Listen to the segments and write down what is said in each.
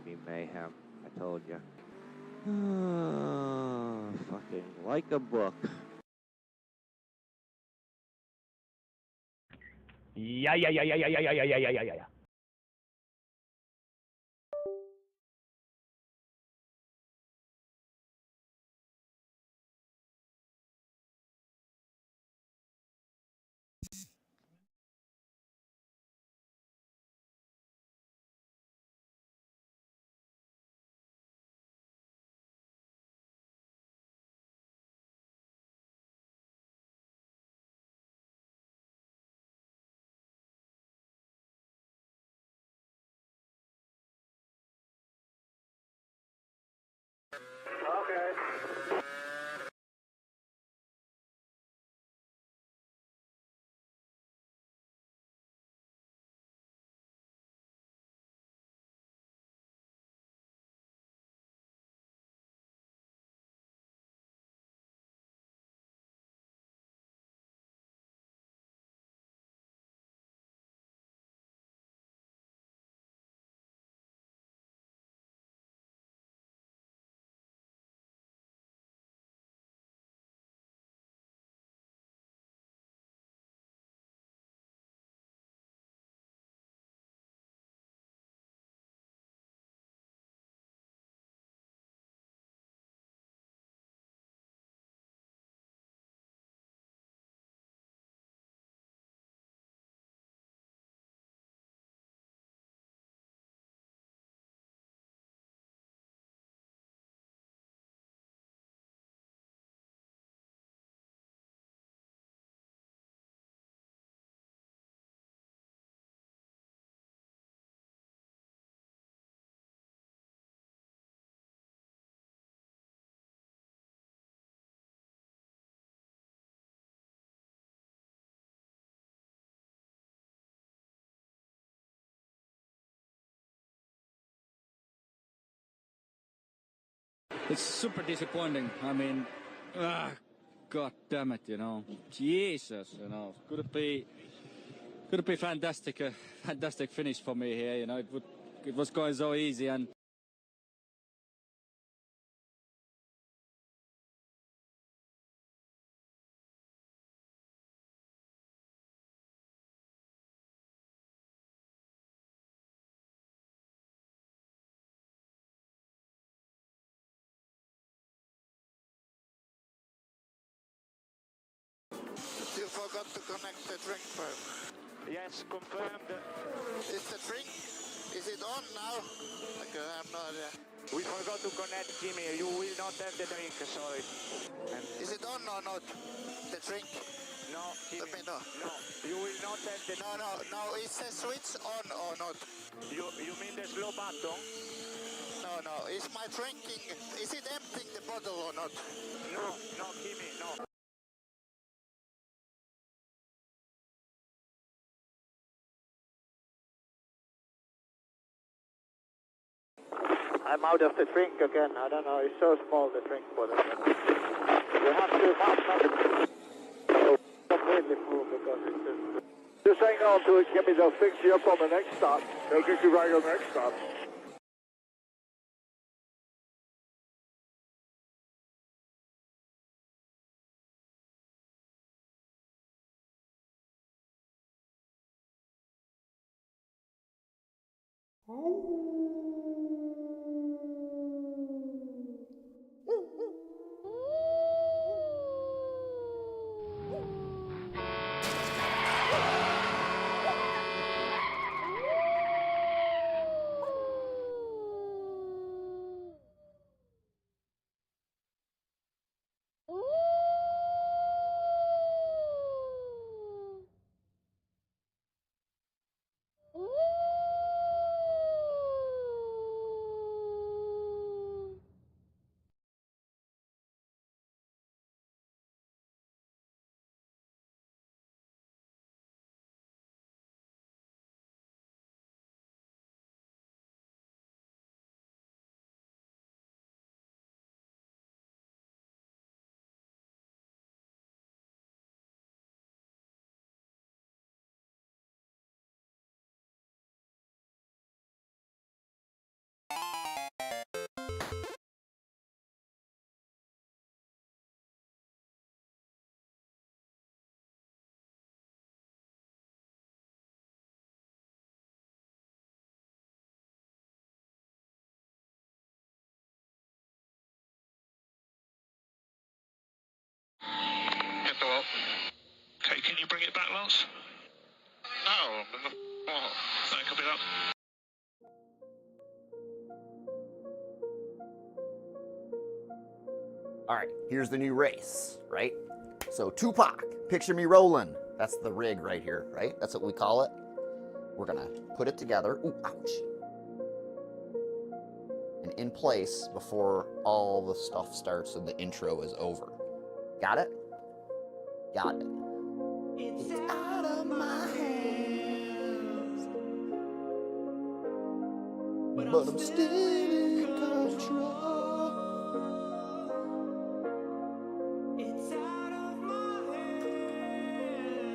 be mayhem. I told you. Fucking like a book. Yeah. Okay. It's super disappointing. I mean, God damn it, you know. Jesus, you know. Could it be fantastic, fantastic finish for me here, you know. It was going so easy and You forgot to connect the drink pipe. Yes, confirmed. Is the drink, is it on now? Okay, I have no idea. We forgot to connect, Jimmy. You will not have the drink, sorry. Is it on or not? The drink? No, Jimmy. Let me know. No, you will not have the... No, is the switch on or not? You mean the slow button? No, is my drinking, is it emptying the bottle or not? No, Jimmy, no. I'm out of the drink again. I don't know. It's so small, the drink bottle. You have to completely full because it's just... Just hang on to it, Jimmy. They'll fix you up on the next stop. They'll get you right on the next stop. what? Okay, can you bring it back, Lance? No. What? No, copy that. All right, here's the new race, right? So Tupac, picture me rolling. That's the rig right here, right? That's what we call it. We're gonna put it together. Ooh, ouch. And in place before all the stuff starts and the intro is over. Got it? Got it. It's out of my hands, but I'm still in control. It's out of my hands.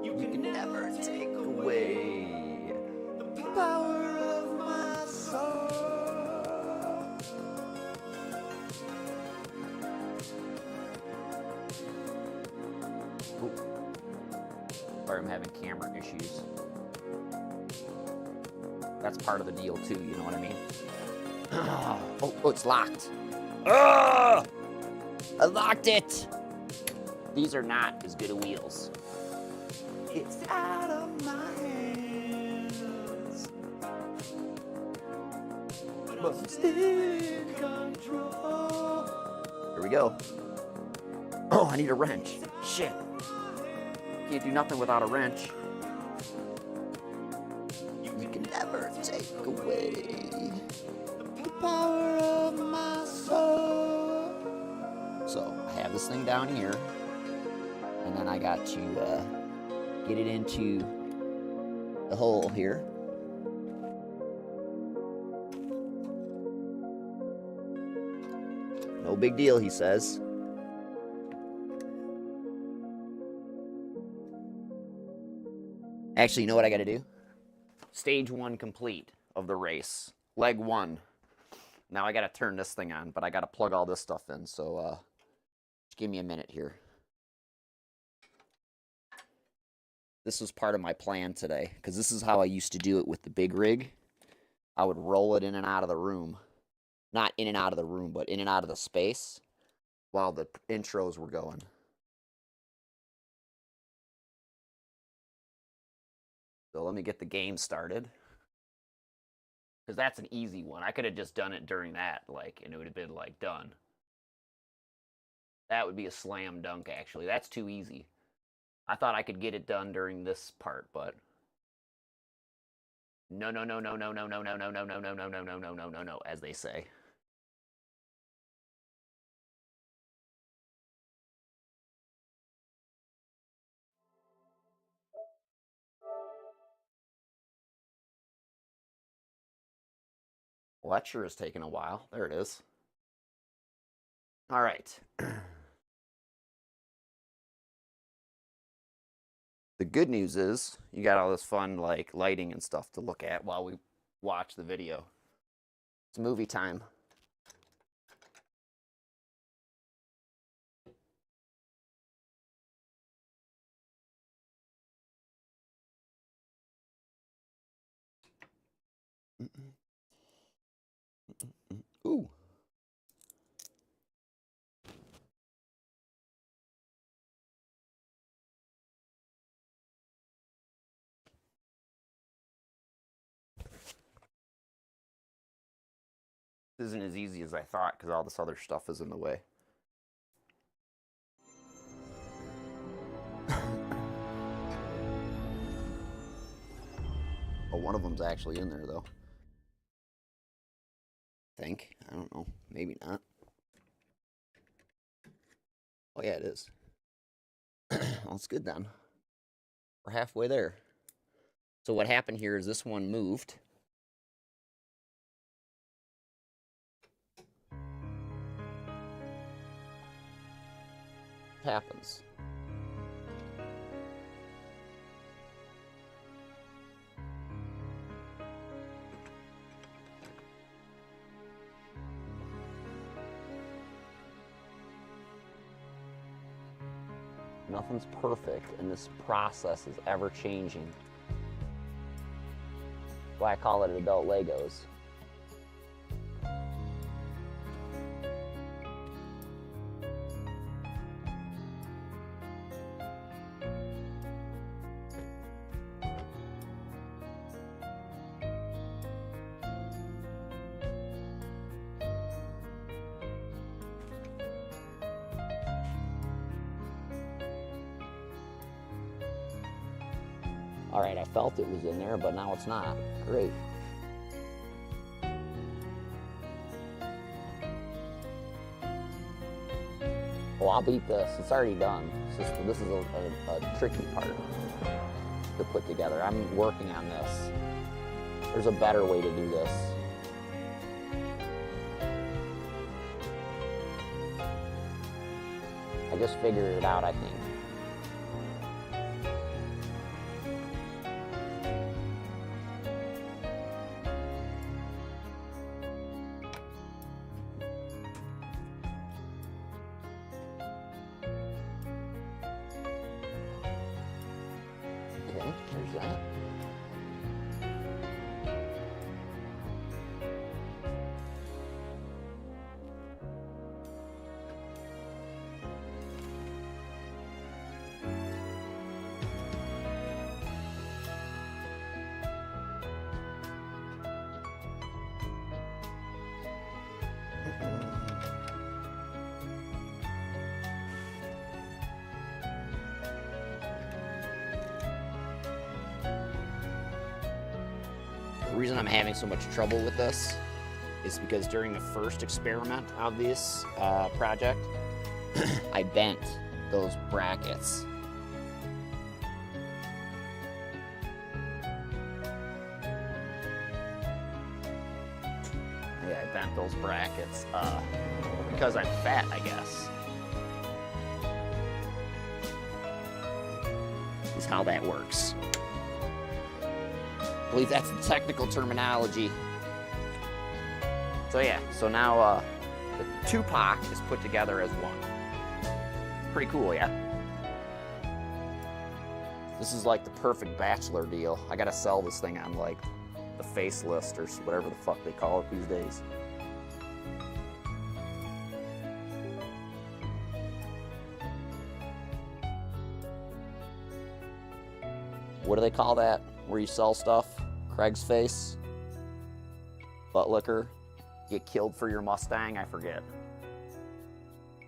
You can never take away the power of my soul. Sorry, I'm having camera issues. That's part of the deal too, you know what I mean? Oh, it's locked. I locked it. These are not as good of wheels. It's out of my hands, but I'm still in control. Here we go. Oh, I need a wrench. Shit. Can't do nothing without a wrench. You can never take away the power of my soul. So I have this thing down here, and then I got to get it into the hole here. No big deal, he says. Actually, you know what I got to do? Stage 1 complete of the race. Leg 1. Now I got to turn this thing on, but I got to plug all this stuff in, so just give me a minute here. This was part of my plan today, because this is how I used to do it with the big rig. I would roll it in and out of the room. Not in and out of the room, but in and out of the space while the intros were going. So let me get the game started. Because that's an easy one. I could have just done it during that, like, and it would have been, like, done. That would be a slam dunk, actually. That's too easy. I thought I could get it done during this part, but no, no, no, no, no, no, no, no, no, no, no, no, no, no, no, no, no, no, no, as they say. Well, that sure is taking a while. There it is. All right. The good news is you got all this fun, like, lighting and stuff to look at while we watch the video. It's movie time. Ooh. This isn't as easy as I thought because all this other stuff is in the way. Oh, one of them's actually in there, though. I think. I don't know. Maybe not. Oh, yeah, it is. Well, it's good then. We're halfway there. So what happened here is this one moved. Happens. Nothing's perfect, and this process is ever changing. That's why I call it adult Legos. All right, I felt it was in there, but now it's not. Great. Well, I'll beat this. It's already done. This is a tricky part to put together. I'm working on this. There's a better way to do this. I just figured it out, I think. Okay, there's that. The reason I'm having so much trouble with this is because during the first experiment of this project, I bent those brackets. Yeah, I bent those brackets because I'm fat, I guess. Is how that works. I believe that's the technical terminology. So yeah, so now the Tupac is put together as one. Pretty cool, yeah? This is like the perfect bachelor deal. I gotta sell this thing on like the face list or whatever the fuck they call it these days. What do they call that? Where you sell stuff? Craig's face? Butt liquor? Get killed for your Mustang? I forget.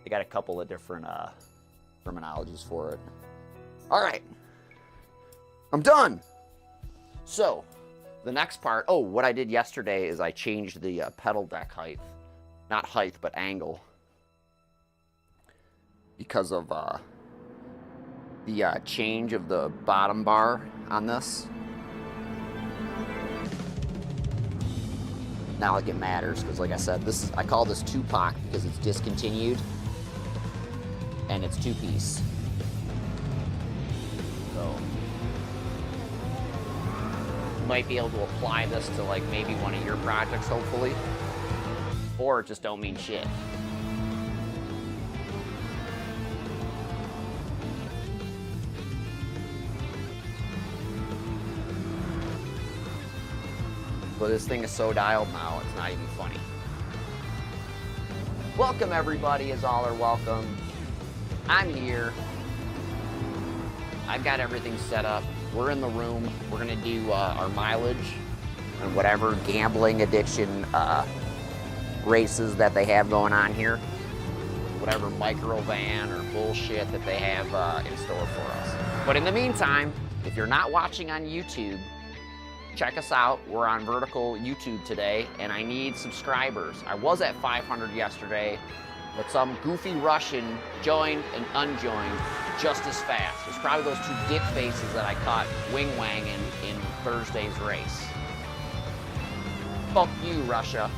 They got a couple of different terminologies for it. All right. I'm done. So, the next part, oh, what I did yesterday is I changed the pedal deck height. Not height, but angle. Because of the change of the bottom bar on this. Not like it matters, because like I said, I call this Tupac because it's discontinued and it's two-piece. So you might be able to apply this to like maybe one of your projects, hopefully, or it just don't mean shit. But this thing is so dialed now, it's not even funny. Welcome everybody, as all are welcome. I'm here. I've got everything set up. We're in the room. We're gonna do our mileage and whatever gambling addiction races that they have going on here. Whatever Microvan or bullshit that they have in store for us. But in the meantime, if you're not watching on YouTube, check us out. We're on vertical YouTube today, and I need subscribers. I was at 500 yesterday, but some goofy Russian joined and unjoined just as fast. It's probably those two dick faces that I caught wing-wanging in Thursday's race. Fuck you, Russia.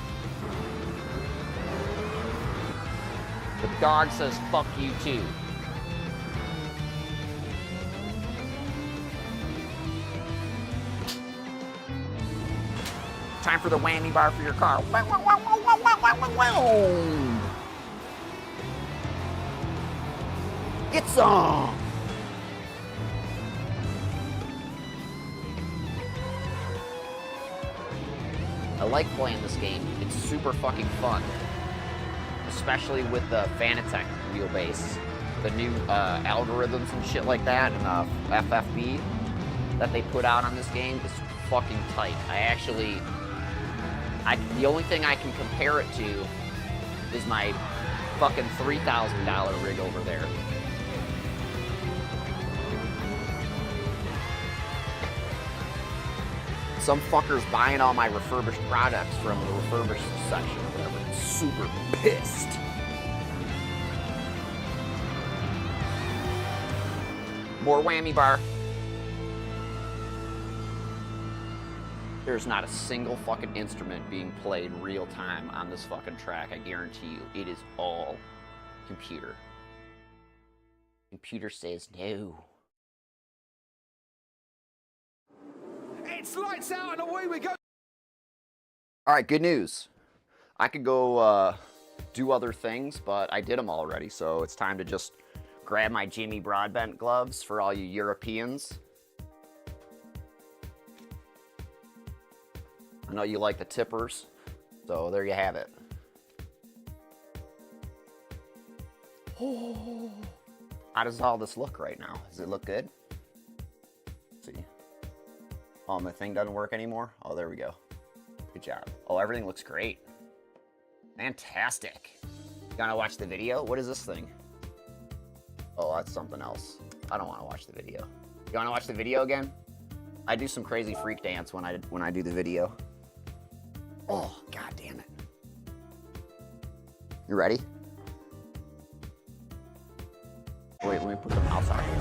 The dog says fuck you too. Time for the whammy bar for your car. Get some! I like playing this game. It's super fucking fun. Especially with the Fanatec wheelbase. The new algorithms and shit like that, and FFB that they put out on this game is fucking tight. The only thing I can compare it to is my fucking $3,000 rig over there. some fucker's buying all my refurbished products from the refurbished section or whatever. Super pissed. More whammy bar. There's not a single fucking instrument being played real time on this fucking track, I guarantee you. It is all computer. Computer says no. It's lights out and away we go. All right, good news. I could go do other things, but I did them already, so it's time to just grab my Jimmy Broadbent gloves for all you Europeans. I know you like the tippers, so there you have it. Oh, how does all this look right now? Does it look good? Let's see. Oh, my thing doesn't work anymore? Oh, there we go. Good job. Oh, everything looks great. Fantastic. You wanna watch the video? What is this thing? Oh, that's something else. I don't wanna watch the video. You wanna watch the video again? I do some crazy freak dance when I do the video. Oh, god damn it. You ready? Wait, let me put the mouse on here.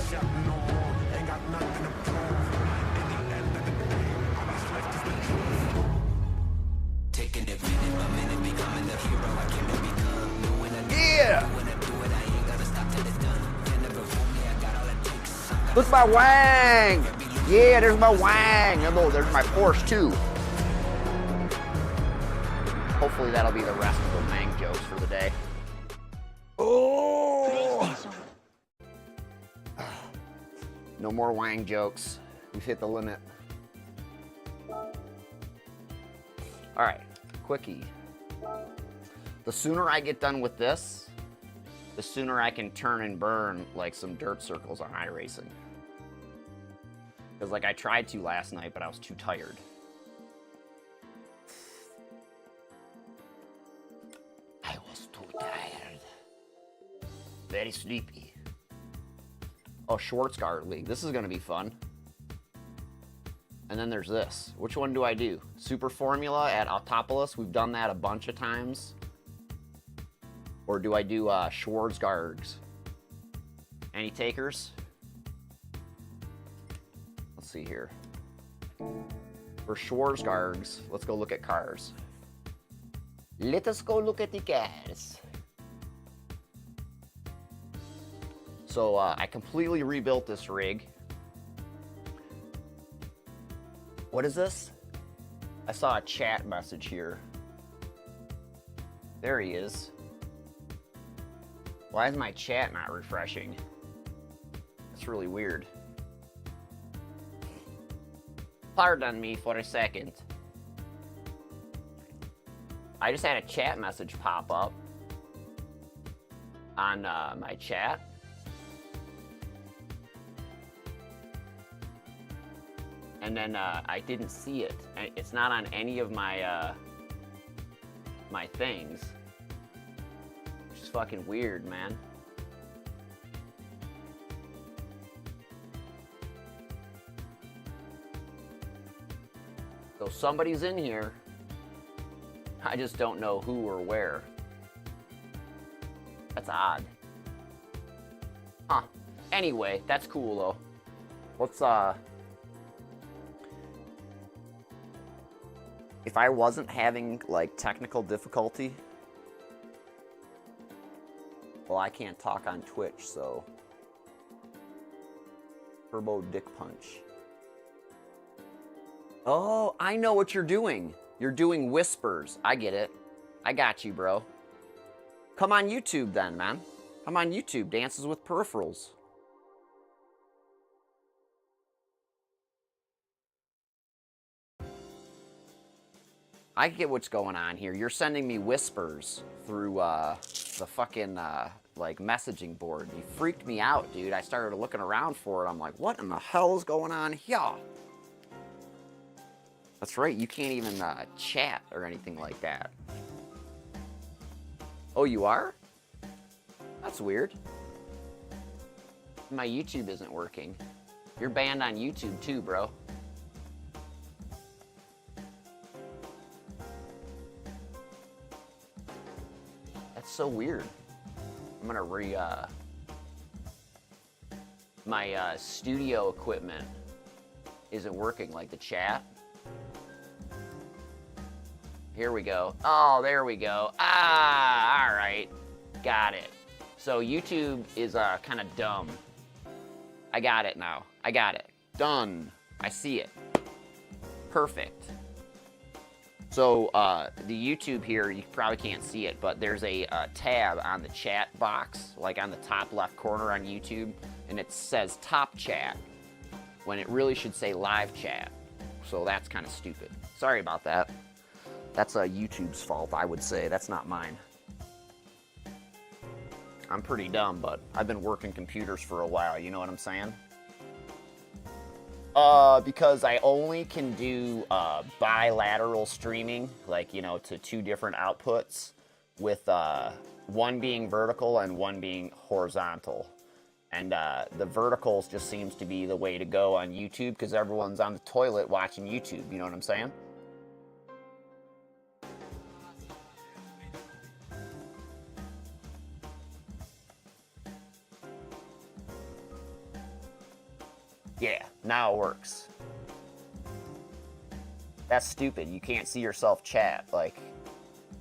Yeah! Look at my wang! Yeah, there's my wang! Oh, there's my Porsche too. Hopefully that'll be the rest of the wang jokes for the day. Oh! No more wang jokes. We've hit the limit. All right, quickie. The sooner I get done with this, the sooner I can turn and burn like some dirt circles on iRacing. Because like I tried to last night, but I was too tired. I was too tired. Very sleepy. Oh, Schwarzgard League. This is gonna be fun. And then there's this. Which one do I do? Super Formula at Autopolis. We've done that a bunch of times. Or do I do Schwarzgards? Any takers? Let's see here. For Schwarzgards, let's go look at cars. Let us go look at the cars. So I completely rebuilt this rig. What is this? I saw a chat message here. There he is. Why is my chat not refreshing? That's really weird. Pardon me for a second. I just had a chat message pop up on my chat. And then I didn't see it. It's not on any of my my things. Which is fucking weird, man. So somebody's in here. I just don't know who or where. That's odd. Huh. Anyway, that's cool though. Let's if I wasn't having like technical difficulty, well, I can't talk on Twitch, so Turbo Dick Punch. Oh, I know what you're doing. You're doing whispers. I get it. I got you, bro. Come on YouTube then, man. Come on YouTube. Dances with Peripherals. I get what's going on here. You're sending me whispers through the fucking like messaging board. You freaked me out, dude. I started looking around for it. I'm like, what in the hell is going on here? That's right. You can't even chat or anything like that. Oh, you are? That's weird. My YouTube isn't working. You're banned on YouTube too, bro. That's so weird. I'm gonna my studio equipment isn't working, like the chat. Here we go. Oh, there we go. Ah, all right. Got it. So YouTube is kind of dumb. I got it now. I got it. Done. I see it. Perfect. So the YouTube here, you probably can't see it, but there's a tab on the chat box, like on the top left corner on YouTube, and it says top chat when it really should say live chat. So that's kind of stupid. Sorry about that. That's YouTube's fault, I would say. That's not mine. I'm pretty dumb, but I've been working computers for a while, you know what I'm saying? Because I only can do bilateral streaming, like, you know, to 2 different outputs, with one being vertical and one being horizontal. And the verticals just seems to be the way to go on YouTube, because everyone's on the toilet watching YouTube, you know what I'm saying? Yeah, now it works. That's stupid. You can't see yourself chat. Like,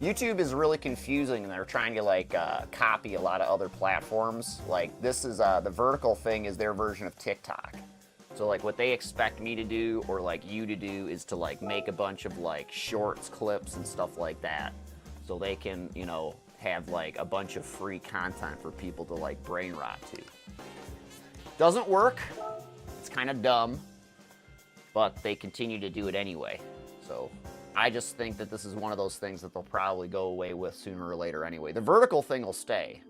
YouTube is really confusing, and they're trying to, like, copy a lot of other platforms. Like, this is, the vertical thing is their version of TikTok. So, like, what they expect me to do, or, like, you to do, is to, like, make a bunch of, like, shorts, clips, and stuff like that. So they can, you know, have, like, a bunch of free content for people to, like, brain rot to. Doesn't work. It's kind of dumb, but they continue to do it anyway. So I just think that this is one of those things that they'll probably go away with sooner or later anyway. The vertical thing will stay,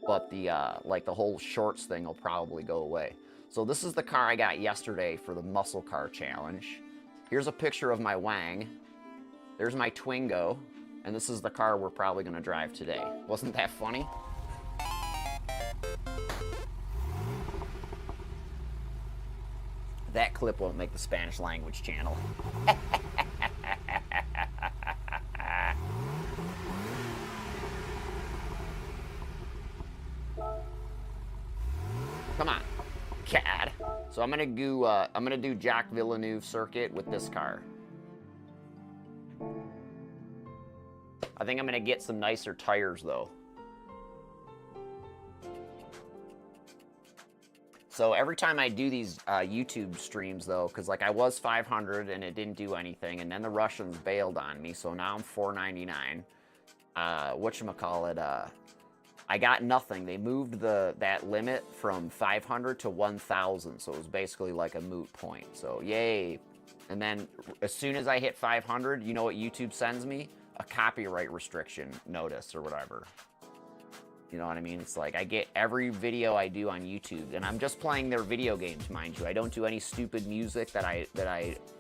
but the like the whole shorts thing will probably go away. So this is the car I got yesterday for the muscle car challenge. Here's a picture of my Wang. There's my Twingo, and this is the car we're probably going to drive today. Wasn't that funny? That clip won't make the Spanish language channel. Come on, cad. So I'm gonna do Jacques Villeneuve circuit with this car. I think I'm gonna get some nicer tires though. So every time I do these YouTube streams, though, because like I was 500 and it didn't do anything, and then the Russians bailed on me, so now I'm 499. Whatchamacallit, I got nothing. They moved that limit from 500 to 1,000, so it was basically like a moot point. So yay! And then as soon as I hit 500, you know what YouTube sends me? A copyright restriction notice or whatever. You know what I mean? It's like I get every video I do on YouTube, and I'm just playing their video games, mind you. I don't do any stupid music that I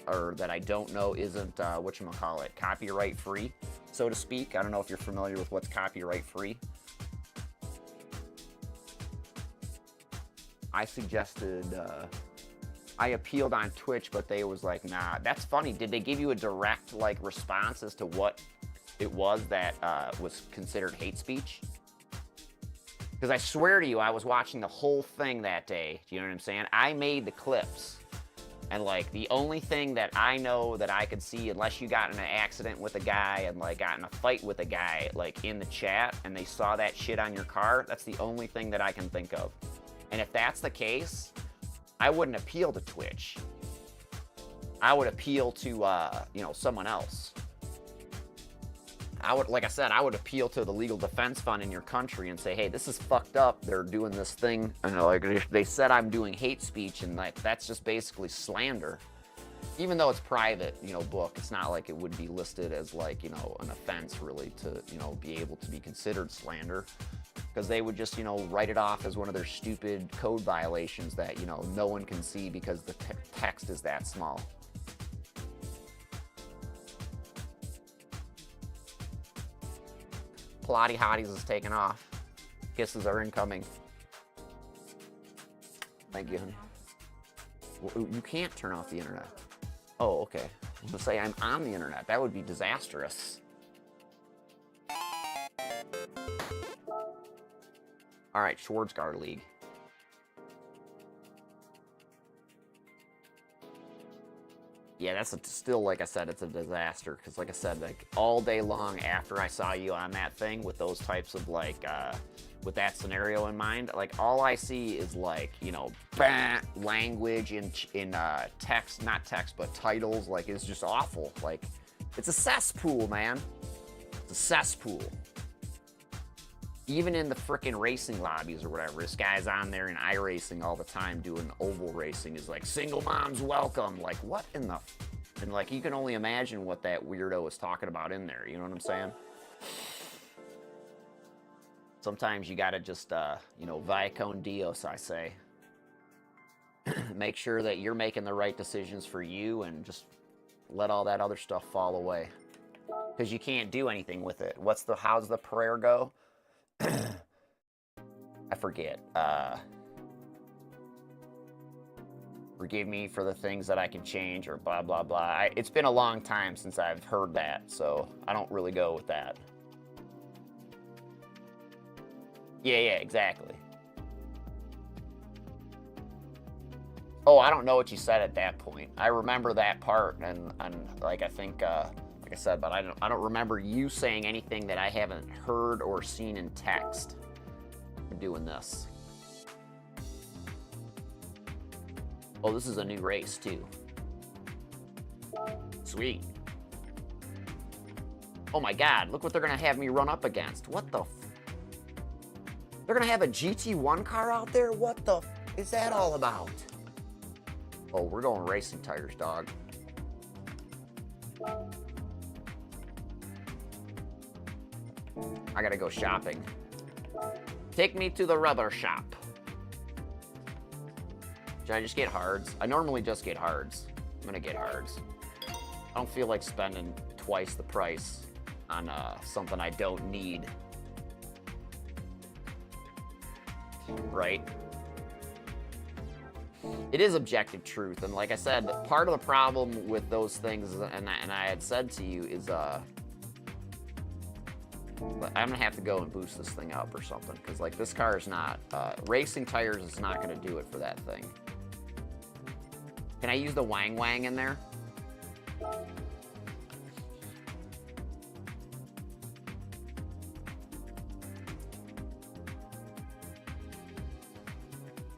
don't know isn't whatchamacallit, copyright free, so to speak. I don't know if you're familiar with what's copyright free. I suggested I appealed on Twitch, but they was like, nah. That's funny. Did they give you a direct like response as to what it was that was considered hate speech? Because I swear to you, I was watching the whole thing that day. Do you know what I'm saying? I made the clips. And, like, the only thing that I know that I could see, unless you got in an accident with a guy and, like, got in a fight with a guy, like, in the chat, and they saw that shit on your car, that's the only thing that I can think of. And if that's the case, I wouldn't appeal to Twitch. I would appeal to, you know, someone else. Like I said, I would appeal to the legal defense fund in your country and say, hey, this is fucked up. They're doing this thing. And like they said I'm doing hate speech, and like that's just basically slander. Even though it's private, you know, book, it's not like it would be listed as like, you know, an offense really to, you know, be able to be considered slander. Because they would just, you know, write it off as one of their stupid code violations that, you know, no one can see because the text is that small. Plotty Hotties is taking off. Kisses are incoming. Thank you, honey. Well, you can't turn off the internet. Oh, okay. I was gonna say I'm on the internet. That would be disastrous. All right, Schwarzgard League. Yeah, that's still, like I said, it's a disaster. Because, like I said, like all day long after I saw you on that thing with those types of, like, with that scenario in mind, like, all I see is, like, you know, language in text, not text, but titles. Like, it's just awful. Like, it's a cesspool, man. It's a cesspool. Even in the frickin' racing lobbies or whatever, this guy's on there in iRacing all the time doing oval racing. Is like, single moms welcome. Like, what in the... And, like, you can only imagine what that weirdo is talking about in there. You know what I'm saying? Sometimes you gotta just, you know, via con Dios, I say. Make sure that you're making the right decisions for you and just let all that other stuff fall away. Because you can't do anything with it. How's the prayer go? I forget. Forgive me for the things that I can change, or blah, blah, blah. It's been a long time since I've heard that, so I don't really go with that. Yeah, exactly. Oh, I don't know what you said at that point. I remember that part, and like, I think, like I said, but I don't remember you saying anything that I haven't heard or seen in text. I'm doing this. Oh, this is a new race, too. Sweet. Oh my god, look what they're gonna have me run up against. What the f... They're gonna have a GT1 car out there? What the f is that all about? Oh, we're going racing tires, dog. I gotta go shopping. Take me to the rubber shop. Should I just get hards? I normally just get hards. I'm gonna get hards. I don't feel like spending twice the price on something I don't need. Right? It is objective truth, and like I said, part of the problem with those things, and I had said to you, is I'm gonna have to go and boost this thing up or something, because like this car is not, racing tires is not gonna do it for that thing. Can I use the Wang Wang in there?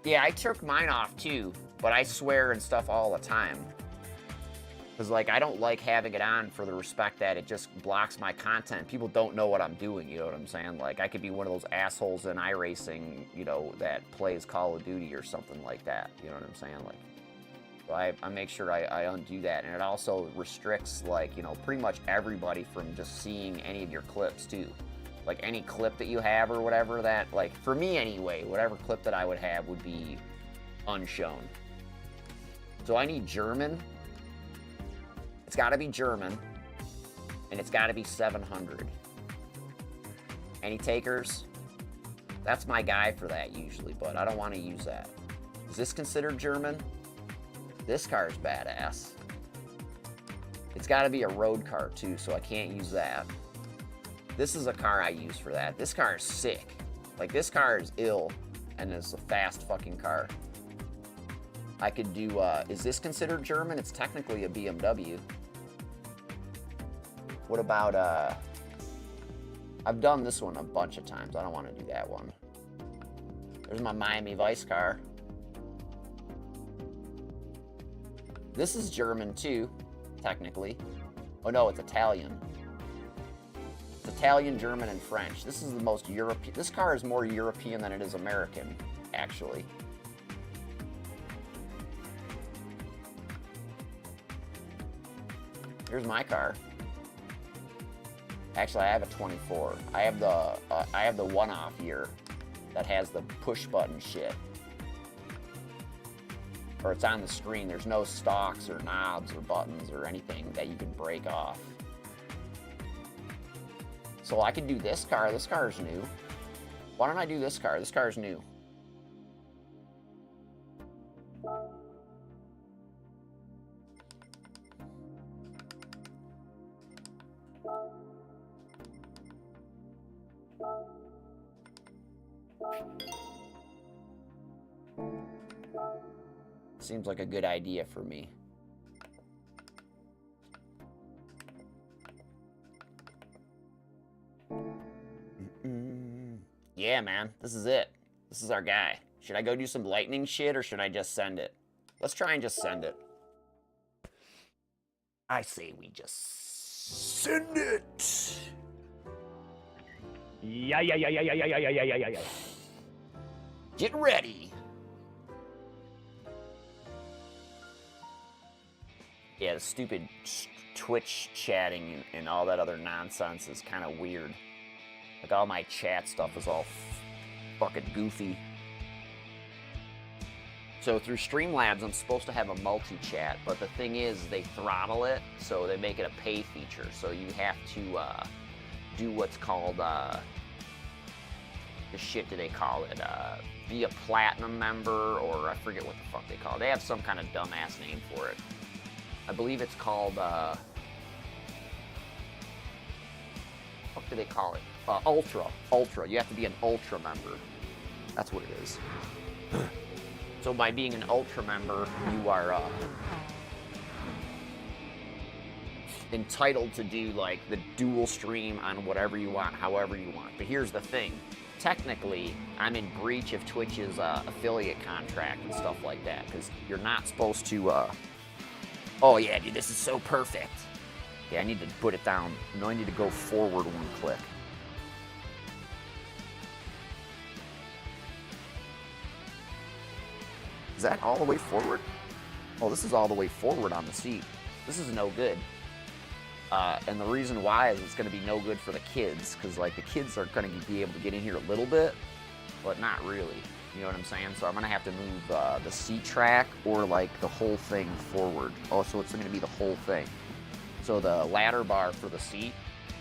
Yeah, I took mine off too, but I swear and stuff all the time. Because, like, I don't like having it on for the respect that it just blocks my content. People don't know what I'm doing, you know what I'm saying? Like, I could be one of those assholes in iRacing, you know, that plays Call of Duty or something like that. You know what I'm saying? Like, so I make sure I undo that. And it also restricts, like, you know, pretty much everybody from just seeing any of your clips, too. Like, any clip that you have or whatever that, like, for me anyway, whatever clip that I would have would be unshown. So I need German. It's got to be German, and it's got to be 700. Any takers? That's my guy for that usually, but I don't want to use that. Is this considered German? This car is badass. It's got to be a road car too, so I can't use that. This is a car I use for that. This car is sick. Like, this car is ill, and it's a fast fucking car. I could do, is this considered German? It's technically a BMW. What about, I've done this one a bunch of times. I don't want to do that one. There's my Miami Vice car. This is German too, technically. Oh no, it's Italian. It's Italian, German, and French. This is the most European. This car is more European than it is American, actually. Here's my car. Actually, I have a 24. I have the one-off year that has the push button shit. Or it's on the screen. There's no stalks or knobs or buttons or anything that you can break off. So I could do this car. This car is new. Why don't I do this car? This car is new. Seems like a good idea for me. Yeah, man, this is it. This is our guy. Should I go do some lightning shit or should I just send it? Let's try and just send it. I say we just send it. Yeah. Get ready. Yeah, the stupid Twitch chatting and all that other nonsense is kind of weird. Like, all my chat stuff is all fucking goofy. So through Streamlabs, I'm supposed to have a multi-chat, but the thing is, they throttle it, so they make it a pay feature. So you have to do what's called, the shit do they call it? Be a platinum member, or I forget what the fuck they call it. They have some kind of dumbass name for it. I believe it's called, what do they call it? Ultra. You have to be an Ultra member. That's what it is. So by being an Ultra member, you are entitled to do like the dual stream on whatever you want, however you want. But here's the thing. Technically, I'm in breach of Twitch's affiliate contract and stuff like that, because you're not supposed to, oh yeah, dude, this is so perfect. Yeah, I need to put it down. No, I need to go forward one click. Is that all the way forward? Oh, this is all the way forward on the seat. This is no good. And the reason why is it's going to be no good for the kids, because like the kids are going to be able to get in here a little bit, but not really. You know what I'm saying? So I'm going to have to move the seat track or like the whole thing forward. Oh, so it's going to be the whole thing. So the ladder bar for the seat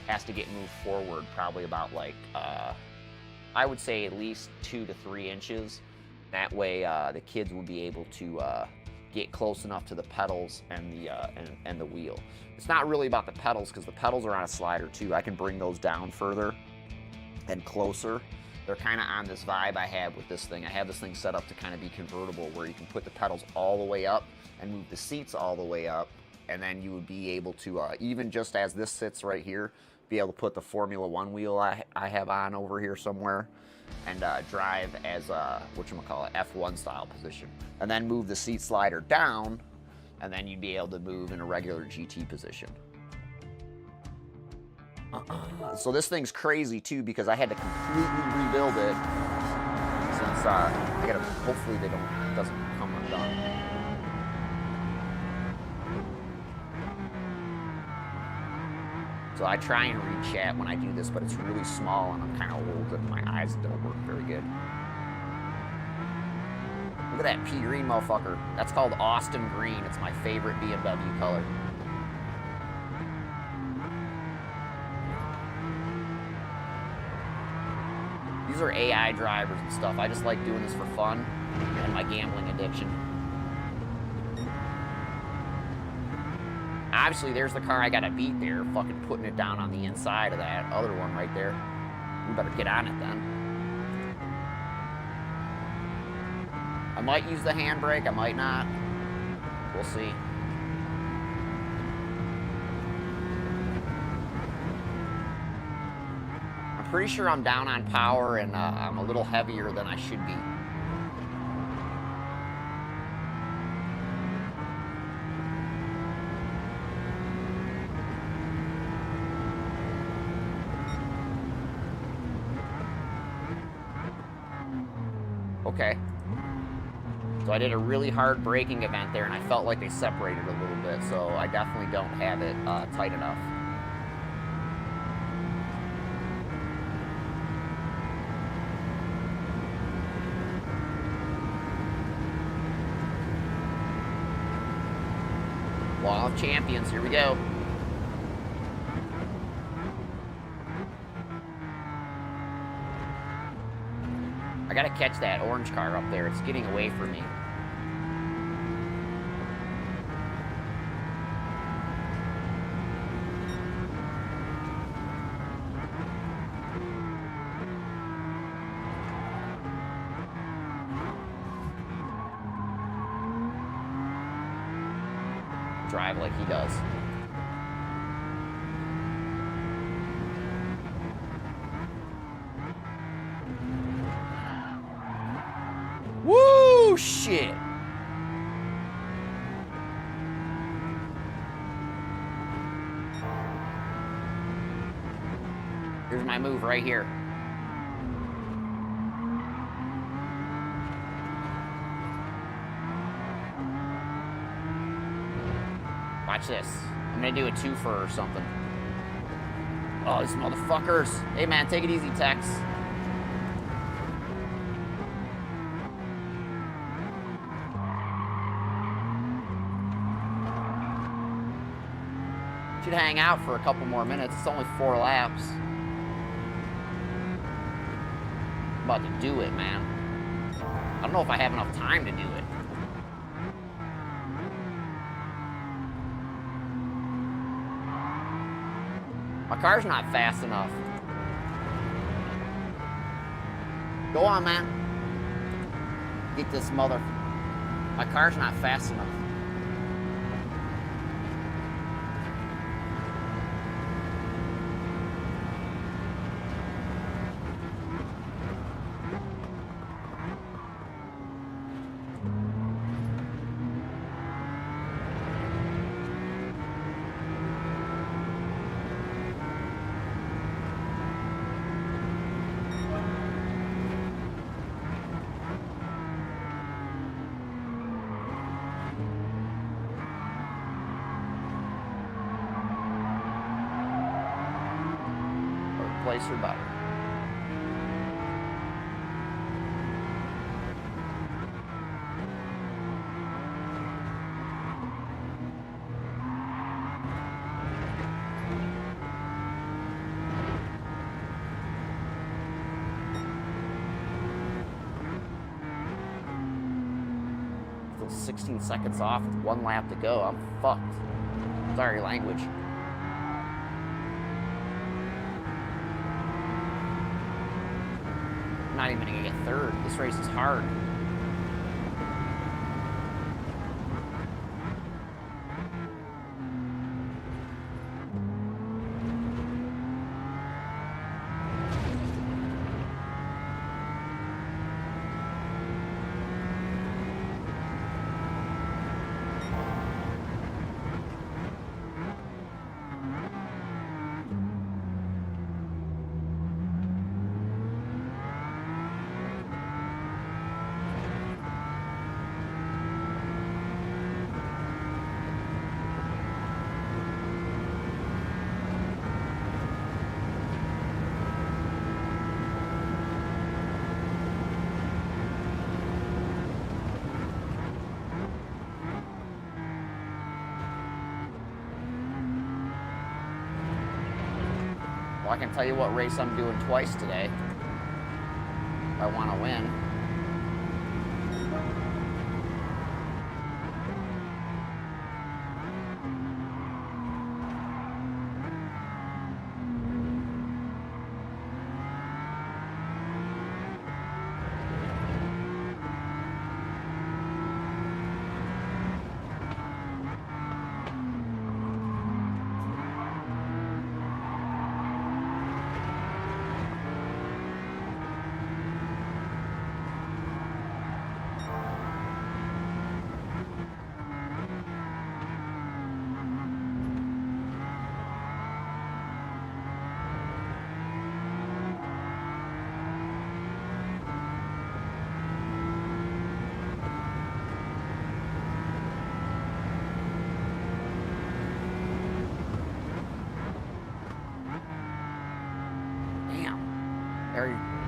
has to get moved forward probably about like, I would say at least 2 to 3 inches. That way the kids will be able to get close enough to the pedals and the wheel. It's not really about the pedals, because the pedals are on a slider too. I can bring those down further and closer. They're kind of on this vibe I have with this thing. I have this thing set up to kind of be convertible, where you can put the pedals all the way up and move the seats all the way up, and then you would be able to, even just as this sits right here, be able to put the Formula One wheel I have on over here somewhere, and drive as whatchamacallit, F1 style position. And then move the seat slider down, and then you'd be able to move in a regular GT position. So this thing's crazy too, because I had to completely rebuild it, since I gotta, hopefully it doesn't come undone. So I try and read chat when I do this, but it's really small and I'm kind of old and my eyes don't work very good. Look at that pea green motherfucker. That's called Austin Green. It's my favorite BMW color. These are AI drivers and stuff. I just like doing this for fun and my gambling addiction. Obviously, there's the car I gotta beat there, fucking putting it down on the inside of that other one right there. We better get on it then. I might use the handbrake, I might not. We'll see. I'm pretty sure I'm down on power and I'm a little heavier than I should be. Okay. So I did a really hard braking event there, and I felt like they separated a little bit, so I definitely don't have it tight enough. Wall of Champions, here we go. I gotta catch that orange car up there. It's getting away from me. drive like he does. Woo! Shit! Here's my move right here. Watch this. I'm gonna do a twofer or something. Oh, these motherfuckers. Hey man, take it easy, Tex. Should hang out for a couple more minutes. It's only 4 laps. I'm about to do it, man. I don't know if I have enough time to do it. My car's not fast enough. Go on, man. Get this mother... My car's not fast enough. Place or better. Still 16 seconds off with 1 lap to go. I'm fucked. Sorry, language. I'm not even gonna get 3rd. This race is hard. Well, I can tell you what race I'm doing twice today. If I want to win.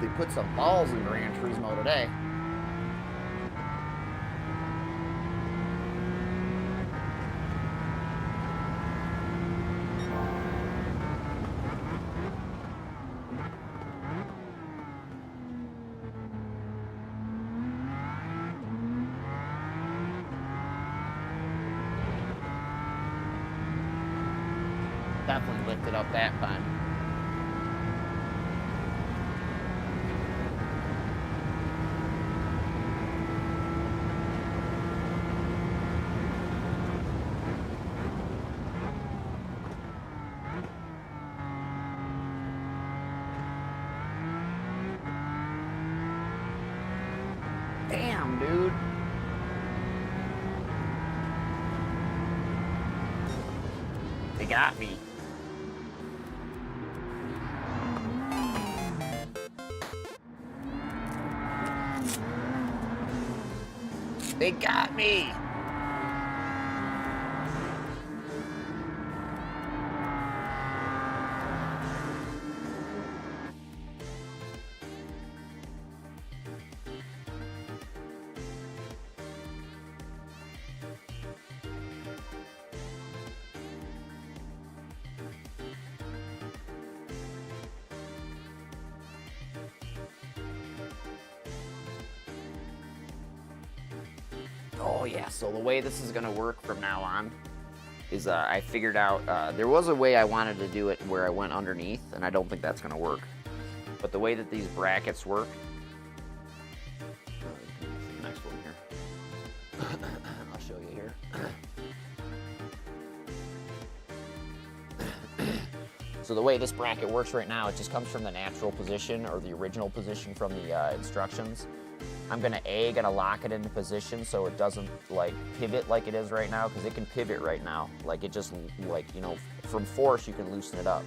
They put some balls in Gran Turismo today. Definitely lifted up that time. them, dude. They got me. They got me. Oh yeah, so the way this is gonna work from now on is I figured out, there was a way I wanted to do it where I went underneath, and I don't think that's gonna work. But the way that these brackets work, next one here, I'll show you here. So the way this bracket works right now, it just comes from the natural position or the original position from the instructions. I'm gonna lock it into position so it doesn't like pivot like it is right now, because it can pivot right now. Like it just, like, you know, from force you can loosen it up.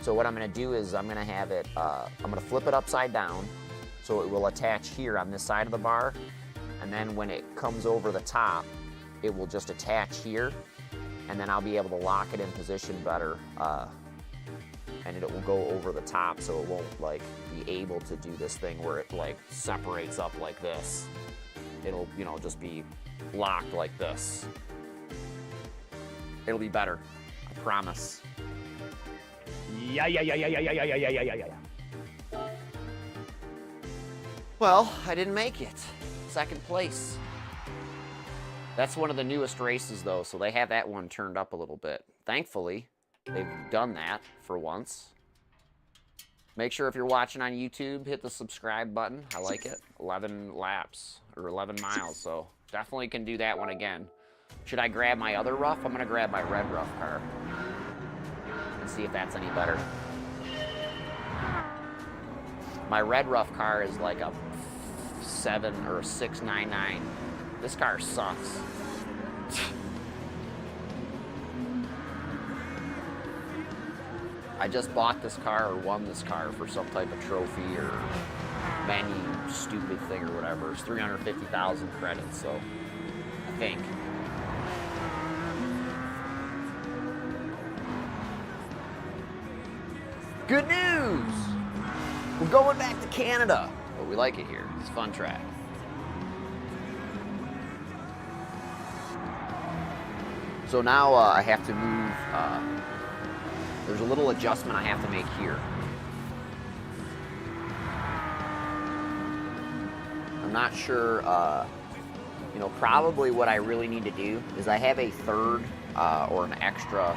So what I'm gonna do is I'm gonna have it, I'm gonna flip it upside down so it will attach here on this side of the bar, and then when it comes over the top, it will just attach here, and then I'll be able to lock it in position better, and it will go over the top, so it won't like be able to do this thing where it like separates up like this. It'll, you know, just be locked like this. It'll be better, I promise. Yeah. Well, I didn't make it. Second place. That's one of the newest races though, so they have that one turned up a little bit. Thankfully, they've done that for once. Make sure if you're watching on YouTube, hit the subscribe button. I like it. 11 laps, or 11 miles, so definitely can do that one again. Should I grab my other rough? I'm gonna grab my red rough car and see if that's any better. My red rough car is like a 7 or a 699. This car sucks. I just bought this car or won this car for some type of trophy or menu stupid thing or whatever. It's 350,000 credits, so I think. Good news! We're going back to Canada, but we like it here. It's a fun track. So now I have to move. There's a little adjustment I have to make here. I'm not sure, you know, probably what I really need to do is I have a third or an extra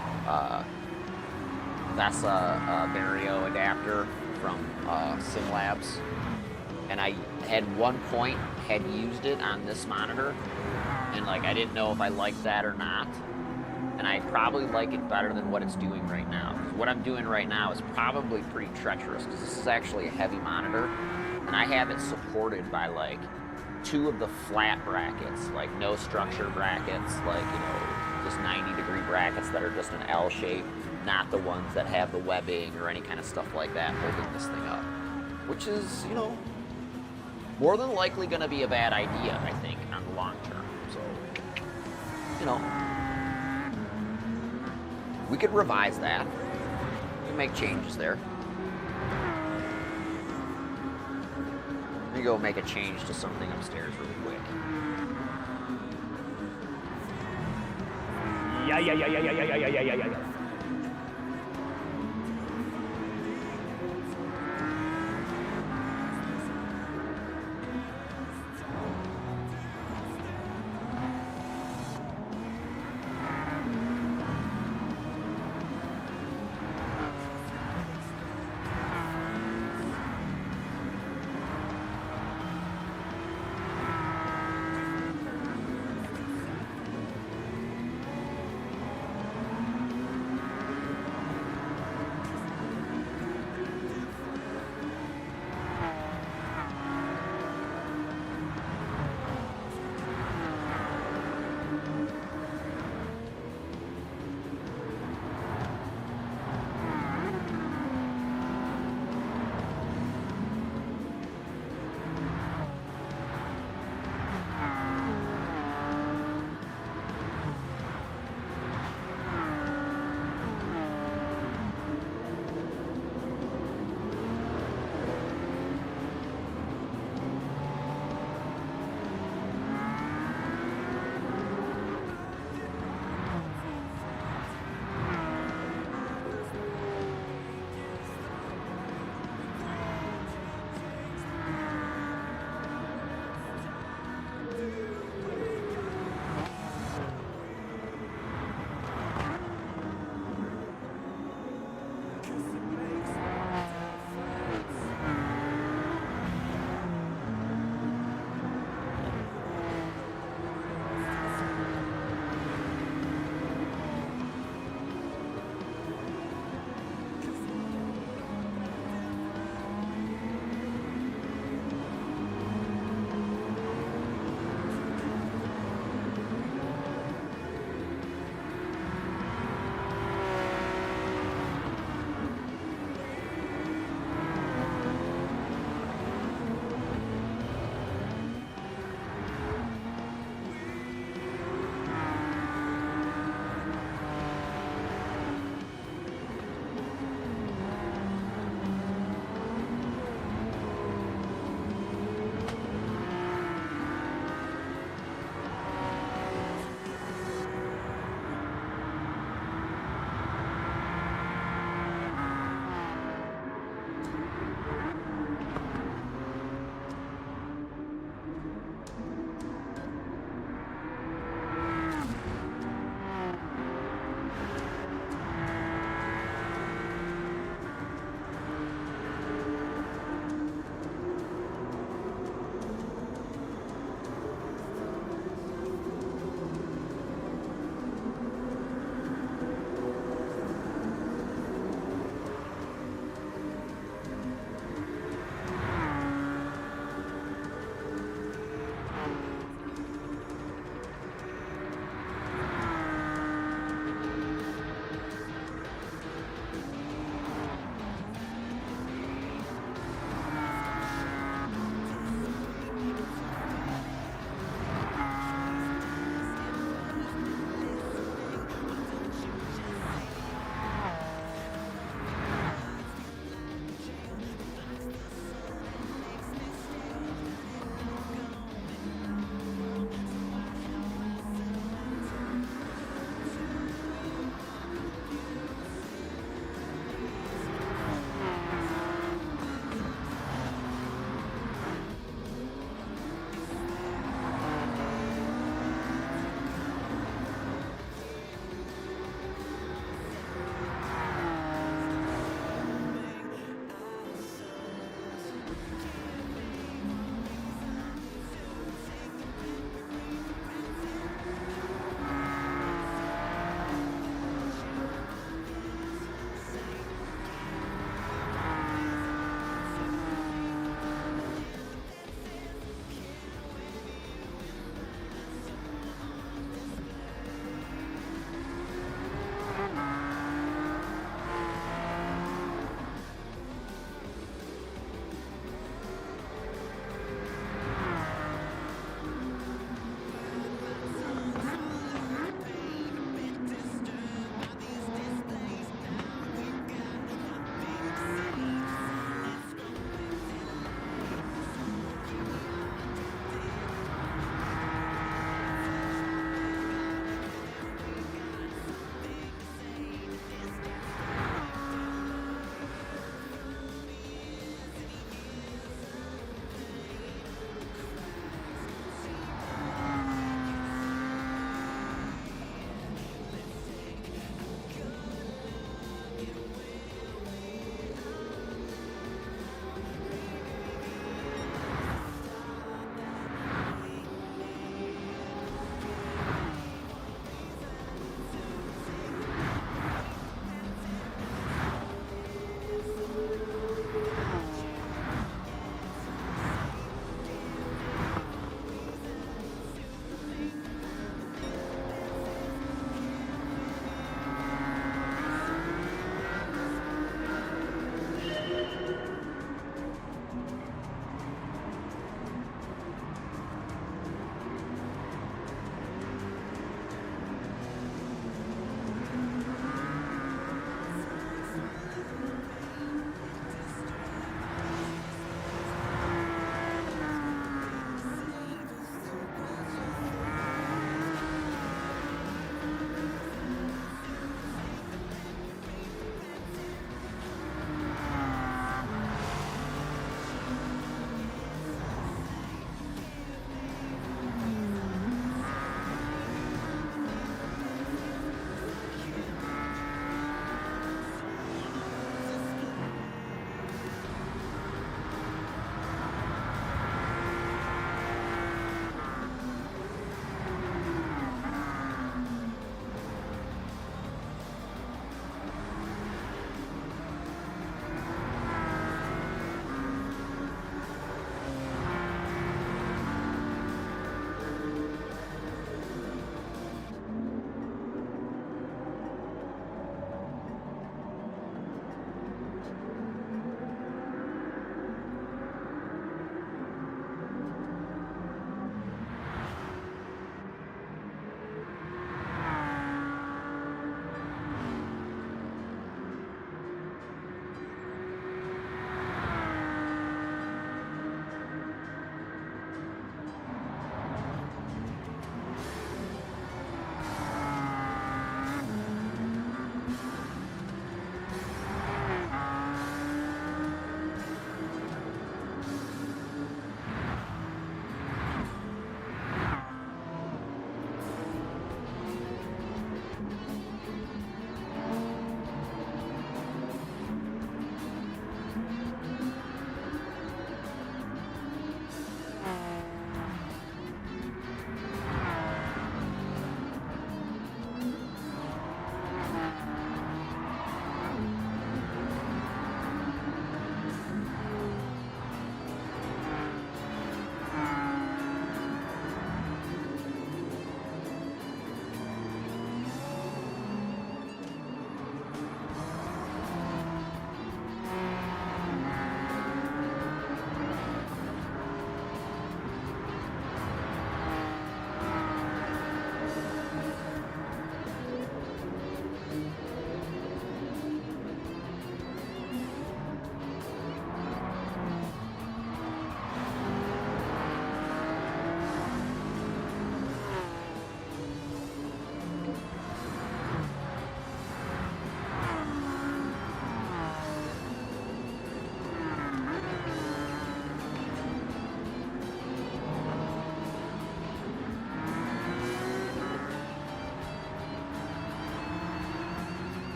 VESA Vario adapter from SimLabs. And I had one point had used it on this monitor, and like I didn't know if I liked that or not. And I probably like it better than what it's doing right now. What I'm doing right now is probably pretty treacherous, because this is actually a heavy monitor, and I have it supported by like 2 of the flat brackets, like no structure brackets, like, you know, just 90-degree brackets that are just an L shape, not the ones that have the webbing or any kind of stuff like that holding this thing up, which is, you know, more than likely going to be a bad idea, I think, on the long term. So, you know, we could revise that. We can make changes there. Let me go make a change to something upstairs really quick. Yeah.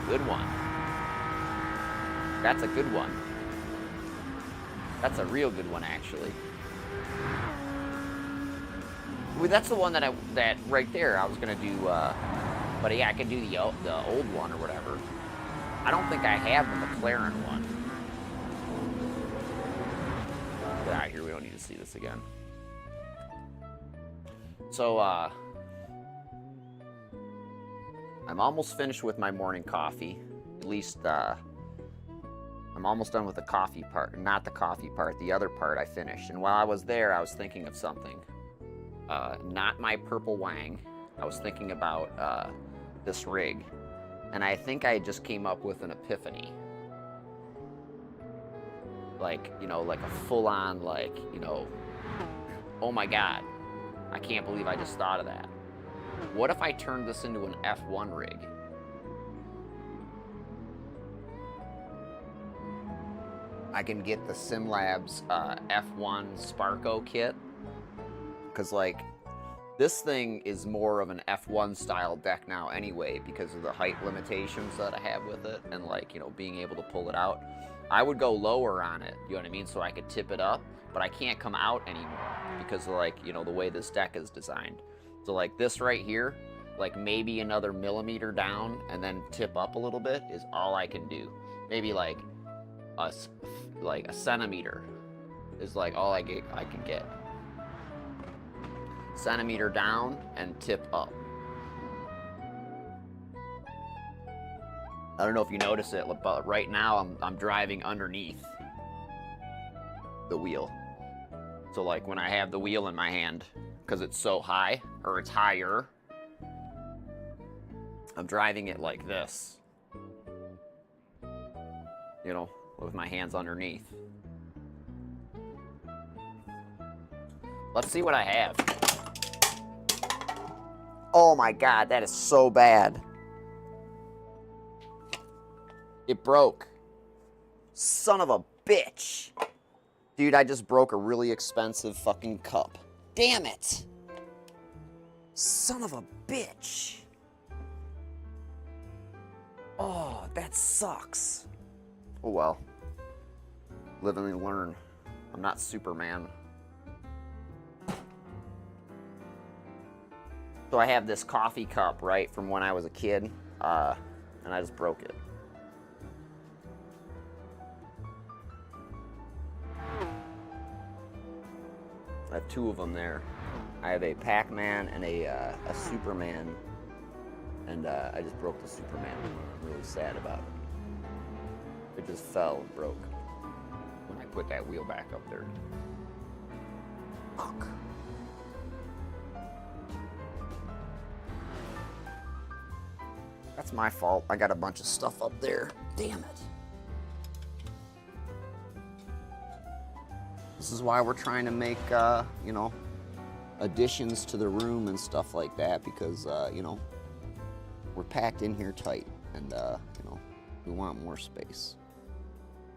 good one. That's a good one. That's a real good one, actually. Well, that's the one that right there I was gonna do. But yeah, I can do the old one or whatever. I don't think I have the McLaren one. Get out of here. We don't need to see this again. So I'm almost finished with my morning coffee. At least I'm almost done with the coffee part. Not the coffee part, the other part I finished. And while I was there, I was thinking of something. Not my purple wang. I was thinking about this rig. And I think I just came up with an epiphany. Like, you know, like a full-on, like, you know, oh my God, I can't believe I just thought of that. What if I turned this into an F1 rig? I can get the SimLabs F1 Sparko kit. Because, like, this thing is more of an F1 style deck now anyway because of the height limitations that I have with it and, like, you know, being able to pull it out. I would go lower on it, you know what I mean, so I could tip it up, but I can't come out anymore because of, like, you know, the way this deck is designed. So, like, this right here, like, maybe another millimeter down and then tip up a little bit is all I can do. Maybe, like a centimeter is, like, all I can get. Centimeter down and tip up. I don't know if you notice it, but right now I'm driving underneath the wheel. So, like, when I have the wheel in my hand, because it's so high, or it's higher, I'm driving it like this. You know, with my hands underneath. Let's see what I have. Oh my God, that is so bad. It broke. Son of a bitch. Dude, I just broke a really expensive fucking cup. Damn it. Son of a bitch. Oh, that sucks. Oh well. Live and learn. I'm not Superman. So I have this coffee cup, right, from when I was a kid, and I just broke it. I have two of them there. I have a Pac-Man and a Superman, and I just broke the Superman. I'm really sad about it. It just fell and broke when I put that wheel back up there. Fuck. That's my fault. I got a bunch of stuff up there. Damn it. This is why we're trying to make, you know, additions to the room and stuff like that because, you know, we're packed in here tight and, you know, we want more space.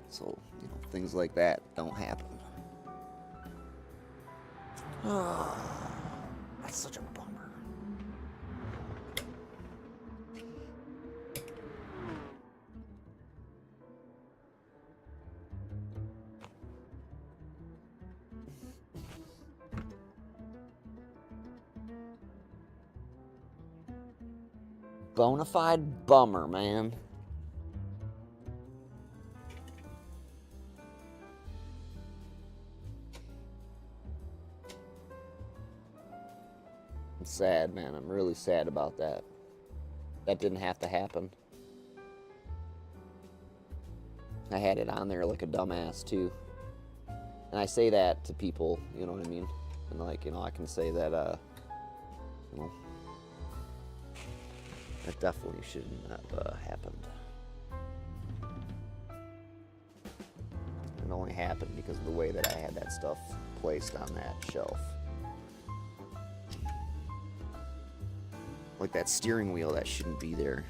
So, you know, things like that don't happen. That's such a bummer. Bonafide bummer, man. I'm sad, man. I'm really sad about that. That didn't have to happen. I had it on there like a dumbass, too. And I say that to people, you know what I mean? And, like, you know, I can say that, you know, that definitely shouldn't have happened. It only happened because of the way that I had that stuff placed on that shelf. Like that steering wheel, that shouldn't be there.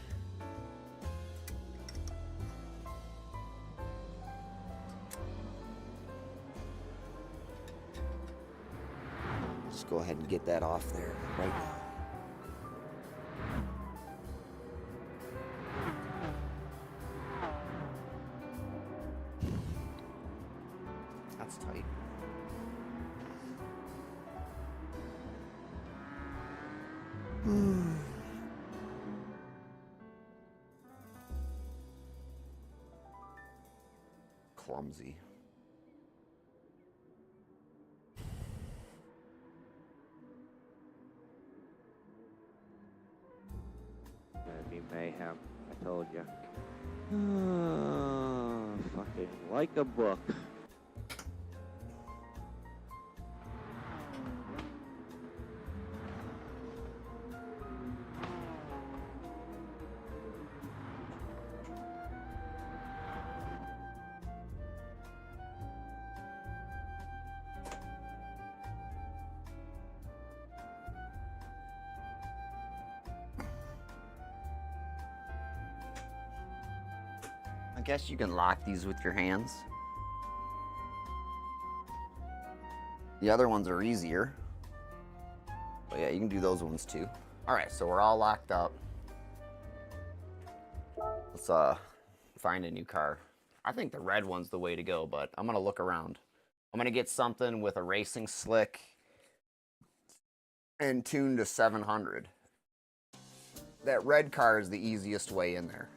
Just go ahead and get that off there right now. right. Clumsy. Gonna be mayhem, I told you. Fucking like a book. I guess you can lock these with your hands. The other ones are easier. But yeah, you can do those ones too. Alright, so we're all locked up. Let's find a new car. I think the red one's the way to go, but I'm gonna look around. I'm gonna get something with a racing slick and tuned to 700. That red car is the easiest way in there.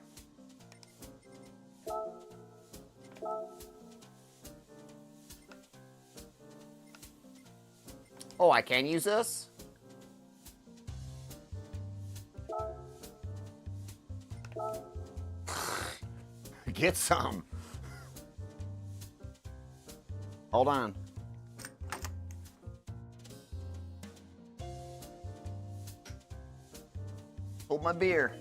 Oh, I can use this? Get some. Hold on. Hold my beer.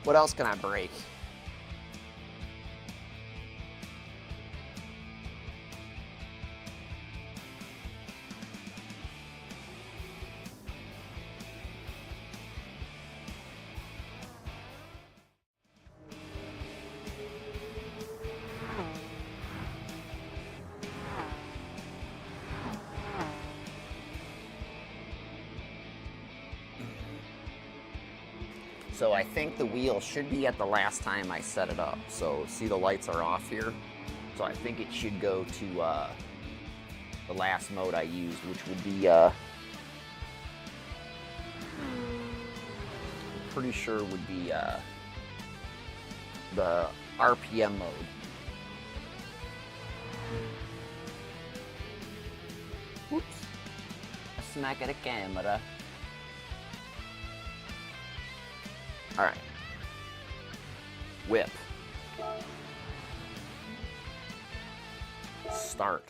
What else can I break? So I think the wheel should be at the last time I set it up. So see, the lights are off here. So I think it should go to the last mode I used, which would be pretty sure would be the RPM mode. Oops. A smack at a camera. All right. Whip. Start.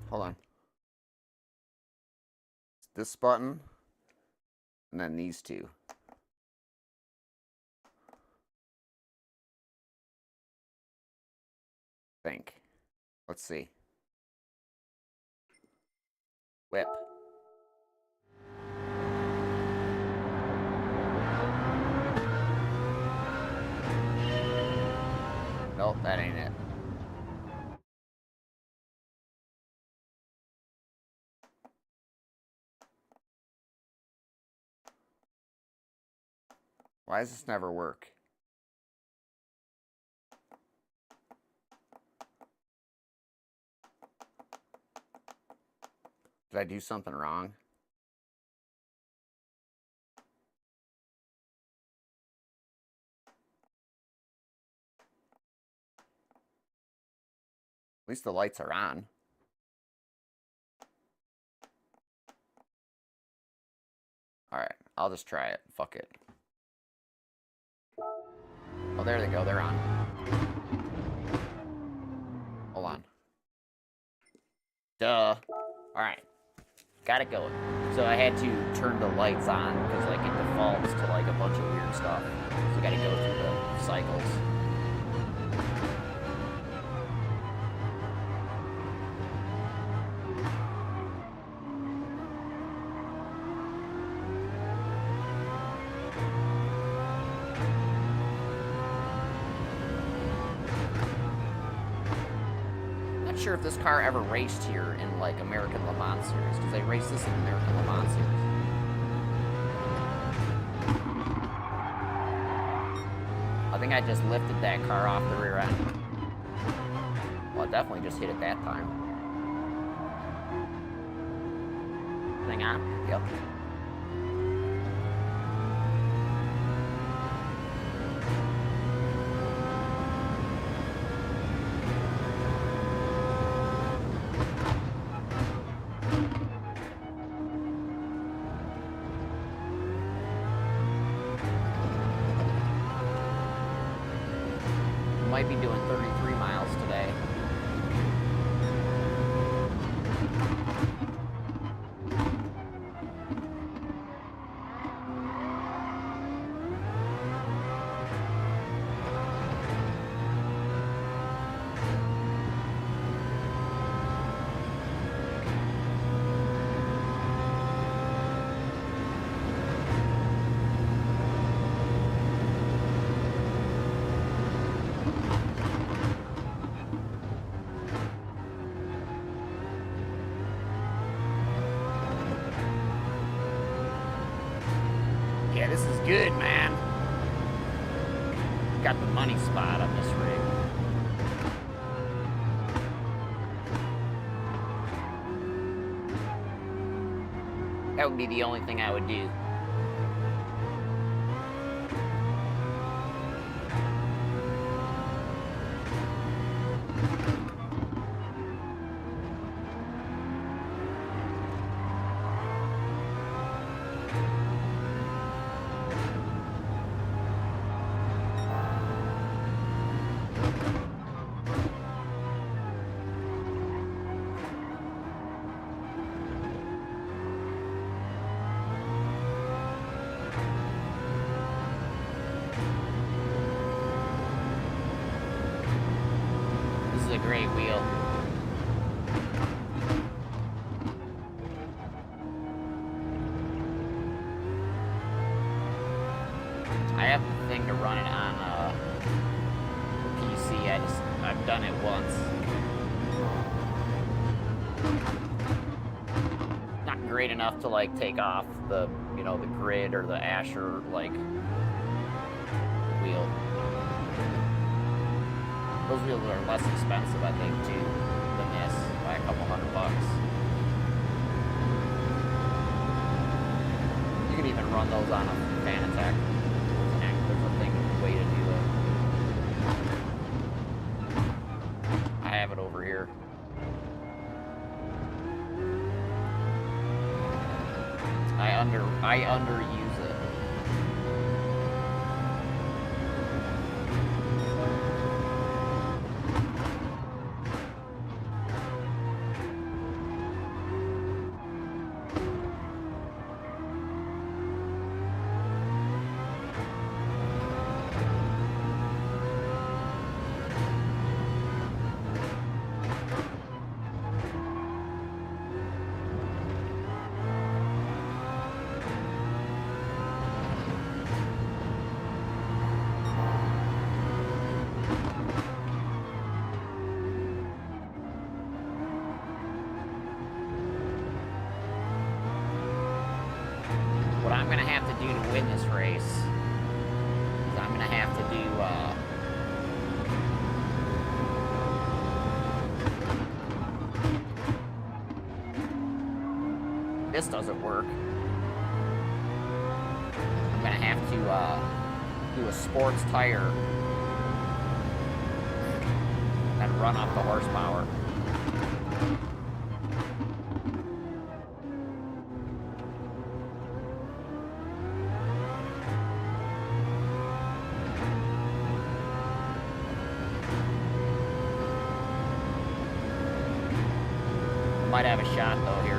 Hold on. This button, and then these two. Think. Let's see. Whip. Nope, that ain't it. Why does this never work? Did I do something wrong? At least the lights are on. Alright, I'll just try it. Fuck it. Oh, there they go. They're on. Hold on. Duh. Alright. Got it going. So I had to turn the lights on because like it defaults to like a bunch of weird stuff. So I gotta go through the cycles. Not sure if this car ever raced here in like American Le Mans Series, because they raced this in American Le Mans Series. I think I just lifted that car off the rear end. Well, I definitely just hit it that time. Hang on. Yep. Might be doing 33 miles today. Yeah, this is good, man. Got the money spot on this rig. That would be the only thing I would do. A great wheel. I have the thing to run it on PC. I've done it once. Not great enough to like take off the, you know, the grid or the Asher like wheel. Those wheels are less expensive, I think, too, than this, by a couple $100. You can even run those on a Fanatec. There's a thing, way to do it. I have it over here. I underuse it. What I'm gonna have to do to win this race is I'm gonna have to do this doesn't work. I'm gonna have to do a sports tire and run up the horsepower. Might have a shot though here.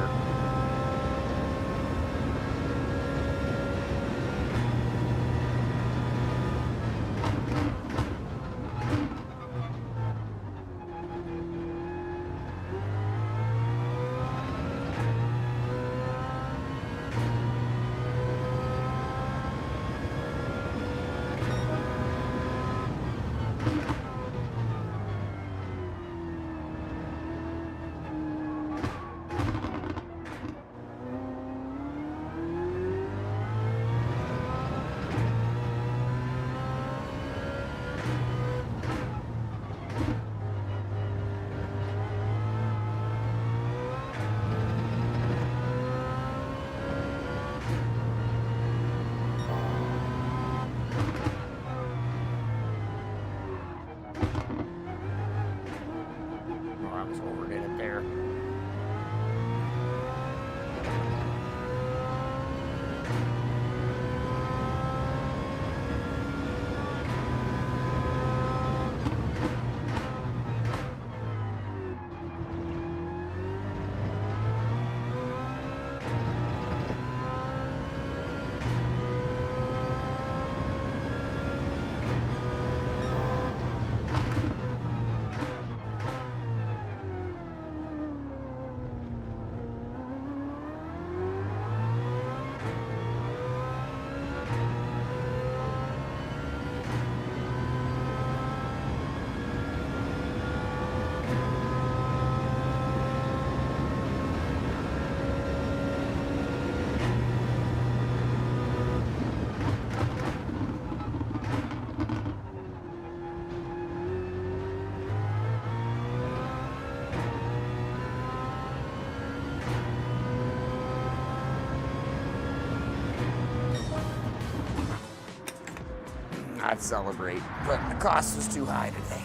I'd celebrate, but the cost was too high today.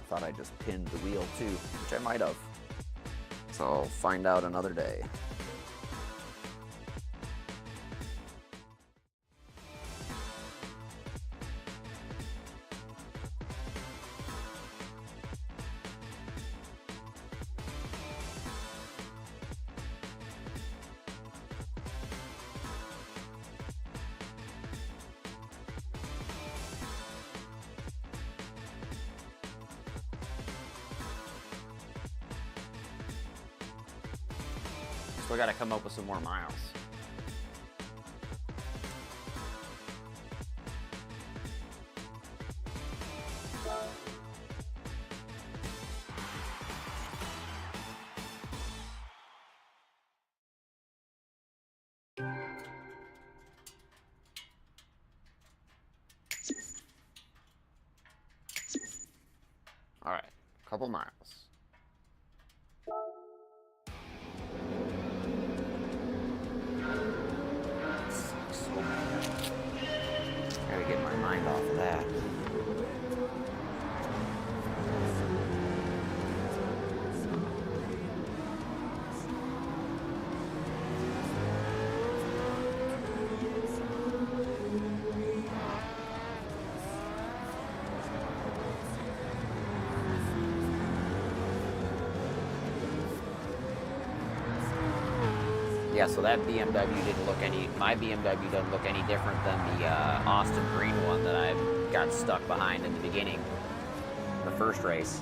Thought I just pinned the wheel too, which I might have. So I'll find out another day. So I gotta come up with some more miles. All right, couple miles. Gotta get my mind off of that. Yeah, so that BMW didn't look any, my BMW doesn't look any different than the Austin Green one that I got stuck behind in the beginning, the first race.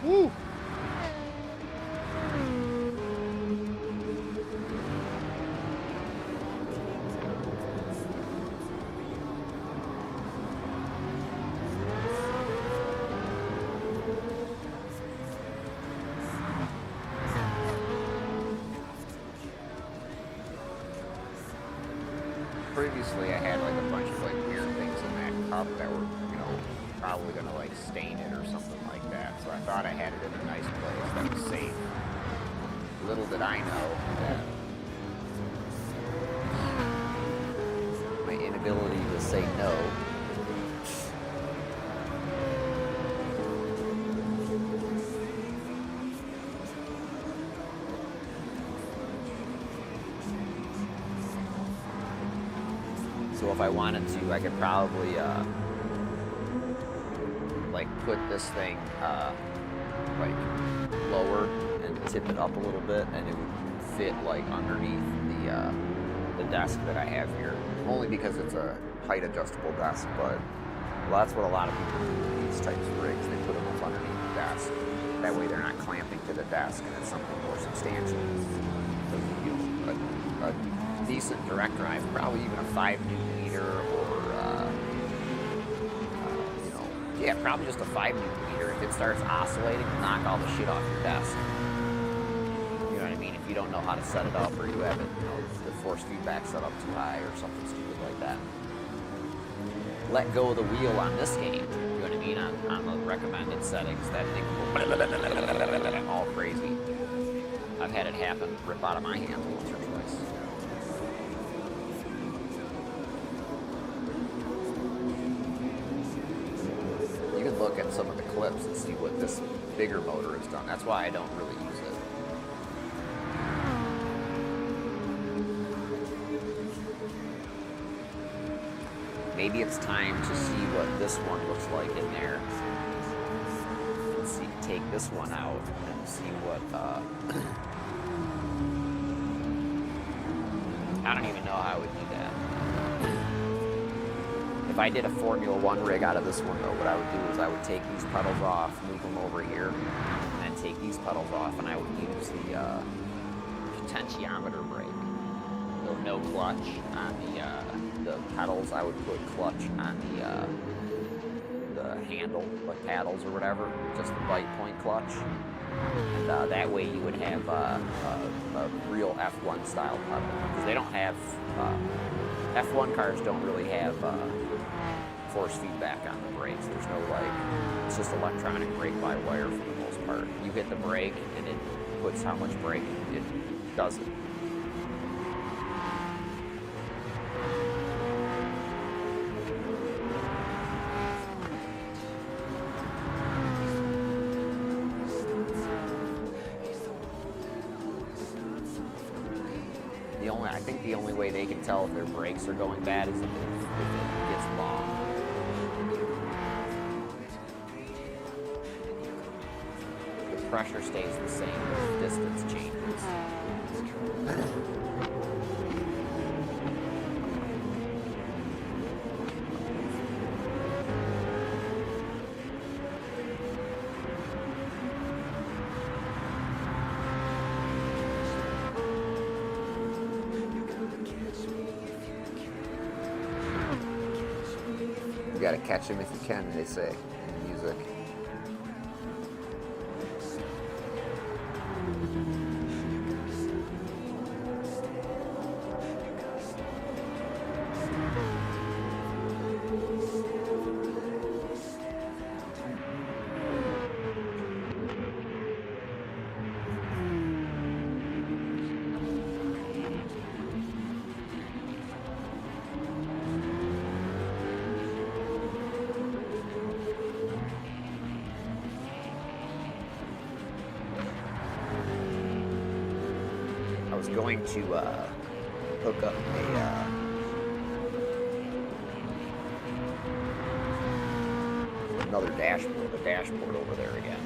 Woo! Previously, I had like a bunch of like weird things in that cup that were, you know, probably gonna like stain it or something like that. So I thought I had it in a nice place that was safe. Little did I know that my inability to say no So if I wanted to, I could probably like put this thing like lower and tip it up a little bit, and it would fit like underneath the desk that I have here. Only because it's a height adjustable desk, but well, that's what a lot of people do with these types of rigs. They put them up underneath the desk. That way they're not clamping to the desk, and it's something more substantial. You know, a decent direct drive, probably even a 5 Newton meter, or you know, yeah, probably just a 5 Newton meter. If it starts oscillating, it'll knock all the shit off your desk. You know what I mean? If you don't know how to set it up, or you have it, you know, the force feedback set up too high, or something stupid like that. Let go of the wheel on this game. You know what I mean? On the recommended settings, that thing will all crazy. I've had it happen, rip out of my hand once or twice. You can look at some of the clips and see what this bigger motor has done. That's why I don't really use it. Maybe it's time to see what this one looks like in there. take this one out and see what, I don't even know how I would do that. If I did a Formula 1 rig out of this one though, what I would do is I would take these pedals off, move them over here, and then take these pedals off, and I would use the potentiometer brake. So no clutch on the pedals. I would put clutch on the handle, like paddles or whatever, just the bite point clutch. And that way you would have a real F1 style pedal, because they don't have, F1 cars don't really have force feedback on the brakes. There's no it's just electronic brake by wire for the most part. You hit the brake and it puts how much brake it does it. I think the only way they can tell if their brakes are going bad is if it gets long. The pressure stays the same, the distance changes. You gotta catch him if you can, they say in music. I was going to hook up another dashboard over there again.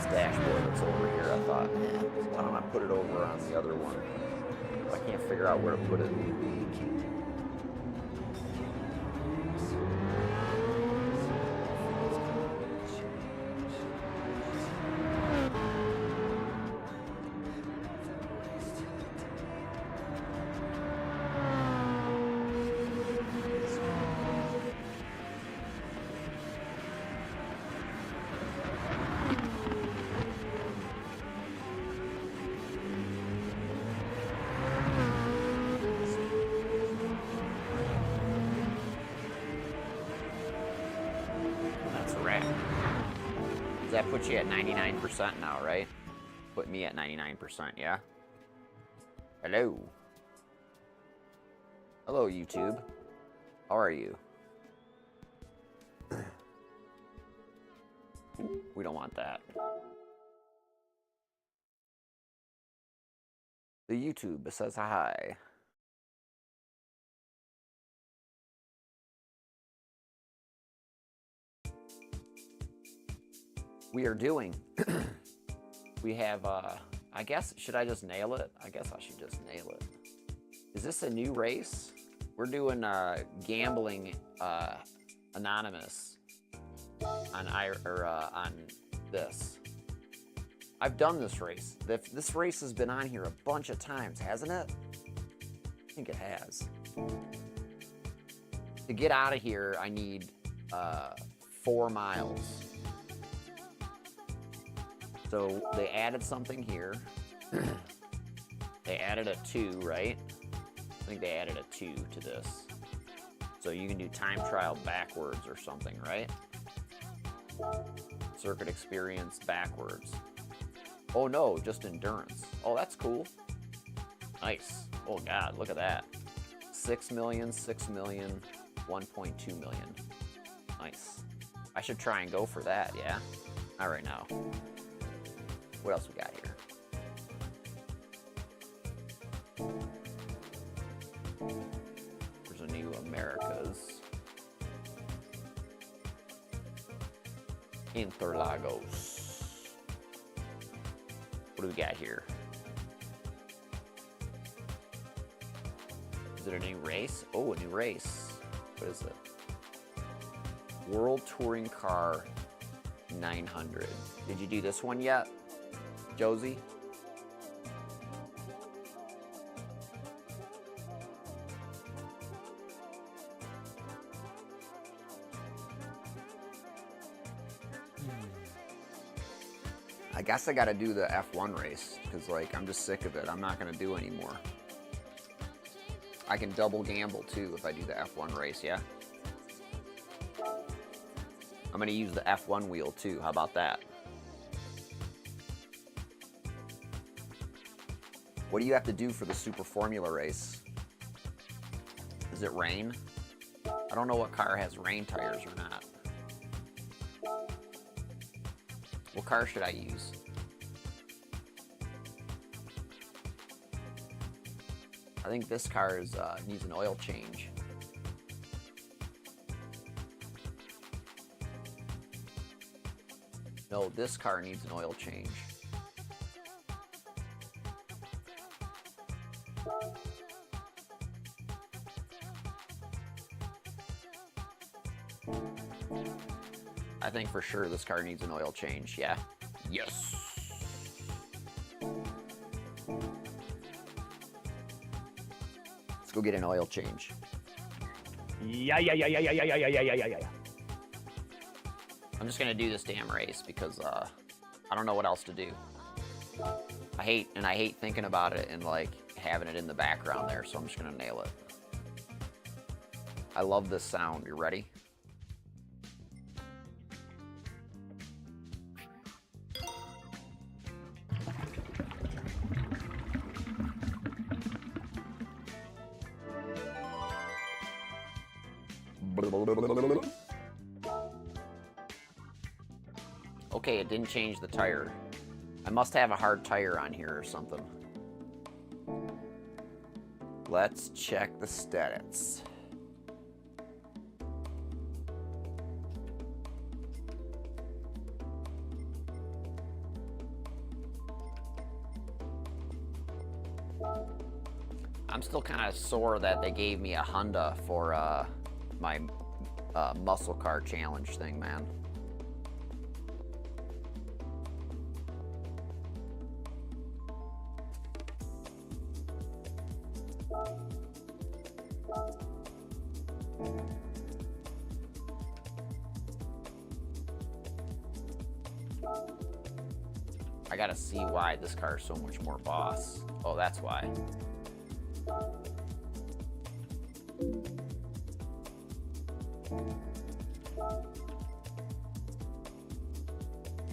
Dashboard that's over here, I thought, man, why don't I put it over on the other one? I can't figure out where to put it. Does that put you at 99% now, right? Put me at 99%, yeah? Hello. Hello, YouTube. How are you? We don't want that. The YouTube says hi. We are doing. We have, I guess, should I just nail it? I guess I should just nail it. Is this a new race? We're doing Gambling Anonymous on this. I've done this race. This race has been on here a bunch of times, hasn't it? I think it has. To get out of here, I need 4 miles. So they added something here. They added a 2, right? I think they added a 2 to this. So you can do time trial backwards or something, right? Circuit experience backwards. Oh no, just endurance. Oh, that's cool. Nice. Oh God, look at that. 6 million, 6 million, 1.2 million. Nice. I should try and go for that, yeah? All right, now. What else we got here? There's a new Americas. Interlagos. What do we got here? Is it a new race? Oh, a new race. What is it? World Touring Car 900. Did you do this one yet, Josie? I guess I gotta do the F1 race, because like I'm just sick of it. I'm not gonna do anymore. I can double gamble too if I do the F1 race, yeah? I'm gonna use the F1 wheel too, how about that? What do you have to do for the Super Formula race? Is it rain? I don't know what car has rain tires or not. What car should I use? I think this car needs an oil change. No, this car needs an oil change. I think for sure this car needs an oil change, yeah. Yes. Let's go get an oil change. Yeah. I'm just gonna do this damn race because I don't know what else to do. I hate thinking about it and like having it in the background there, so I'm just gonna nail it. I love this sound. You ready? Okay, it didn't change the tire. I must have a hard tire on here or something. Let's check the stats. I'm still kind of sore that they gave me a Honda for my muscle car challenge thing, man. I gotta see why this car is so much more boss. Oh, that's why.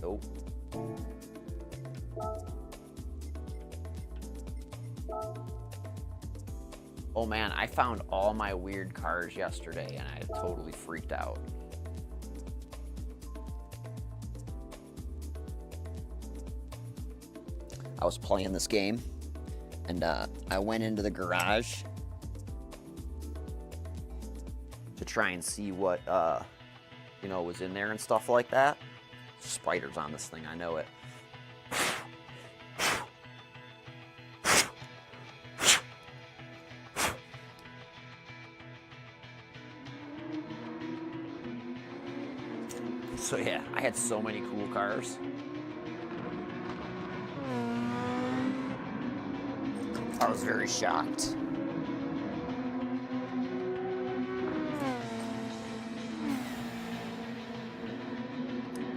Nope. Oh man, I found all my weird cars yesterday and I totally freaked out. I was playing this game and I went into the garage to try and see what you know, was in there and stuff like that. Spiders on this thing, I know it. So yeah, I had so many cool cars. I was very shocked.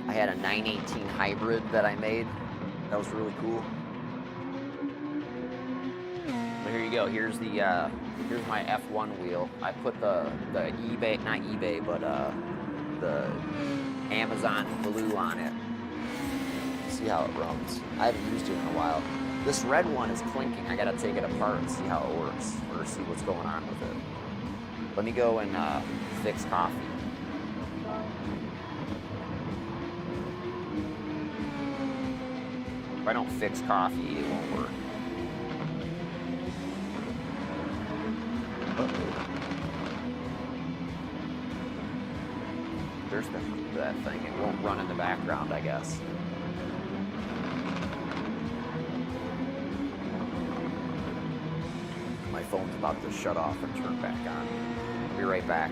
I had a 918 hybrid that I made. That was really cool. But here you go. Here's the here's my F1 wheel. I put the eBay, not eBay, but the Amazon blue on it. see how it runs. I haven't used it in a while. This red one is clinking. I gotta take it apart and see how it works, or see what's going on with it. Let me go and fix coffee. If I don't fix coffee, it won't work. There's that thing. It won't run in the background, I guess. My phone's about to shut off and turn back on. I'll be right back.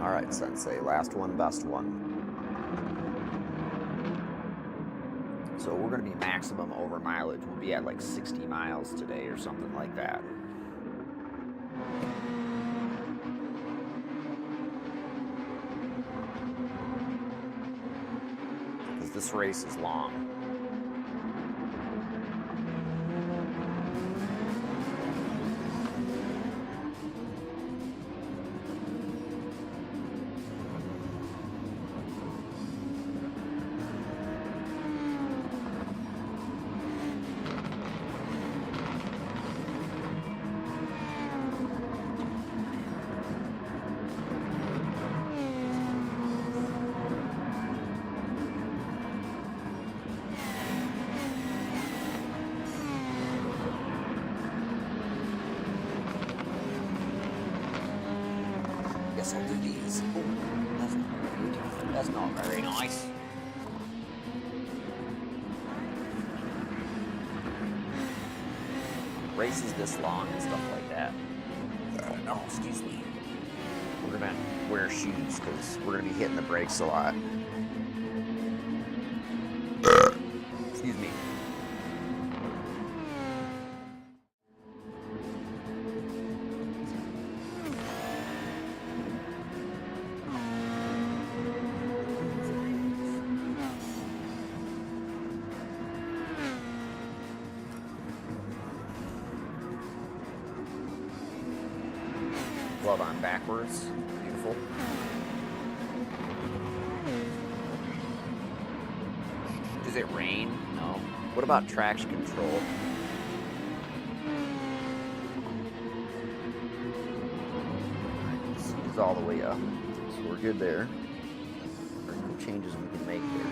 All right, Sensei, last one, best one. So we're gonna be maximum over mileage. We'll be at like 60 miles today or something like that. Because this race is long. Guess I'll do these. Ooh, that's not very good. That's not very nice. Races this long and stuff like that. Oh, excuse me. We're gonna wear shoes because we're gonna be hitting the brakes a lot. Excuse me. Glove on backwards. Beautiful. Does it rain? No. What about traction control? all the way up. So we're good there. There are no changes we can make there.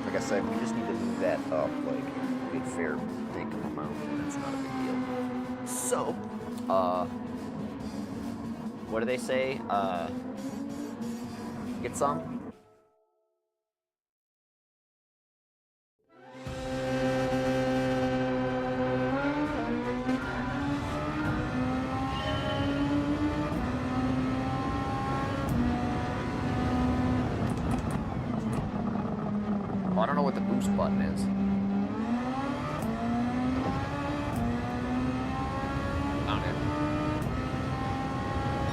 Like I said, we just need to move that up like a good fair big amount, and that's not a big deal. So, what do they say? Get some? Oh, I don't know what the boost button is. Found it.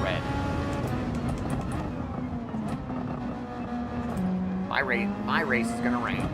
Red. My race is gonna rain.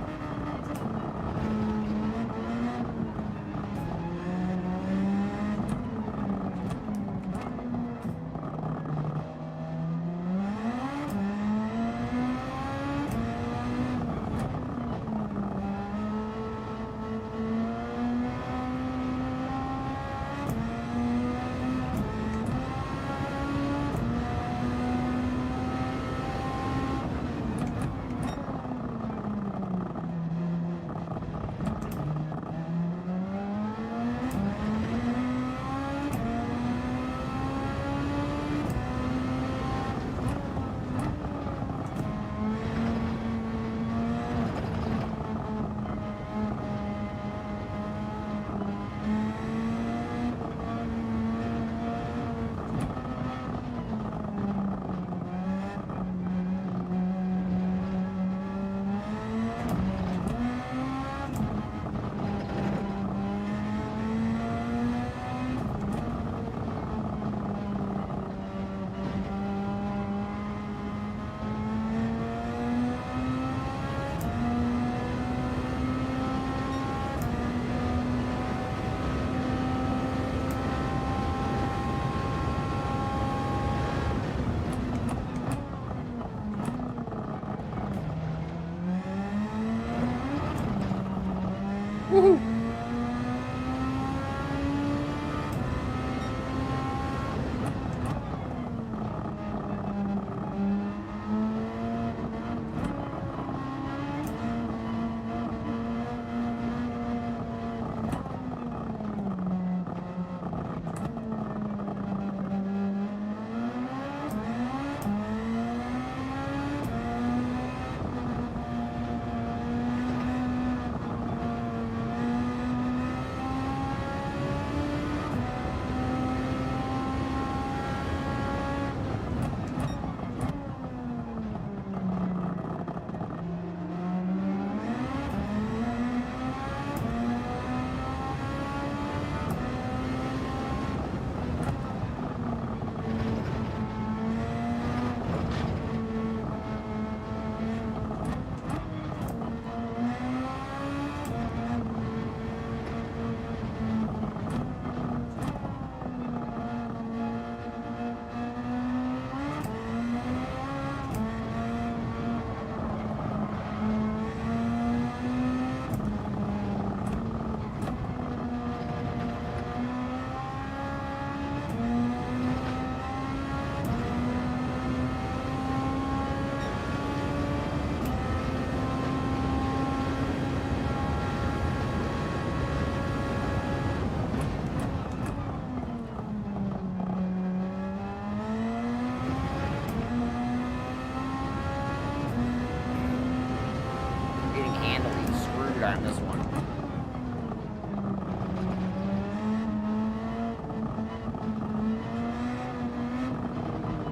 On this one.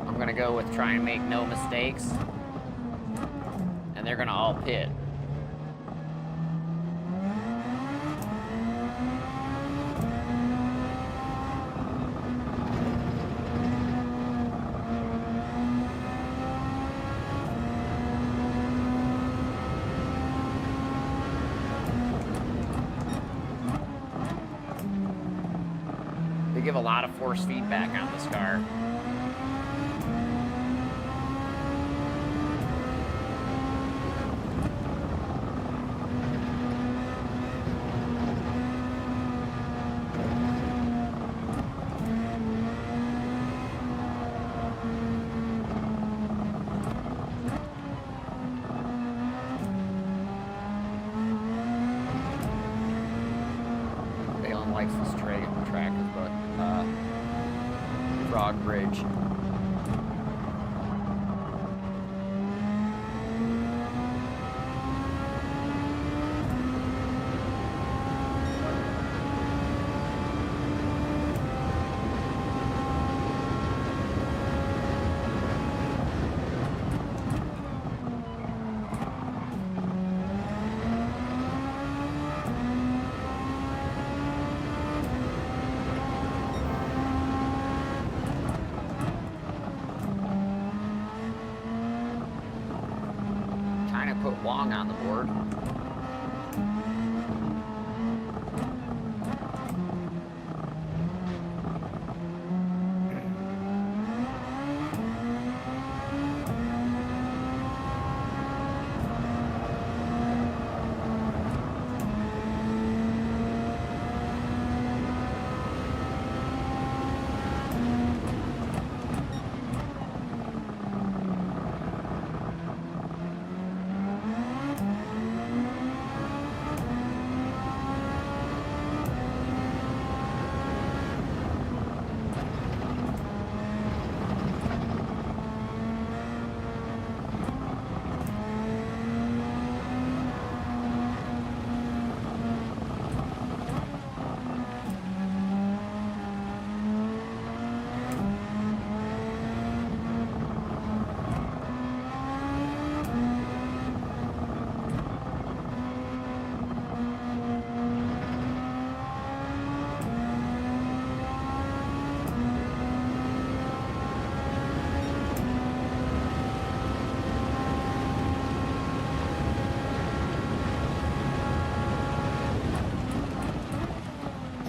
I'm gonna go with try and make no mistakes, and they're gonna all pit. They give a lot of force feedback on this car. Underdog Bridge. Trying to put Wong on the board.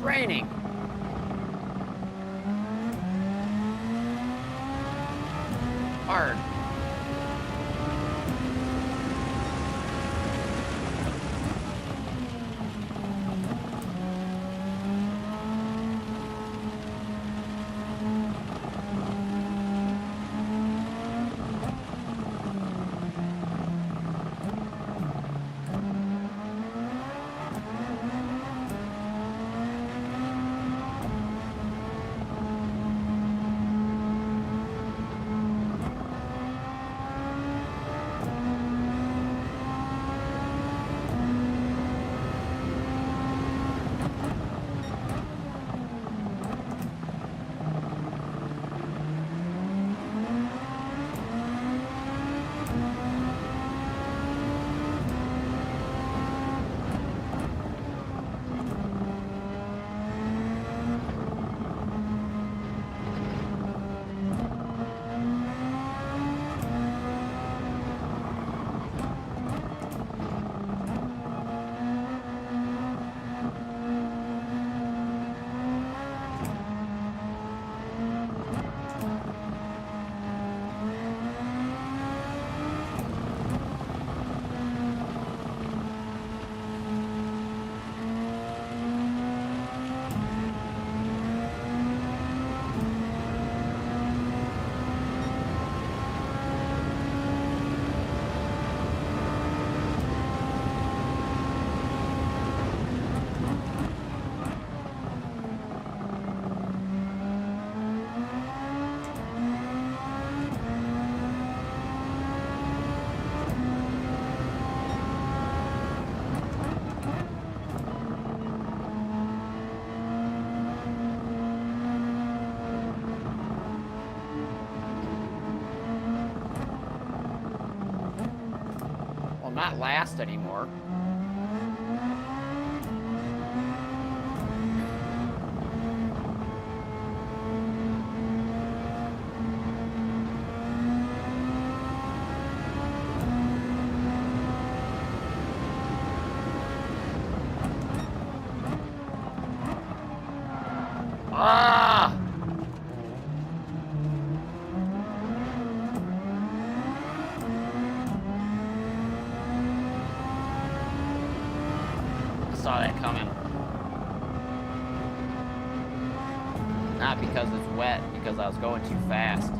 Raining. Hard. Not last anymore. Ah! Saw that coming. Not because it's wet, because I was going too fast.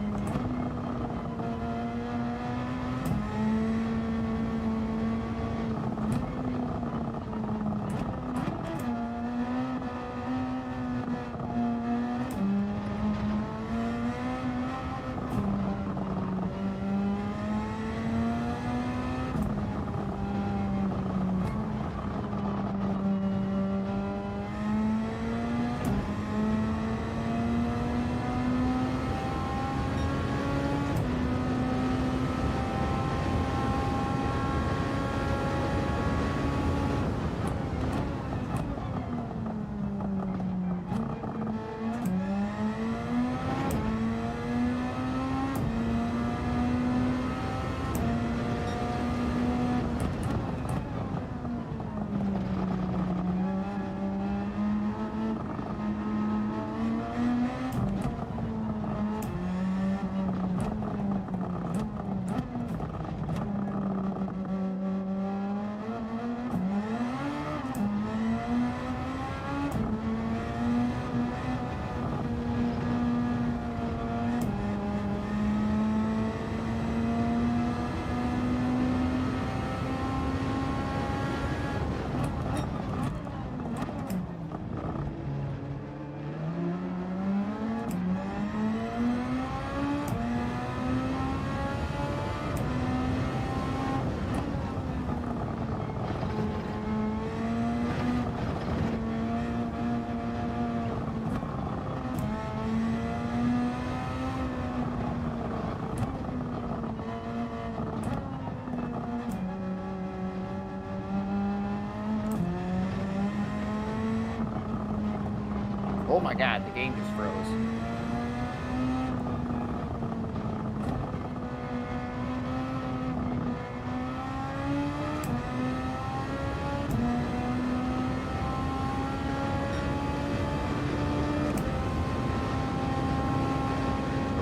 my god, the game just froze.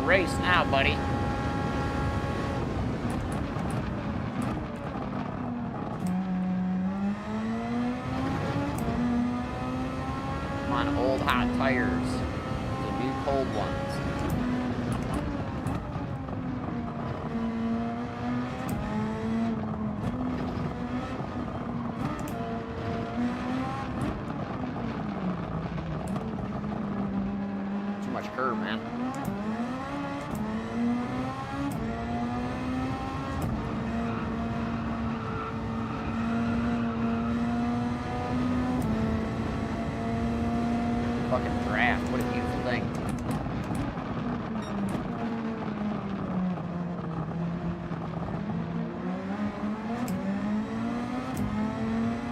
Race now, buddy. Come on, old hot tires. The new cold ones. Too much curve, man. Fucking draft, what a beautiful thing.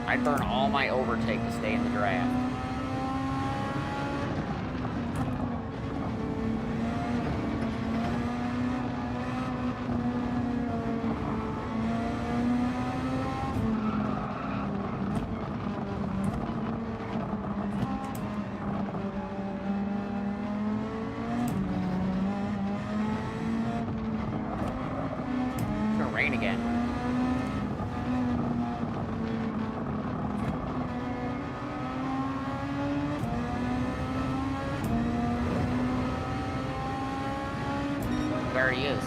I'd burn all my overtake to stay in the draft. Rain again. There he is.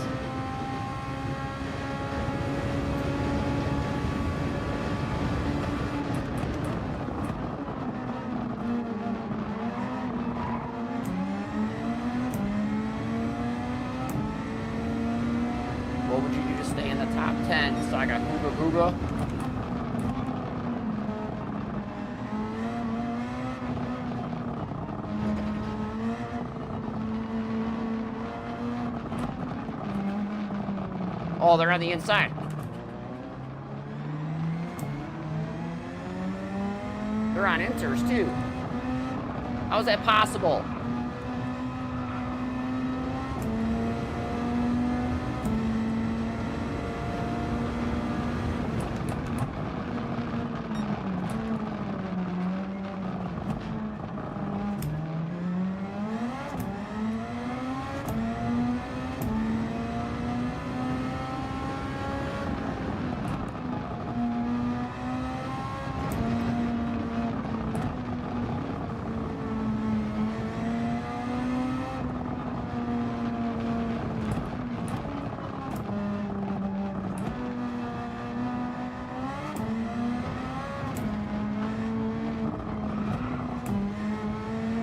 What would you do to stay in the top 10? So I got Hooga Hooga. Oh, they're on the inside. They're on inters too. How is that possible?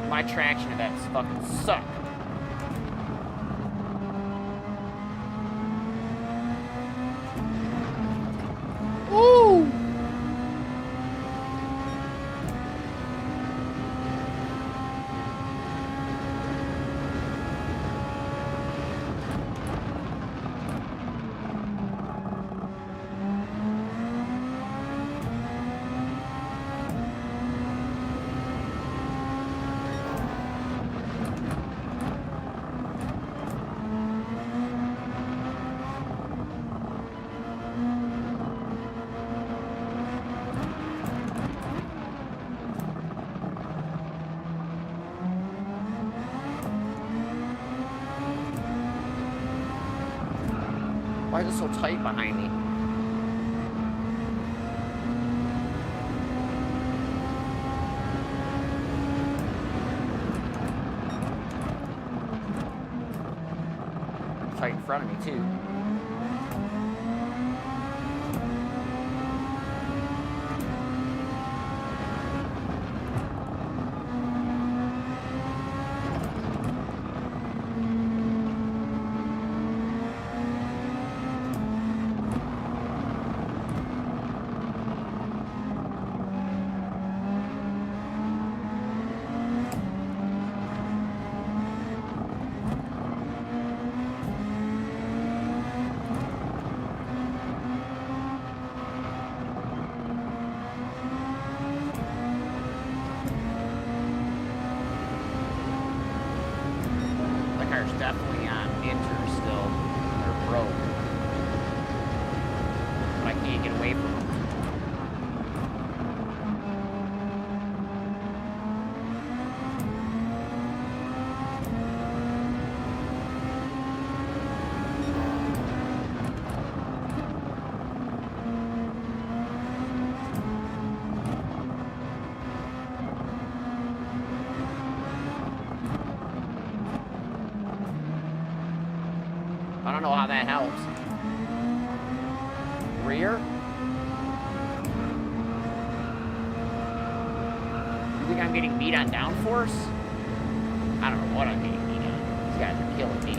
My traction events fucking suck. Ooh! Why is it so tight behind me? Tight in front of me too. car's definitely on inter still. They're broke. But I can't get away from them. I don't know how that helps. Rear? You think I'm getting beat on downforce? I don't know what I'm getting beat on. These guys are killing me.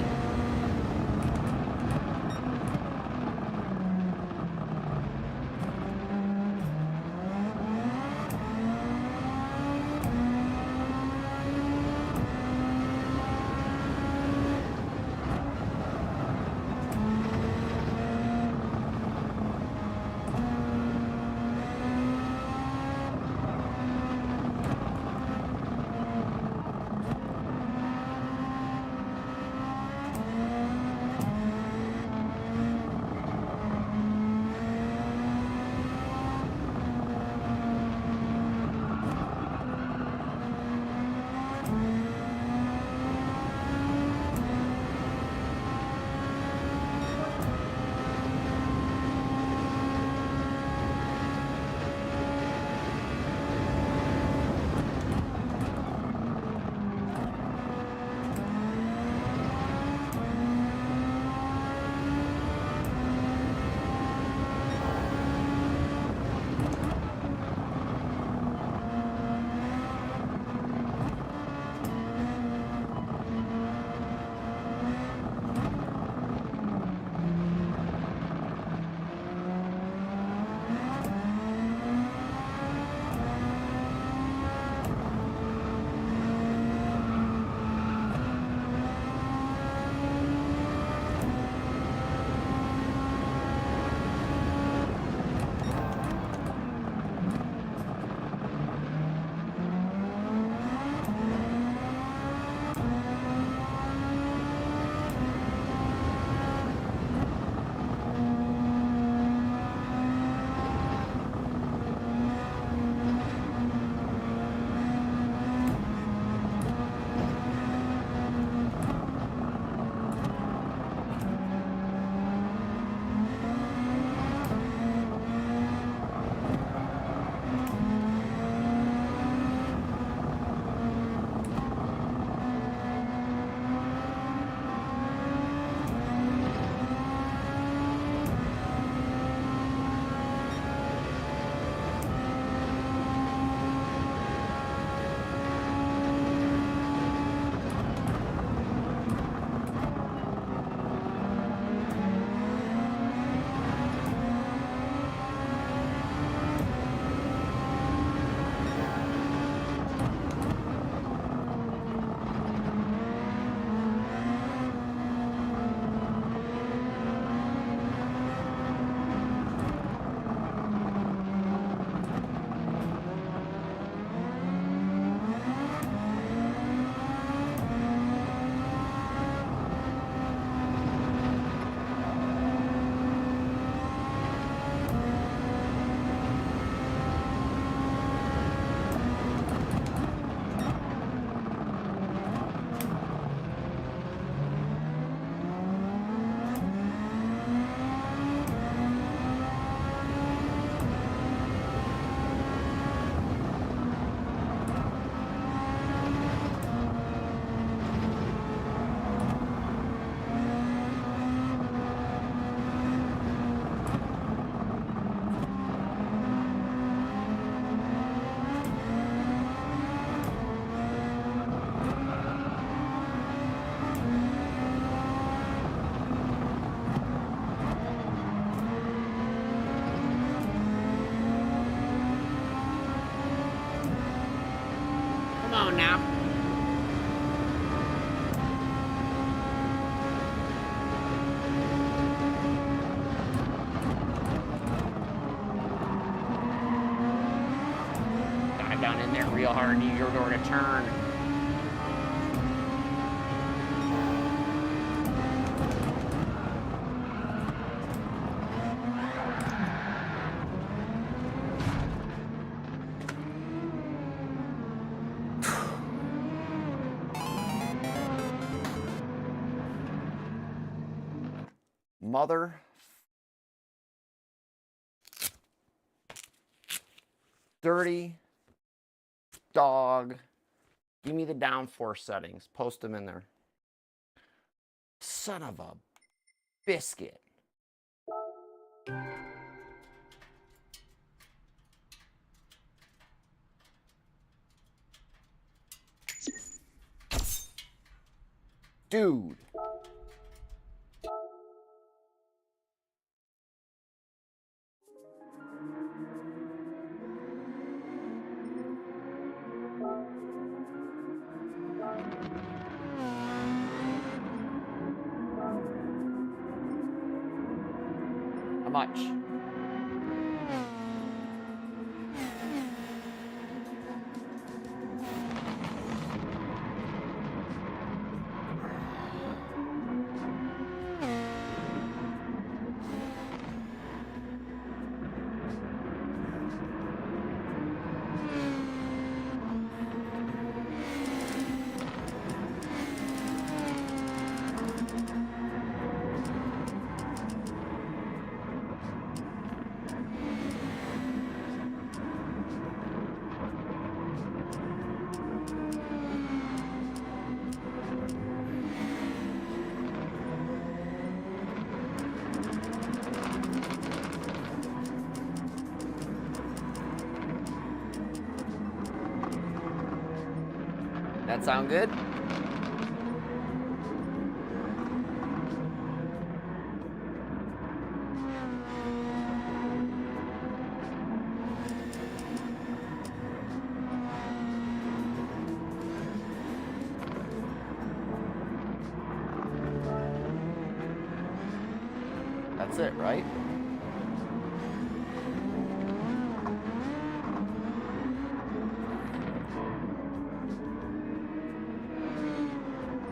on now. Dive down in there real hard, need your door to turn. Mother. Dirty. Dog. Give me the downforce settings. Post them in there. Son of a biscuit. Dude. How much? That sound good? That's it, right?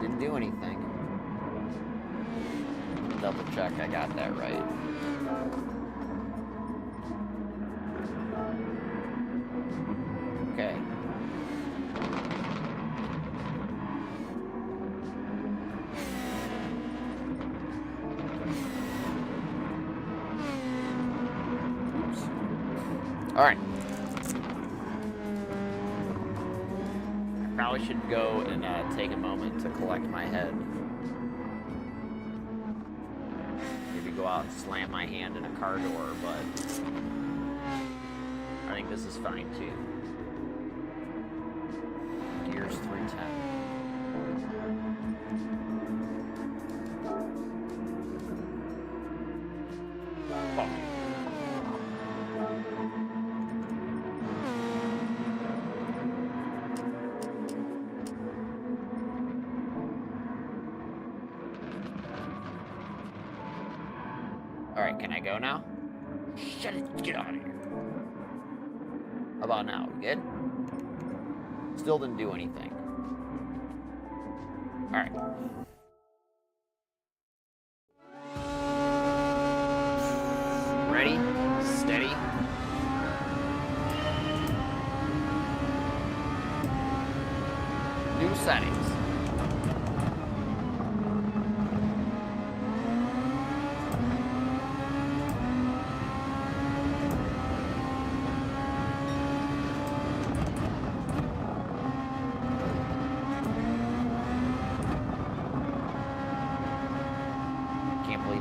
Didn't do anything. Double check I got that right. Okay. All right. Probably should go and take a moment to collect my head. Maybe go out and slam my hand in a car door, but I think this is fine too. Gears 310. Fuck. Alright, can I go now? Shut it, get out of here. How about now? We good? Still didn't do anything. Alright. Ready? Steady? New settings.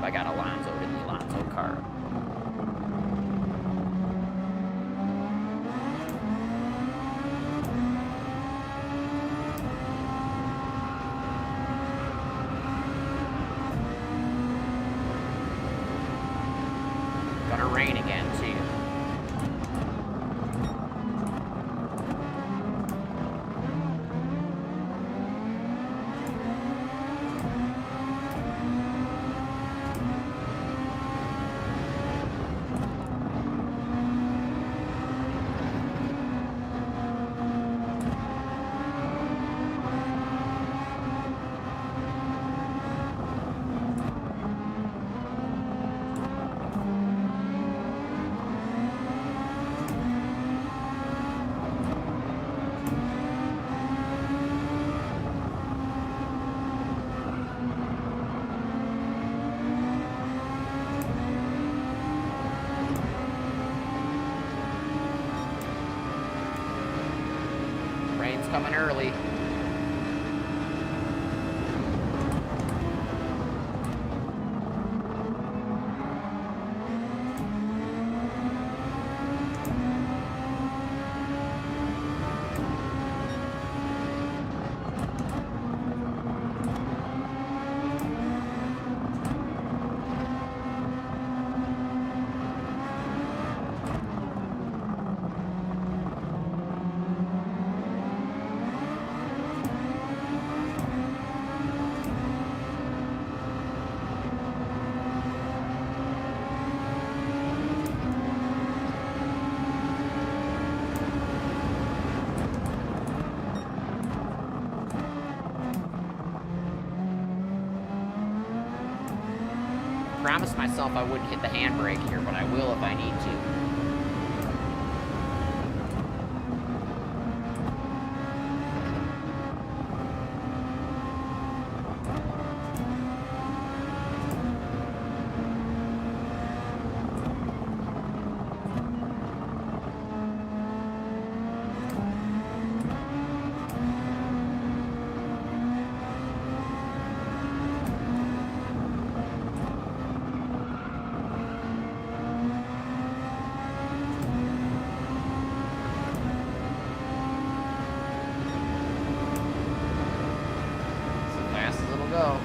I got Alonso in the Alonso car. Gonna rain again too. coming early. Promised myself I wouldn't hit the handbrake here, but I will if I need to. Go.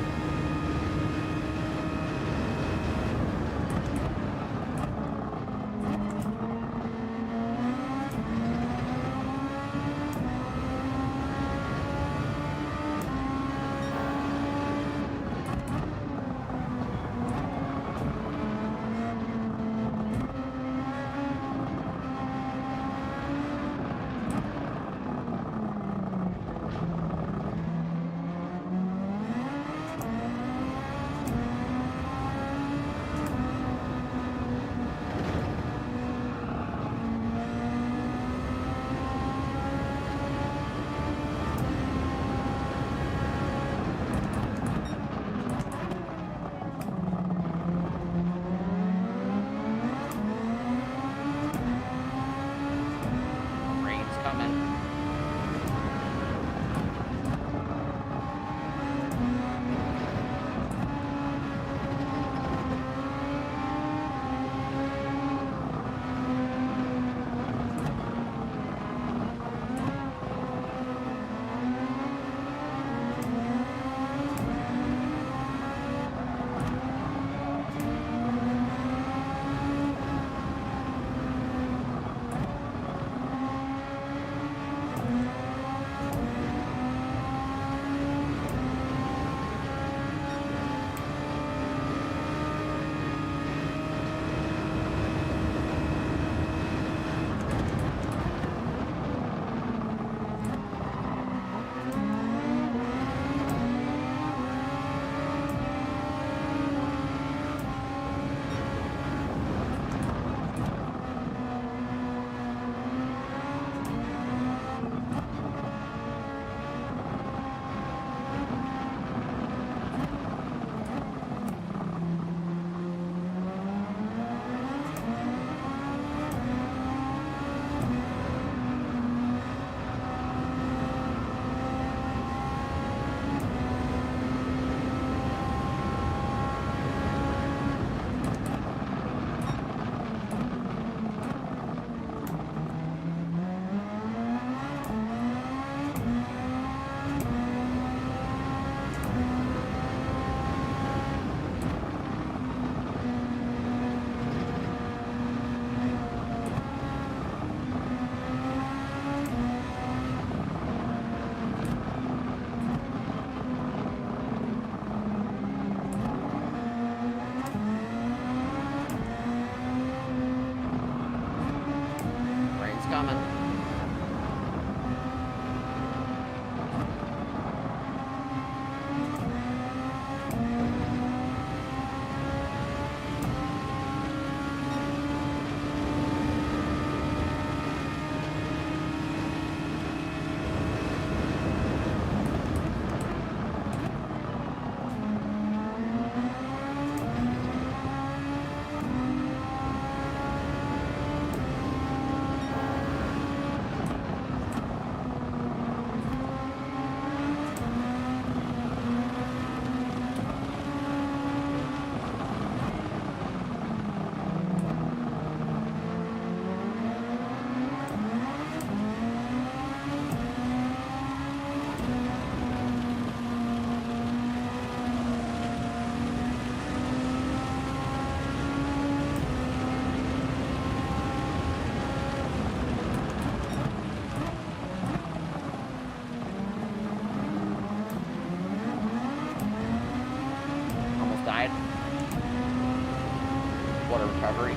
recovery.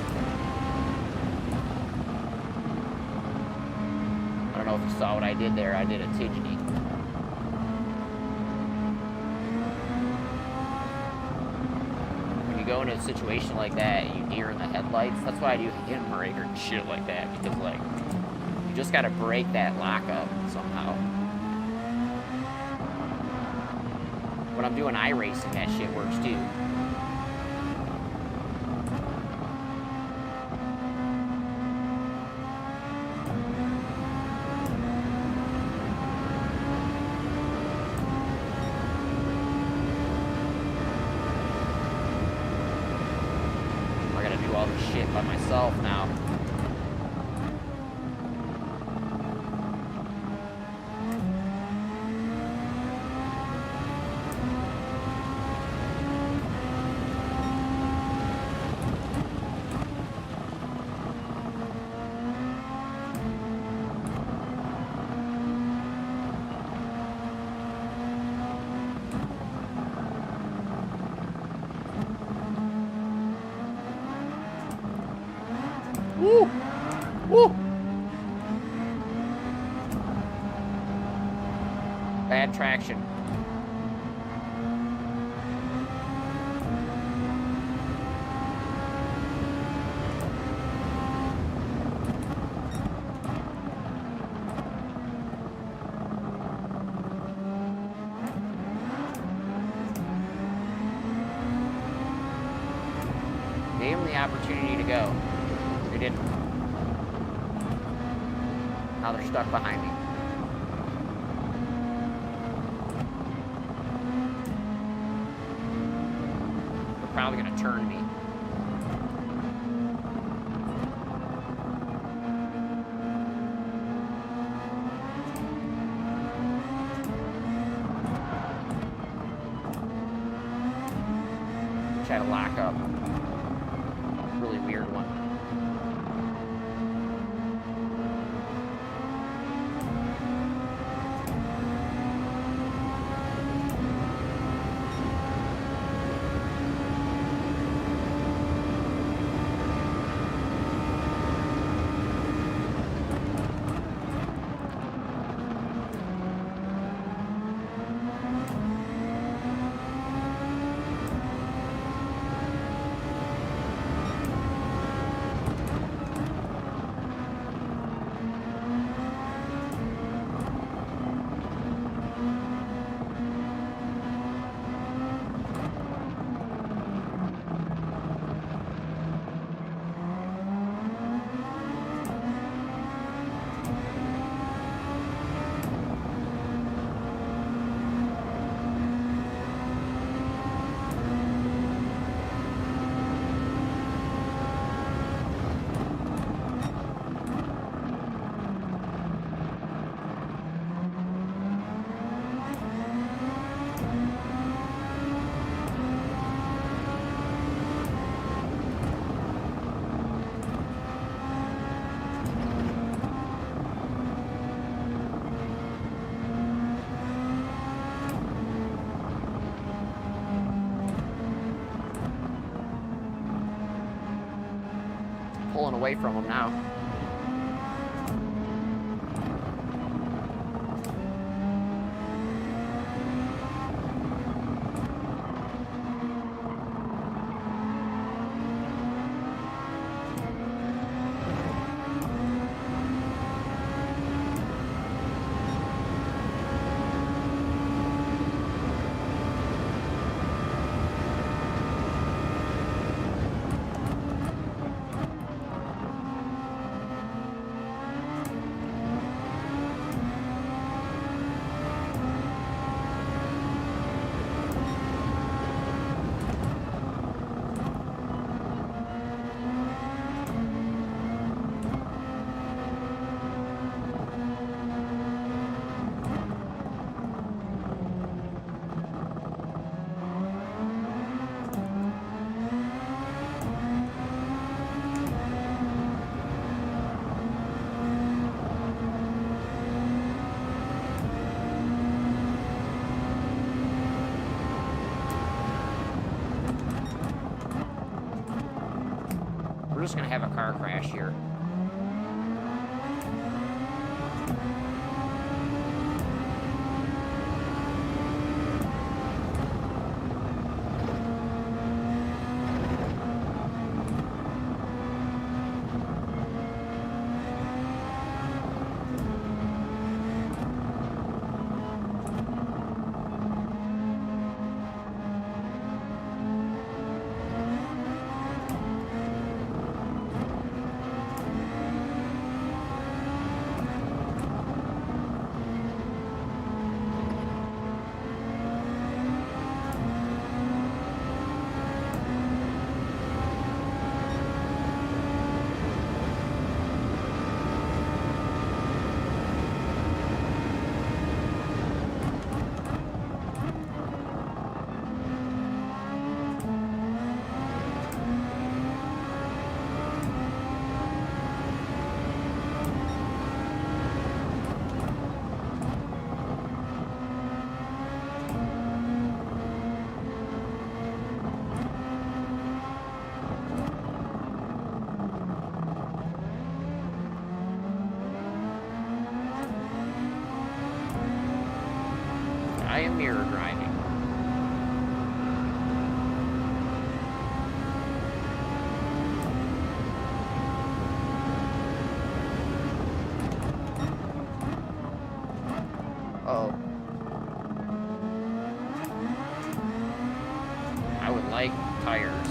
I don't know if you saw what I did there. I did a Tidgety. When you go into a situation like that, you deer in the headlights. That's why I do hidden breaker and shit like that, because like you just gotta break that lockup somehow. When I'm doing iRacing, that shit works too. I gotta do all this shit by myself now. Woo! Woo! Bad traction. Gave them the opportunity to go. They didn't. Now they're stuck behind me. They're probably gonna turn me. Try to lock up. Really weird one. Pulling away from them now. We're just gonna have a car crash here. I am mirror driving. Oh. I would like tires.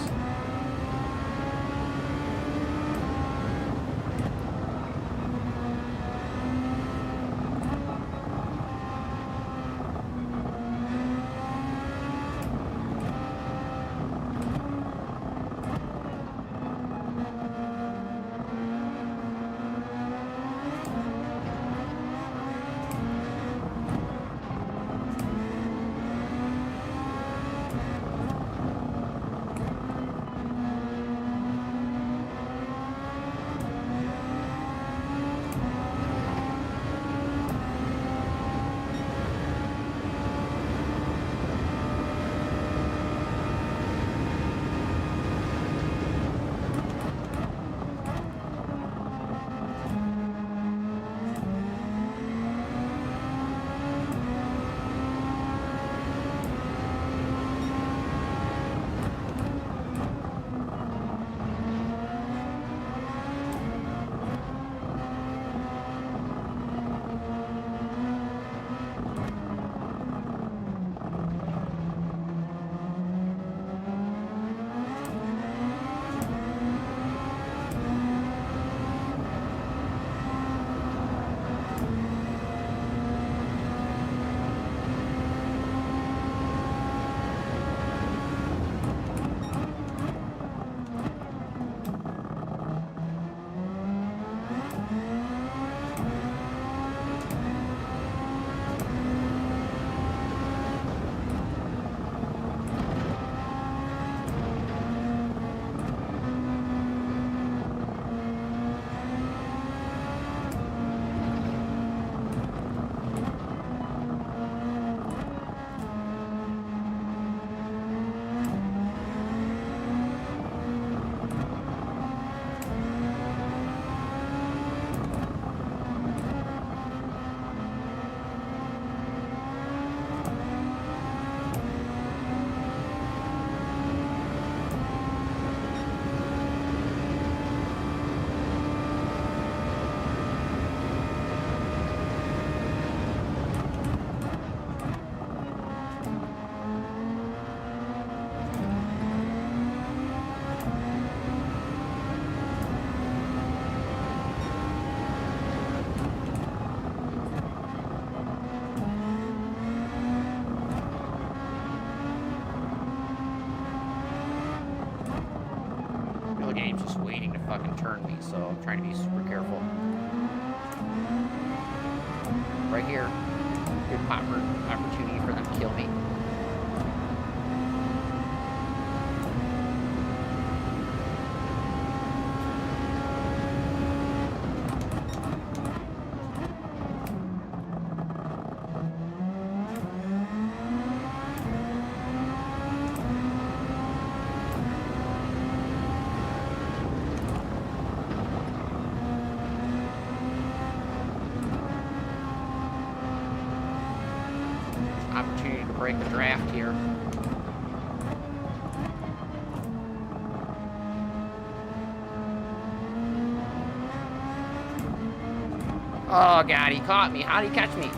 The game's just waiting to fucking turn me, so I'm trying to be super careful. Right here, good opportunity for them to kill me. break the draft here. Oh God, he caught me. How did he catch me?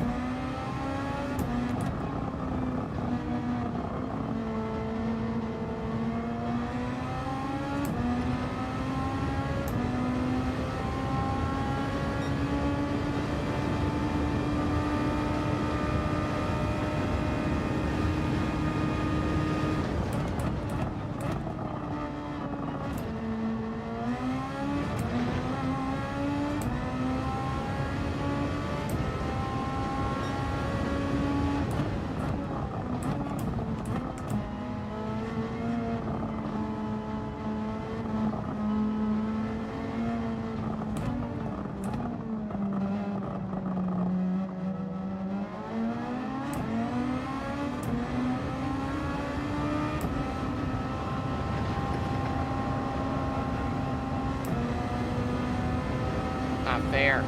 Not fair.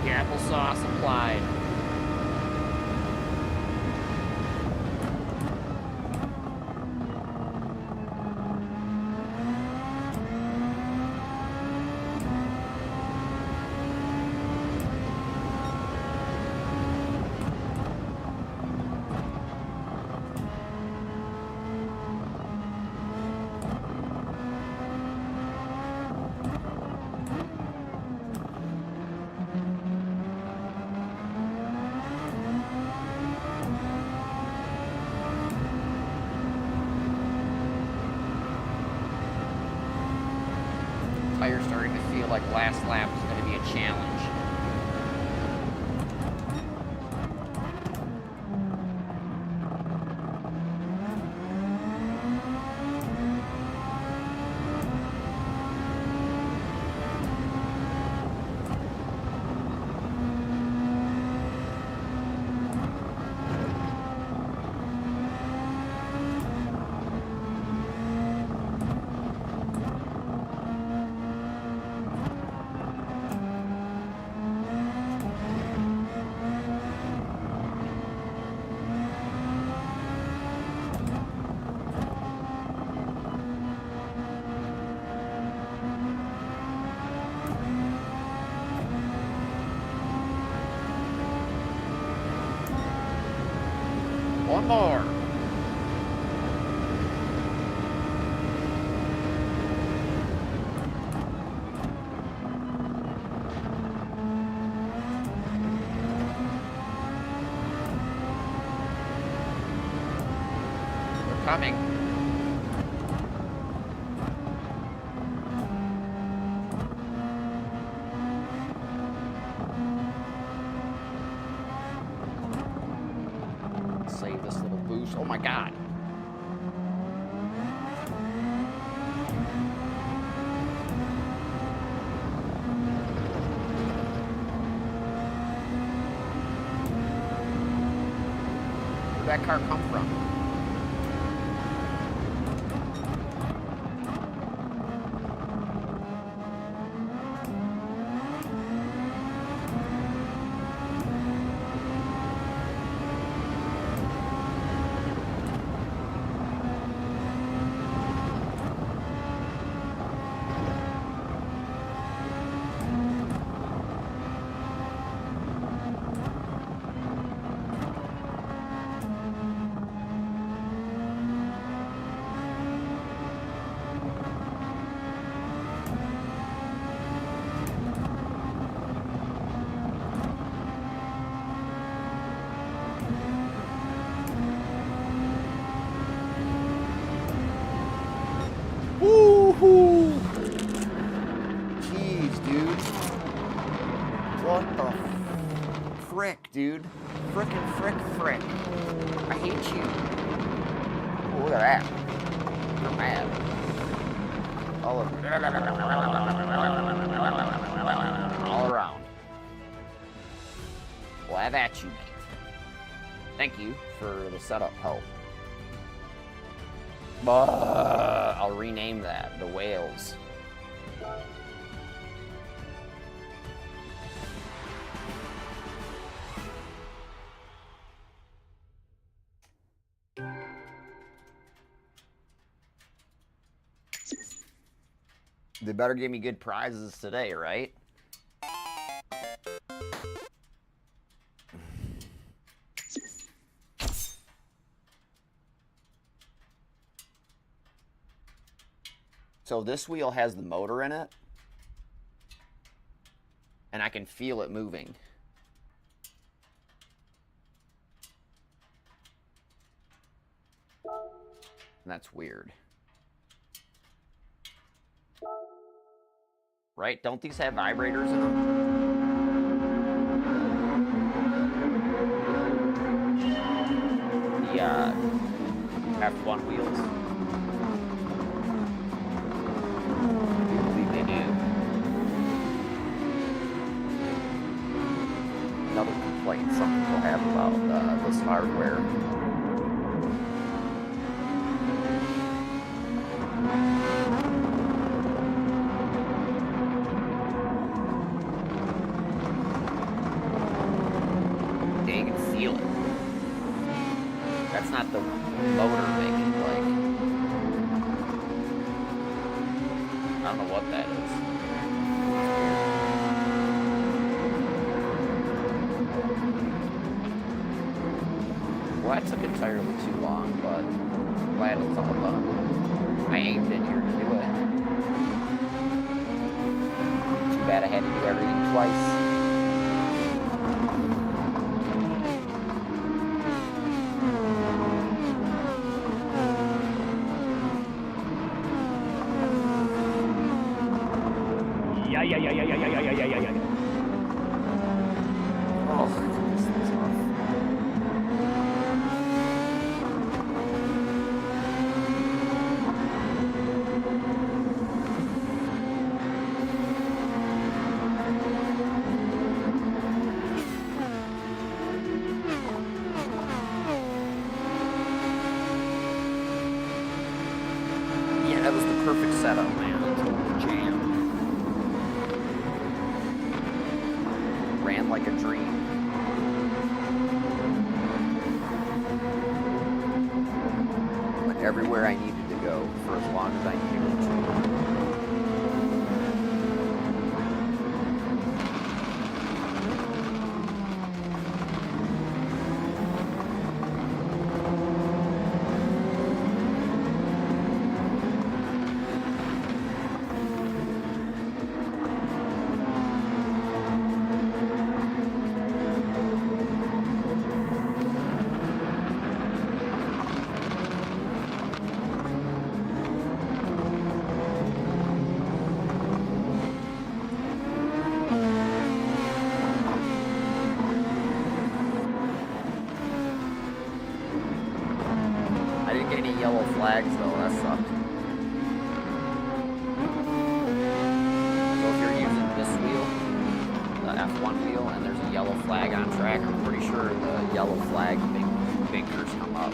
Applesauce applied. Tire starting to feel like last lap is going to be a challenge. more. They're coming. Save this little boost. Oh my God. Where'd that car come from? Woohoo! Jeez, dude. What the frick, dude? Frickin' frick. I hate you. Oh, look at that. You're mad. All around. Well, have at you, mate. Thank you for the setup help. I'll rename that, the Whales. They better give me good prizes today, right? So this wheel has the motor in it, and I can feel it moving. And that's weird. Right? Don't these have vibrators in them? The F1 wheels. Another complaint some people have about this hardware. Yeah, you can feel it. That's not the motor making, like, I don't know what that is. Well, that took entirely too long, but I'm glad it's all done. I aimed in here to do it. Too bad I had to do everything twice. Yeah. Oh, this thing's rough. Yeah, that was the perfect setup, man. Total jam. Ran like a dream. Went everywhere I needed to go for as long as I needed to. flags though, that sucked. So if you're using this wheel, the F1 wheel, and there's a yellow flag on track, I'm pretty sure the yellow flag fingers come up.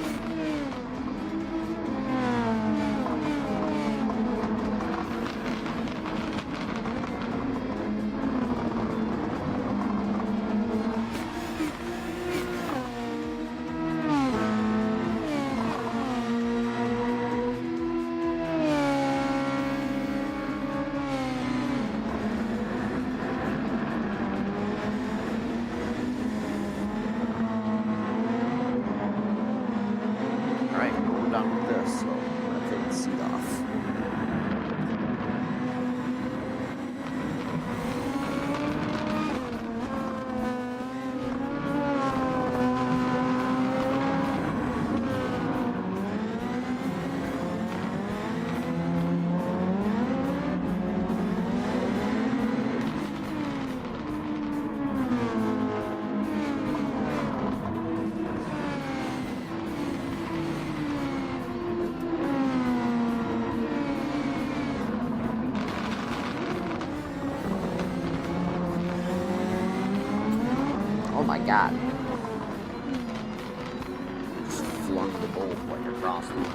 Oh my god. Just flung the bolt like across the room.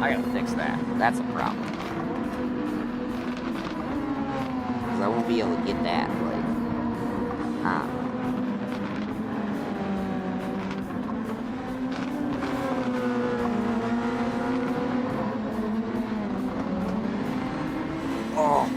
I gotta fix that. That's a problem. Because I won't be able to get that, like, Oh.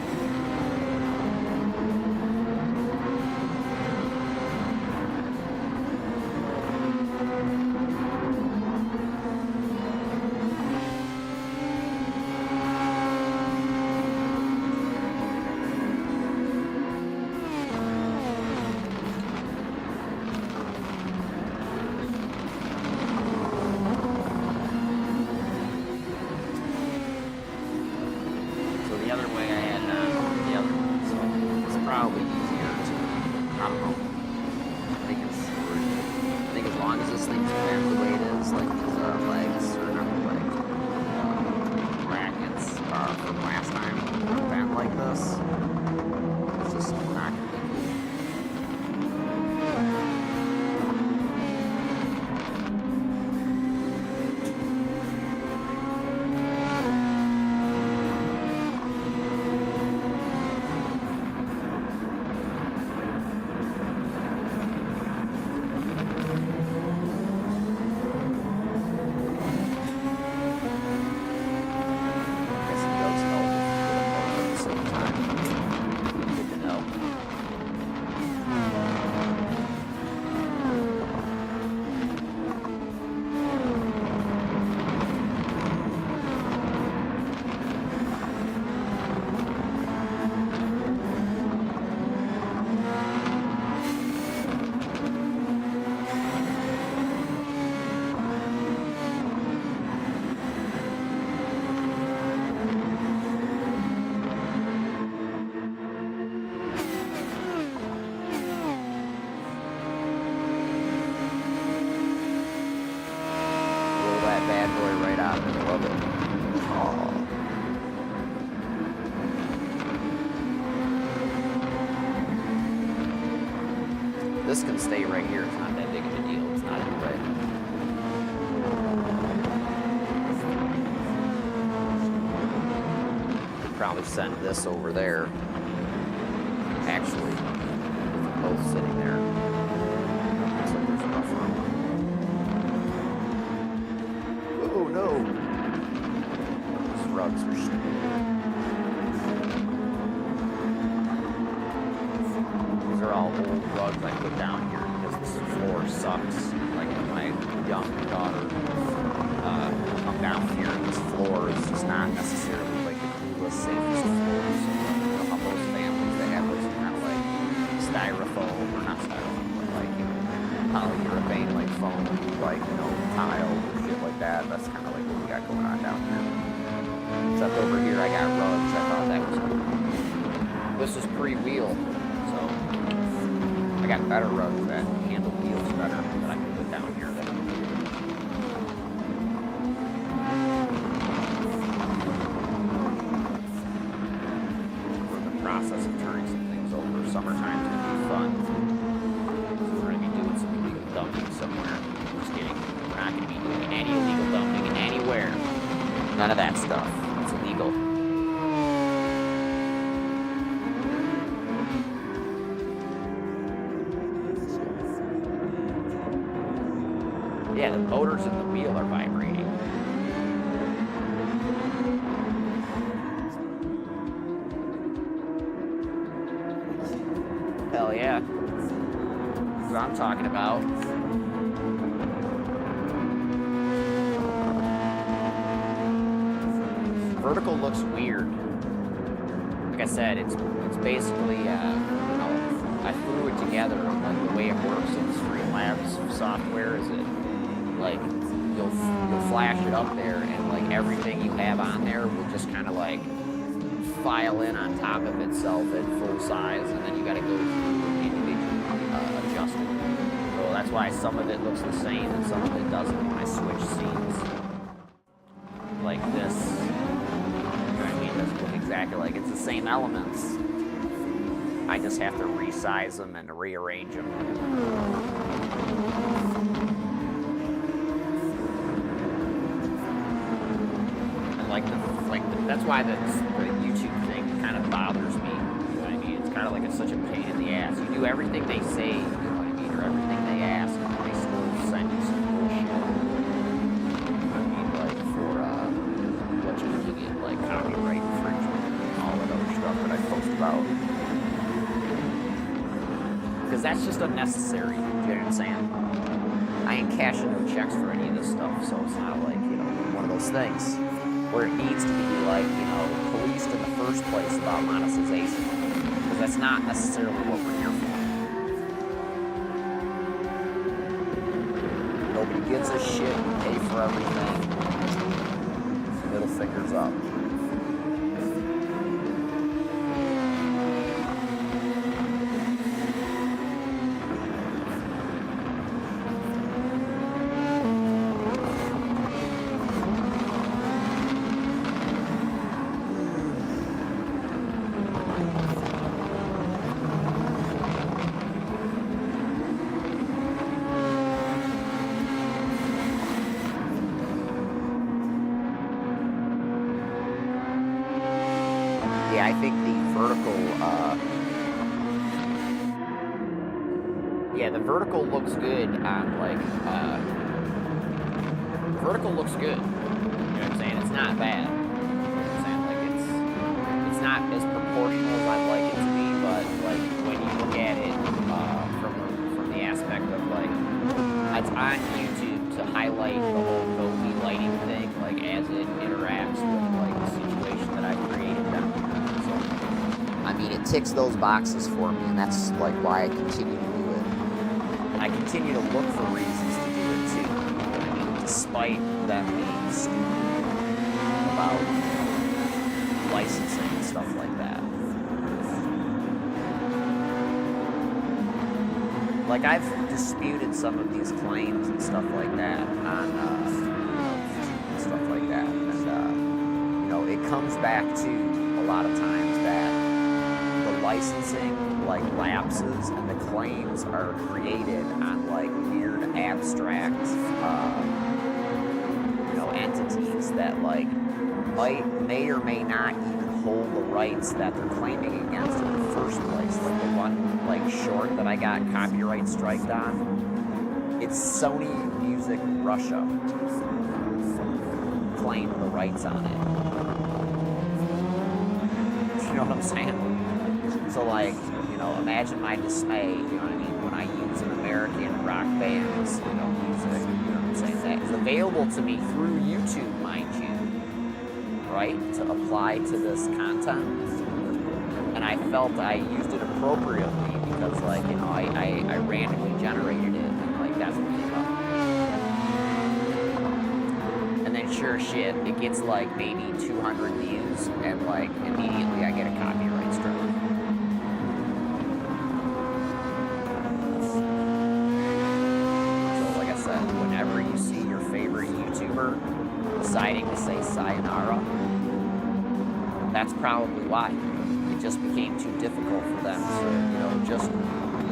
This can stay right here. It's not that big of a deal. It's not in the way. Could probably send this over there. Actually, both sitting there. Looks like there's enough room. Oh no! These rugs are stupid. These are all old rugs I put down here because this floor sucks. Like when my young daughter come down here, this floor is just not necessarily like the coolest, safest floor. So you know how those families that have those kind of like styrofoam, or not styrofoam, but like, you know, polyurethane like foam, like, you know, tile or shit like that. That's kind of like what we got going on down here. Except over here I got rugs. I thought that was cool. This is pre-wheel, so I got better rugs that handle wheels better that I can put down here. process of turning some things over. Summertime's gonna be fun. So we're gonna be doing some illegal dumping somewhere. Just kidding. We're not gonna be doing any illegal dumping anywhere. None of that stuff. It's illegal. Yeah, the motors in the wheel are vibrating. Hell yeah. That's what I'm talking about. Vertical looks weird. Like I said, it's basically, you know, I threw it together on like the way it works in Streamlabs software. Is it like you'll flash it up there and like everything you have on there will just kind of like file in on top of itself at full size, and then you got to go through and individually adjust it. So that's why some of it looks the same and some of it doesn't when I switch scenes. Like this, you know what I mean? It doesn't look exactly like it's the same elements. I just have to resize them and rearrange them. That's why the YouTube thing kind of bothers me. You know what I mean? It's kind of like it's such a pain in the ass. You do everything they say, you know what I mean, or everything they ask, and they still send you some bullshit. You know what I mean? Like for what you get, like copyright infringement and all that other stuff that I post about. Because that's just unnecessary. You know what I'm saying? I ain't cashing no checks for any of this stuff, so it's not like, you know, one of those things where it needs to be, like, you know, policed in the first place about monetization. Because that's not necessarily what we're here for. Nobody gives a shit, you pay for everything. Middle fingers up. Yeah, I think the vertical, yeah, the vertical looks good on, like, vertical looks good. You know what I'm saying? It's not bad. You know what I'm saying? Like, it's not as proportional as I'd like it to be, but, like, when you look at it, from the aspect of, like, it's on YouTube to highlight the whole Gobi lighting thing, like, as it interacts with, like, the situation that I've created down here. I mean, it ticks those boxes for me, and that's like why I continue to do it. And I continue to look for reasons to do it too. I mean, despite them being stupid about licensing and stuff like that. Like, I've disputed some of these claims and stuff like that on YouTube and stuff like that, and you know, it comes back to a lot of times that licensing, like, lapses, and the claims are created on, like, weird abstract, you know, entities that, like, may or may not even hold the rights that they're claiming against in the first place. Like the one, like, short that I got copyright striked on, it's Sony Music Russia claimed the rights on it. You know what I'm saying? So, like, you know, imagine my dismay, you know what I mean, when I use an American rock band's, you know, music, you know what I'm saying? That is available to me through YouTube, mind you, right, to apply to this content. And I felt I used it appropriately because, like, you know, I randomly generated it, and, like, that's what came up. And then, sure shit, it gets, like, maybe 200 views, and, like, immediately I get a copyright strike. Whenever you see your favorite YouTuber deciding to say sayonara, that's probably why. It just became too difficult for them to, you know, just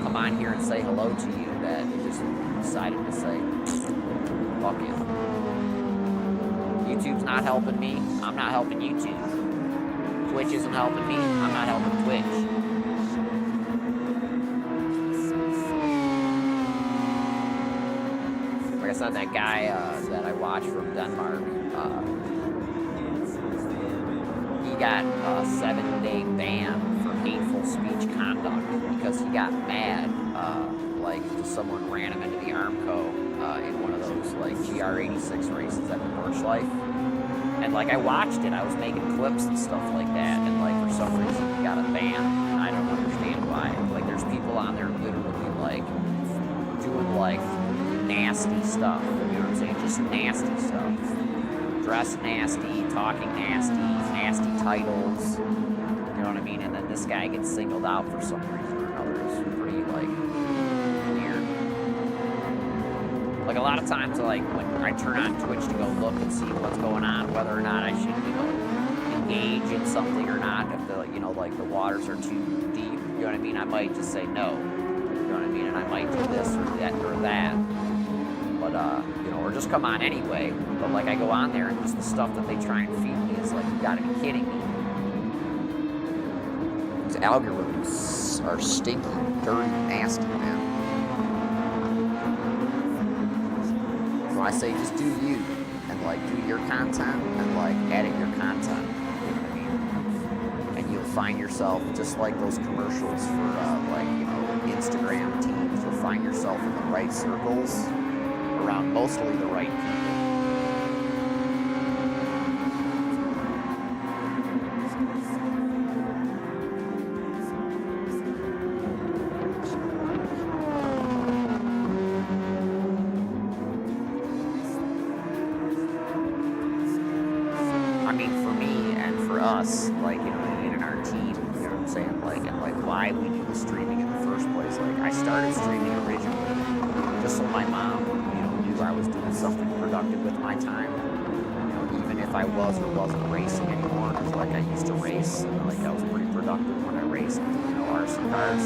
come on here and say hello to you, that they just decided to say, fuck it. YouTube's not helping me, I'm not helping YouTube. Twitch isn't helping me, I'm not helping Twitch. Like I said, that guy that I watched from Denmark, he got a 7-day ban for hateful speech conduct because he got mad, like someone ran him into the Armco in one of those like GR86 races at the Birchlife. And like I watched it, I was making clips and stuff like that, and like for some reason he got a ban, and I don't understand why. Like there's people on there literally like doing like nasty stuff, you know what I'm saying? Just nasty stuff. Dressed nasty, talking nasty, nasty titles, you know what I mean? And then this guy gets singled out for some reason or another. It's pretty like weird. Like a lot of times, like when I turn on Twitch to go look and see what's going on, whether or not I should, you know, engage in something or not, if the, you know, like the waters are too deep, you know what I mean? I might just say no, you know what I mean? And I might do this or that or that. But, you know, or just come on anyway. But, like, I go on there and just the stuff that they try and feed me is like, you gotta be kidding me. These algorithms are stinky, dirty, nasty, man. So I say just do you, and, like, do your content, and, like, edit your content. You know what I mean? And you'll find yourself, just like those commercials for, like, you know, Instagram teams, you'll find yourself in the right circles, around mostly the right people. I mean, for me and for us, like, you know, in our team, you know what I'm saying, like, and like why we do the streaming in the first place. Like, I started streaming originally just so my mom, I was doing something productive with my time, you know, even if I was or wasn't racing anymore, because like I used to race, and like I was pretty productive when I raced, you know, RC cars.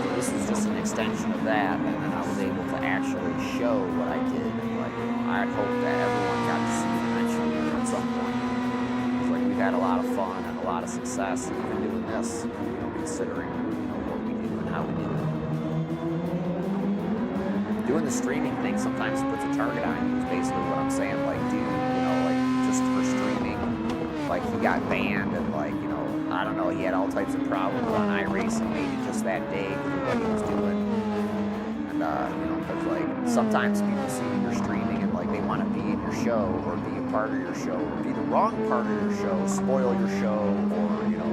So this was just an extension of that, and then I was able to actually show what I did, and like, you know, I hope that everyone got to see it eventually at some point. It's like we've had a lot of fun and a lot of success even doing this, you know, considering, you know, what we do and how we do it. Doing the streaming thing sometimes puts a target on you, is basically what I'm saying. Like, dude, you know, like, just for streaming, like, he got banned, and, like, you know, I don't know, he had all types of problems on iRacing, maybe just that day, because of what he was doing. And, you know, because, like, sometimes people see that you're streaming, and, like, they want to be in your show, or be a part of your show, or be the wrong part of your show, spoil your show, or, you know,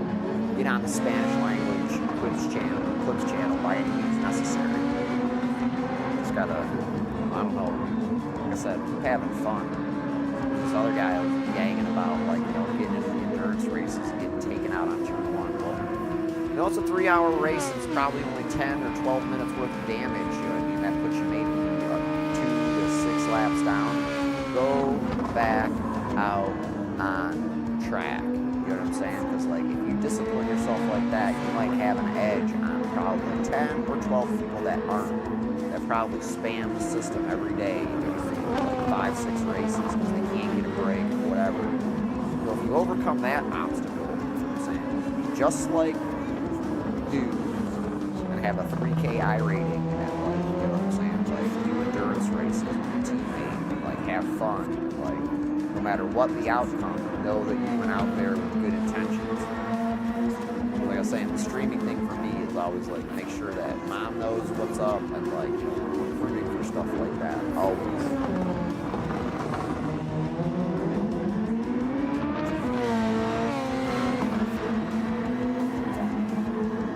get on the Spanish language Clips channel by any means necessary. Gotta, I don't know, like I said, having fun. This other guy was ganging about, like, you know, getting into the endurance races and getting taken out on turn 1. Well, you know, it's a 3-hour race, it's probably only 10 or 12 minutes worth of damage, you know what I mean? That puts you maybe 2 to 6 laps down. Go back out on track, you know what I'm saying? Because, like, if you discipline yourself like that, you might have an edge on probably 10 or 12 people that aren't. That probably spam the system every day, you know, for like 5-6 races because they can't get a break or whatever. So if you overcome that obstacle, you know what I'm saying, just like dudes, and have a 3K I rating, and like, you know what I'm saying, like do endurance races with your teammate, and like have fun, like no matter what the outcome, know that you went out there with good intentions. Like I was saying, the streaming thing for me is always like make sure that mom knows what's up, and like, you know, recruiting for stuff like that, always.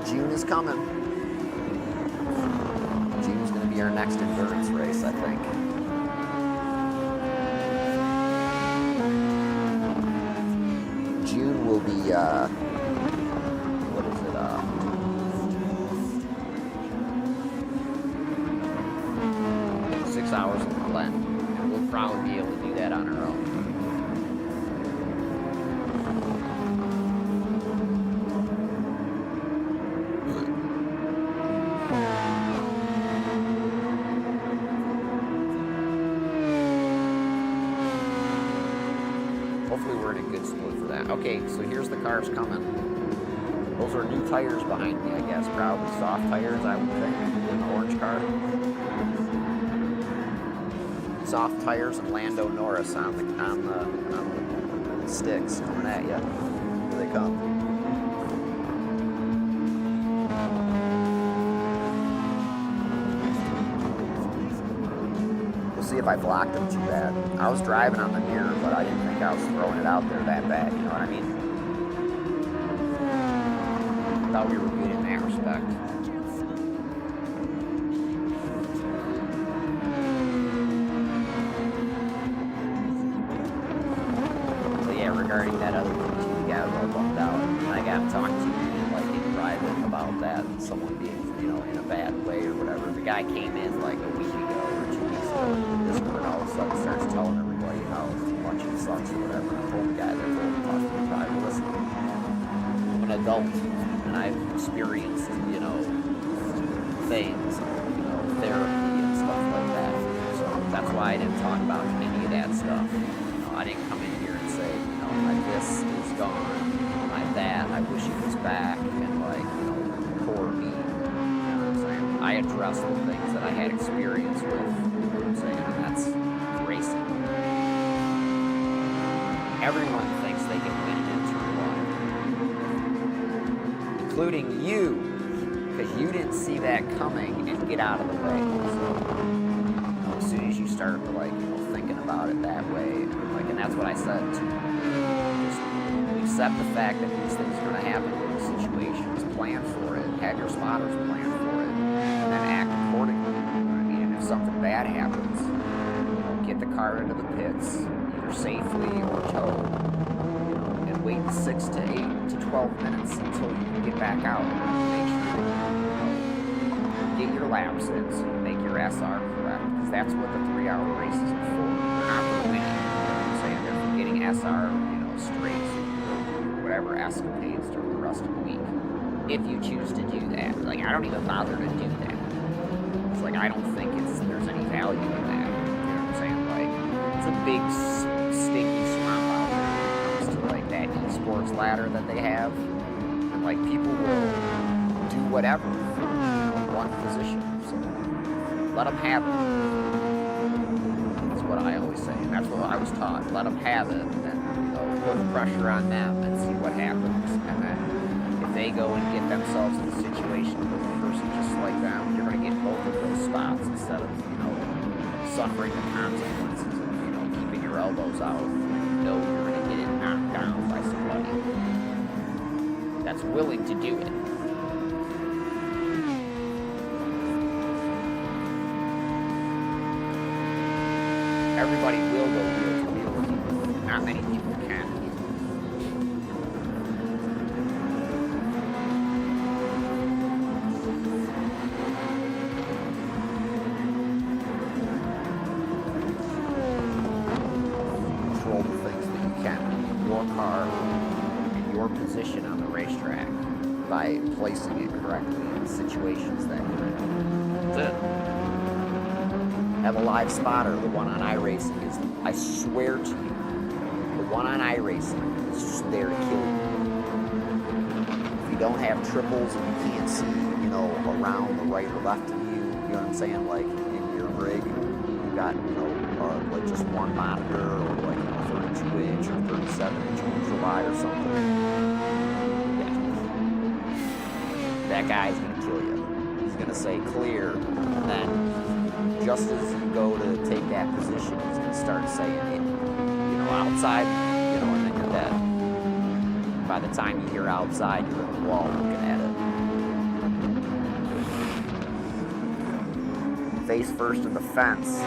June is coming. June's gonna be our next endurance race, I think. June will be, what is it, 6 hours of Glen, and we'll probably be able to do that on our own. we're in a good split for that. Okay, so here's the cars coming. Those are new tires behind me, I guess. Probably soft tires, I would think, in the orange car. Soft tires and Lando Norris on the sticks coming at you. Here they come. We'll see if I blocked them too bad. I was driving on the mirror, but I didn't think I was throwing it out there that bad, you know what I mean? I thought we were good in that respect. Regarding that other thing, you got a little bummed out. And I got talked to like in private about that, someone being, you know, in a bad way or whatever. The guy came in like a week ago or 2 weeks ago. This one all of a sudden starts telling everybody how much it sucks or whatever. And I told the guy that told him talk to me private. Listen, I'm an adult and I've experienced, you know, things, you know, therapy and stuff like that. So that's why I didn't talk about any of that stuff. You know, I didn't come in here and say, my this is gone, my that, I wish it was back, and like, you know, poor me, you know what I'm saying? I addressed the things that I had experience with, you know what I'm saying, and that's racing. Everyone thinks they can win it in turn one, including you, because you didn't see that coming and get out of the way. So, you know, as soon as you start to like, you know, thinking about it that way, like, and that's what I said to you. Accept the fact that these things are going to happen in these situations, plan for it, have your spotters plan for it, and then act accordingly. You know what I mean? And if something bad happens, you know, get the car into the pits, either safely or towed, you know, and wait 6 to 8 to 12 minutes until you can get back out and make sure that you get your laps in, so you make your SR correct, because that's what the 3-hour races are for. They're not for winning, you know what I'm saying? They're for getting SR, you know, straight. Whatever escapades during the rest of the week, if you choose to do that. Like, I don't even bother to do that. It's like, I don't think there's any value in that. You know what I'm saying? Like, it's a big stinky swamp out there when it comes to like that esports ladder that they have, and like people will do whatever for, you know, one position. So let them have it. That's what I always say, and that's what I was taught. Let them have it, and put pressure on them and see what happens. And then if they go and get themselves in a situation with a person just like them, you're going to get both of those spots instead of, you know, suffering the consequences of, you know, keeping your elbows out when you know you're going to get it knocked down by somebody that's willing to do it. Everybody will go wheel to wheel with you. Not many people can. Control the things that you can. Your car and your position on the racetrack by placing it correctly in the situations that you're in. That's it. Have a live spotter. The one on iRacing is, I swear to you, the one on iRacing is just there to kill you. If you don't have triples and you can't see, you know, around the right or left of you, you know what I'm saying, like in your rig, you got, you know, like just one monitor or like, you know, 32-inch or 37-inch ultralight or something. Yeah. That guy's gonna kill you. He's gonna say clear, and then just as you go to take that position, he's going to start saying, you know, outside, you know, and then you're dead. By the time you hear outside, you're at the wall looking at it. Face first in the fence.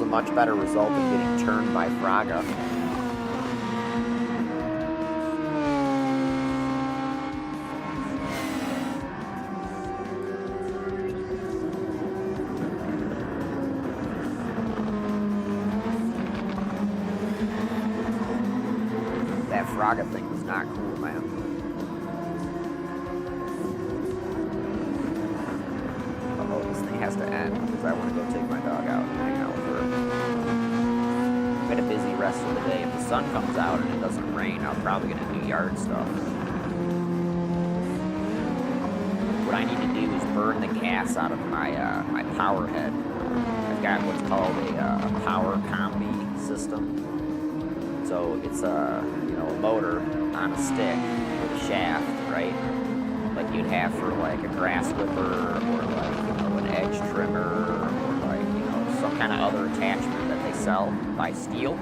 Much better result than getting turned by Fraga. That Fraga thing was not cool, man. has to end because I want to go take my dog out and hang out with her. I've got a busy rest of the day. If the sun comes out and it doesn't rain, I'm probably going to do yard stuff. What I need to do is burn the gas out of my my power head. I've got what's called a power combi system. So it's a motor on a stick with a shaft, right? Like you'd have for like a grass clipper or like an edge trimmer or like some kind of other attachment that they sell by Steel.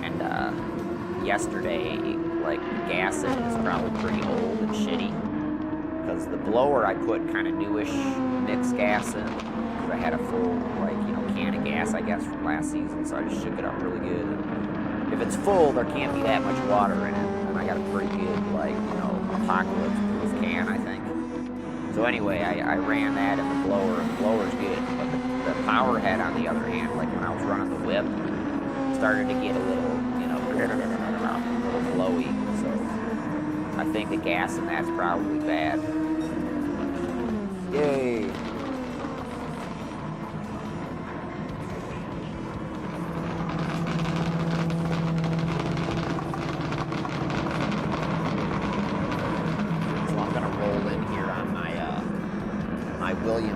And yesterday, like the gas in it is probably pretty old and shitty because the blower I put kind of newish mixed gas in because I had a full can of gas I guess from last season, so I just shook it up really good. And if it's full, there can't be that much water in it, and I got a pretty good apocalypse proof can, I think. So anyway, I ran that in the blower, and the blower's good, but the power head on the other hand, like when I was running the whip, started to get a little, a little blowy, so I think the gas in that's probably bad. Yay!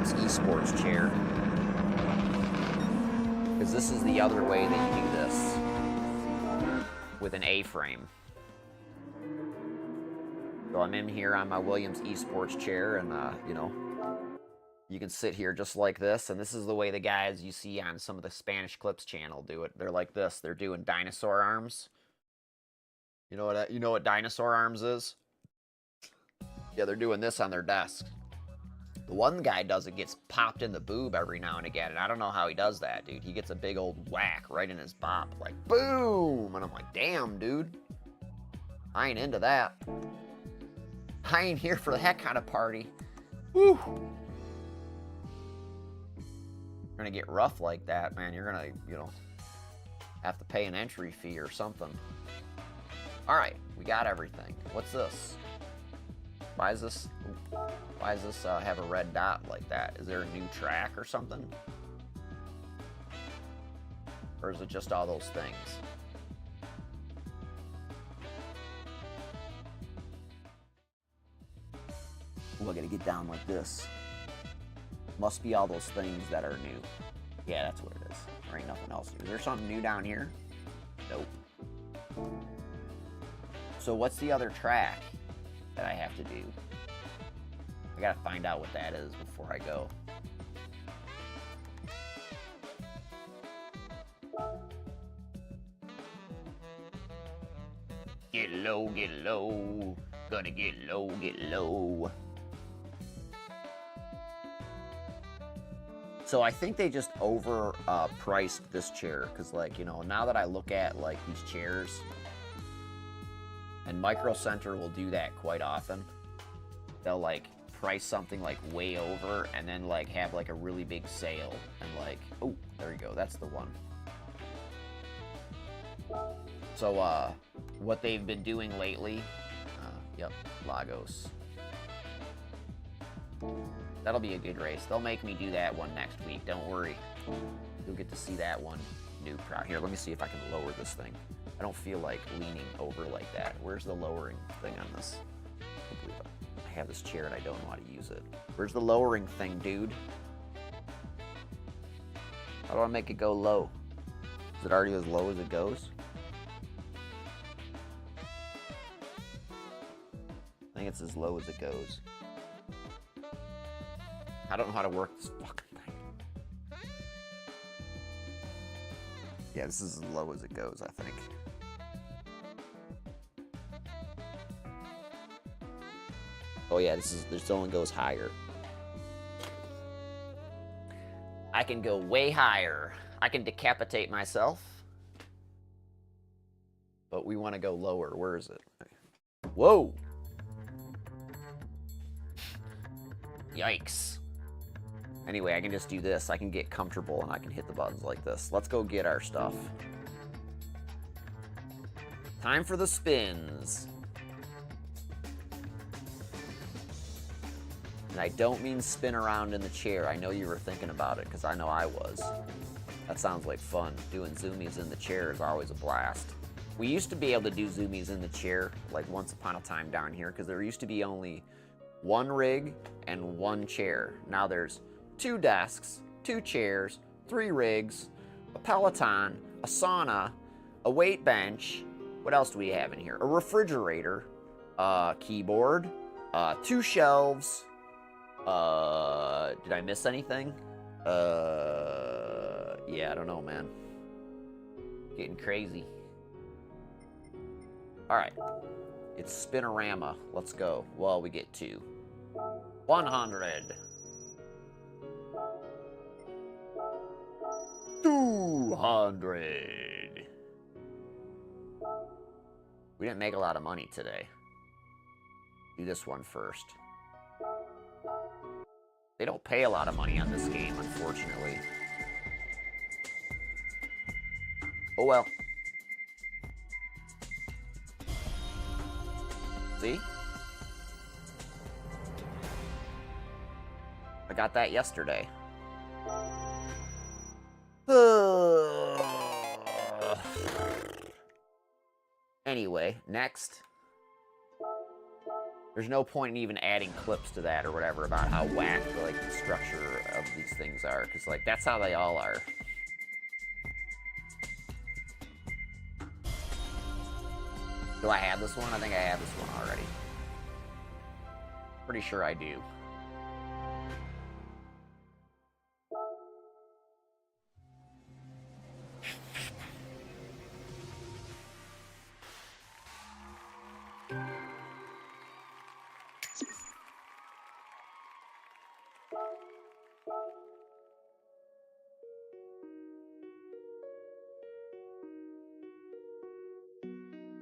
Esports chair, because this is the other way that you do this with an A-frame. So I'm in here on my Williams Esports chair, and you can sit here just like this, and this is the way the guys you see on some of the Spanish Clips channel do it. They're like this. They're doing dinosaur arms. You know what dinosaur arms is? Yeah, they're doing this on their desk. The one guy does it, gets popped in the boob every now and again, and I don't know how he does that, dude. He gets a big old whack right in his bop, like, boom! And I'm like, damn, dude. I ain't into that. I ain't here for that kind of party. Woo! You're gonna get rough like that, man. You're gonna, have to pay an entry fee or something. Alright, we got everything. What's this? Why does this have a red dot like that? Is there a new track or something? Or is it just all those things? Ooh, I gotta get down like this. Must be all those things that are new. Yeah, that's what it is. There ain't nothing else. Is there something new down here? Nope. So what's the other track that I have to do? I gotta find out what that is before I go. Get low, get low. Gonna get low, get low. So I think they just priced this chair, because now that I look at these chairs, and Micro Center will do that quite often. They'll price something way over and then have a really big sale and oh, there you go, that's the one. So what they've been doing lately, yep, Lagos. That'll be a good race. They'll make me do that one next week, don't worry. You'll get to see that one. New crowd. Here, let me see if I can lower this thing. I don't feel like leaning over like that. Where's the lowering thing on this? I have this chair and I don't know how to use it. Where's the lowering thing, dude? How do I make it go low? Is it already as low as it goes? I think it's as low as it goes. I don't know how to work this fucking thing. Yeah, this is as low as it goes, I think. Oh yeah, this only goes higher. I can go way higher. I can decapitate myself. But we want to go lower. Where is it? Whoa! Yikes. Anyway, I can just do this. I can get comfortable and I can hit the buttons like this. Let's go get our stuff. Time for the spins. And I don't mean spin around in the chair. I know you were thinking about it, because I know I was. That sounds like fun. Doing zoomies in the chair is always a blast. We used to be able to do zoomies in the chair, like once upon a time down here, because there used to be only one rig and one chair. Now there's 2 desks, 2 chairs, 3 rigs, a Peloton, a sauna, a weight bench. What else do we have in here? A refrigerator, a keyboard, 2 shelves. Did I miss anything? Yeah, I don't know, man. Getting crazy. All right, it's Spinorama. Let's go. Well, we get 2. 100. 200. We didn't make a lot of money today. Do this one first. They don't pay a lot of money on this game, unfortunately. Oh well. See? I got that yesterday. Anyway, next. There's no point in even adding clips to that or whatever about how whack like the structure of these things are, because like that's how they all are. Do I have this one? I think I have this one already. Pretty sure I do.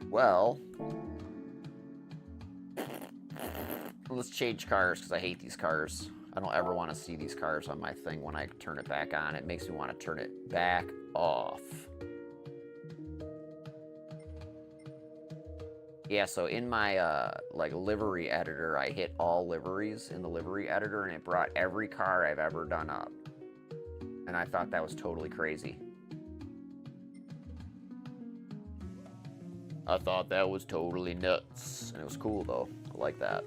Well, let's change cars because I hate these cars. I don't ever want to see these cars on my thing when I turn it back on. It makes me want to turn it back off. Yeah, so in my like livery editor, I hit all liveries in the livery editor and it brought every car I've ever done up. And I thought that was totally crazy. I thought that was totally nuts. And it was cool though. I like that.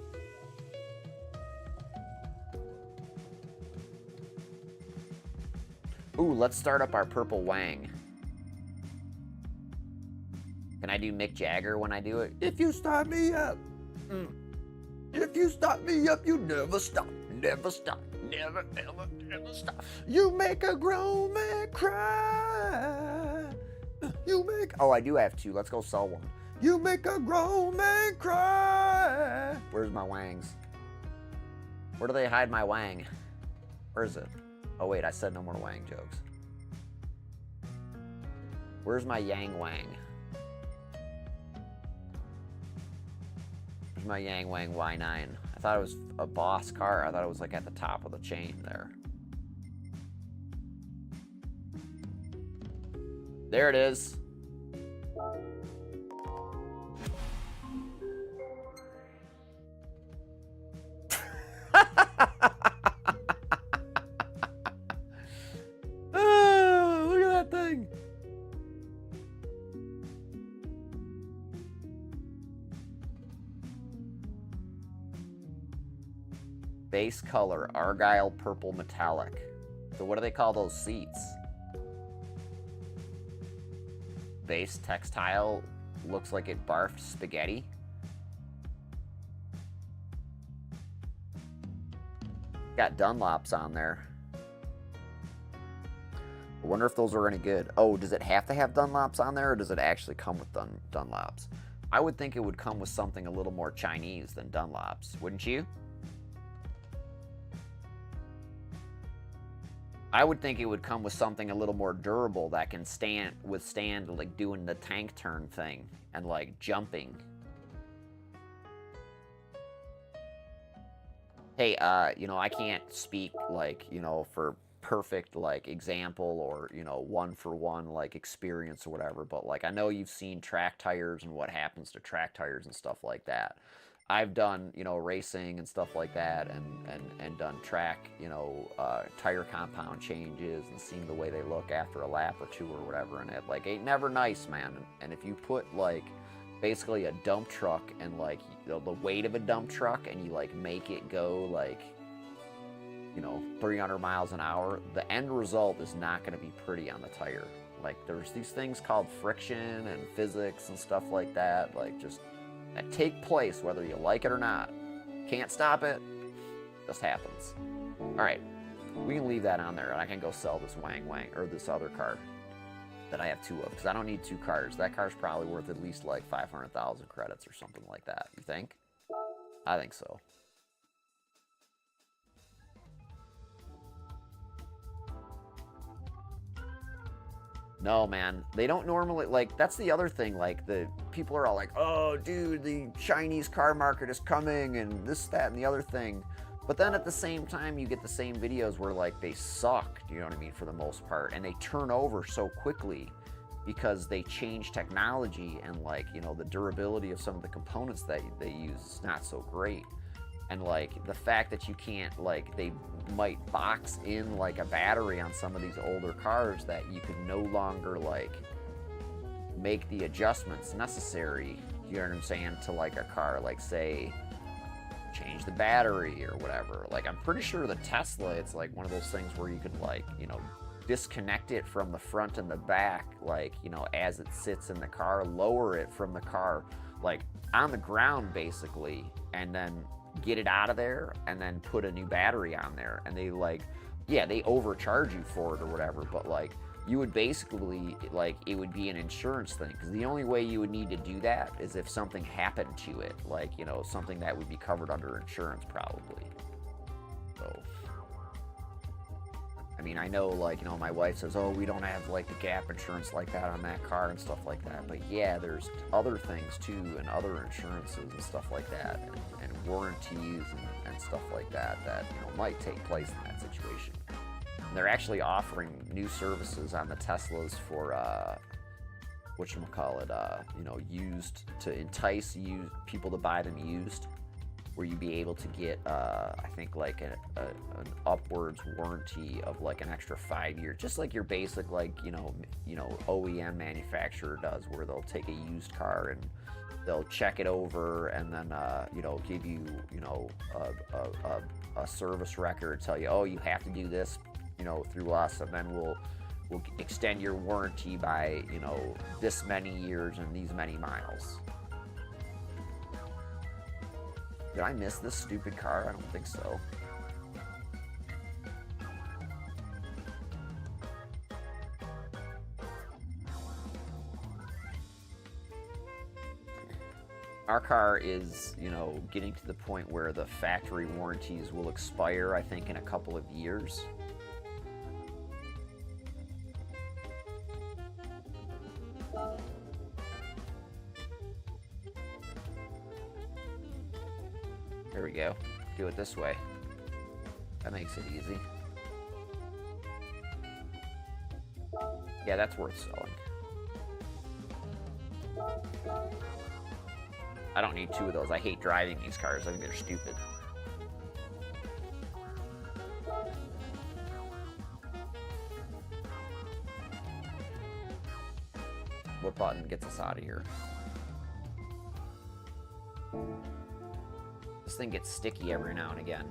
Ooh, let's start up our purple Wang. Can I do Mick Jagger when I do it? If you start me up. If you start me up, you never stop. Never stop. Never, ever, ever stop. You make a grown man cry. You make... Oh, I do have 2. Let's go sell one. You make a grown man cry. Where's my Wangs? Where do they hide my Wang? Where is it? Oh, wait, I said no more Wang jokes. Where's my Yang Wang? Where's my Yang Wang Y9? I thought it was a boss car. I thought it was like at the top of the chain there. There it is. Oh, look at that thing. Base color, Argyle purple metallic. So what do they call those seats? Base textile, looks like it barfed spaghetti. Got Dunlops on there. I wonder if those are any good. Oh, does it have to have Dunlops on there, or does it actually come with Dunlops? I would think it would come with something a little more Chinese than Dunlops, wouldn't you? I would think it would come with something a little more durable that can withstand like doing the tank turn thing and like jumping. Hey, you know, I can't speak like, you know, for perfect like example or, you know, one for one like experience or whatever, but like I know you've seen track tires and what happens to track tires and stuff like that. I've done, you know, racing and stuff like that, and done track, you know, tire compound changes and seen the way they look after a lap or two or whatever, and it like ain't never nice, man. And if you put like basically a dump truck and like the weight of a dump truck and you like make it go like, you know, 300 miles an hour, the end result is not going to be pretty on the tire. Like there's these things called friction and physics and stuff like that, like just that take place whether you like it or not. Can't stop it, just happens. All right, we can leave that on there and I can go sell this Wang Wang or this other car that I have two of, because I don't need two cars. That car's probably worth at least like 500,000 credits or something like that. You think? I think so. No, man, they don't normally, like, that's the other thing, like, the people are all like, oh, dude, the Chinese car market is coming, and this, that, and the other thing, but then at the same time, you get the same videos where, like, they suck, you know what I mean, for the most part, and they turn over so quickly because they change technology, and, like, you know, the durability of some of the components that they use is not so great. And like the fact that you can't, like, they might box in like a battery on some of these older cars that you can no longer like make the adjustments necessary, you know what I'm saying, to like a car, like say change the battery or whatever. Like I'm pretty sure the Tesla, it's like one of those things where you could like, you know, disconnect it from the front and the back, like, you know, as it sits in the car, lower it from the car, like on the ground basically, and then get it out of there and then put a new battery on there. And they like, yeah, they overcharge you for it or whatever, but like you would basically, like, it would be an insurance thing, because the only way you would need to do that is if something happened to it, like, you know, something that would be covered under insurance probably. So I mean, I know, like, you know, my wife says, oh, we don't have like the gap insurance like that on that car and stuff like that, but yeah, there's other things too, and other insurances and stuff like that, and warranties and stuff like that, that, you know, might take place in that situation. And they're actually offering new services on the Teslas for whatchamacallit, you know, used, to entice people to buy them used, where you'd be able to get, I think, like an upwards warranty of like an extra 5 years, just like your basic, like, you know, OEM manufacturer does, where they'll take a used car and they'll check it over and then, you know, give you, you know, a service record, tell you, oh, you have to do this, you know, through us, and then we'll extend your warranty by, you know, this many years and these many miles. Did I miss this stupid car? I don't think so. Our car is, you know, getting to the point where the factory warranties will expire, I think, in a couple of years. There we go. Do it this way. That makes it easy. Yeah, that's worth selling. I don't need two of those. I hate driving these cars. I think they're stupid. What button gets us out of here? This thing gets sticky every now and again.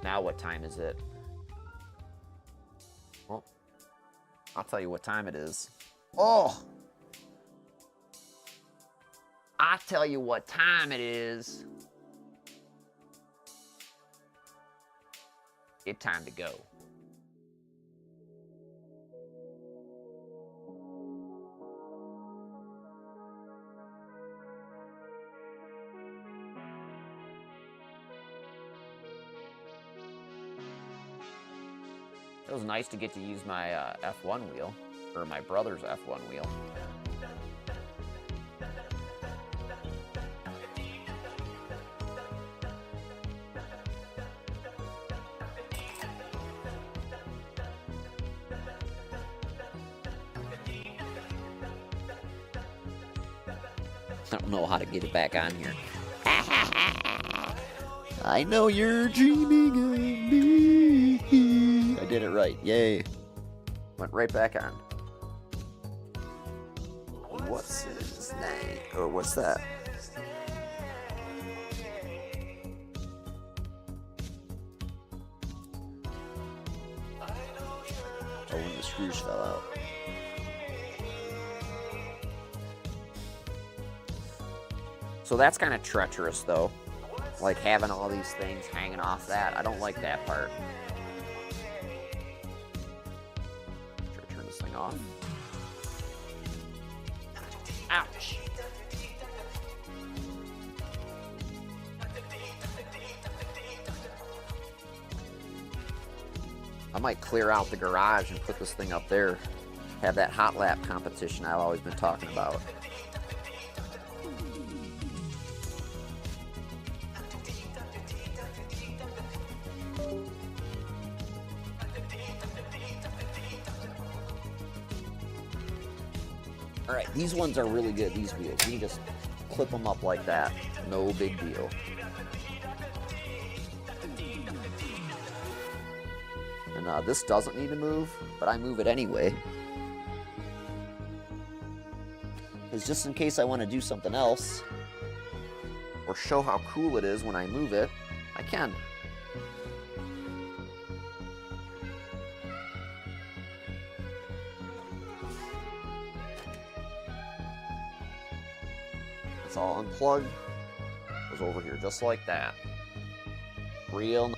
Now what time is it? Well, I'll tell you what time it is. Oh! I'll tell you what time it is. It's time to go. It was nice to get to use my F1 wheel, or my brother's F1 wheel. I don't know how to get it back on here. I know you're dreaming of me. I did it right. Yay. Went right back on. What's his name? Oh, what's that? Oh, when the screws fell out. So that's kind of treacherous, though. Like having all these things hanging off that. I don't like that part. Try to turn this thing off. Ouch. I might clear out the garage and put this thing up there. Have that hot lap competition I've always been talking about. Alright, these ones are really good, these wheels. You can just clip them up like that. No big deal. And this doesn't need to move, but I move it anyway. Because just in case I want to do something else, or show how cool it is when I move it, I can. It's all unplugged. Goes over here just like that. Real nice.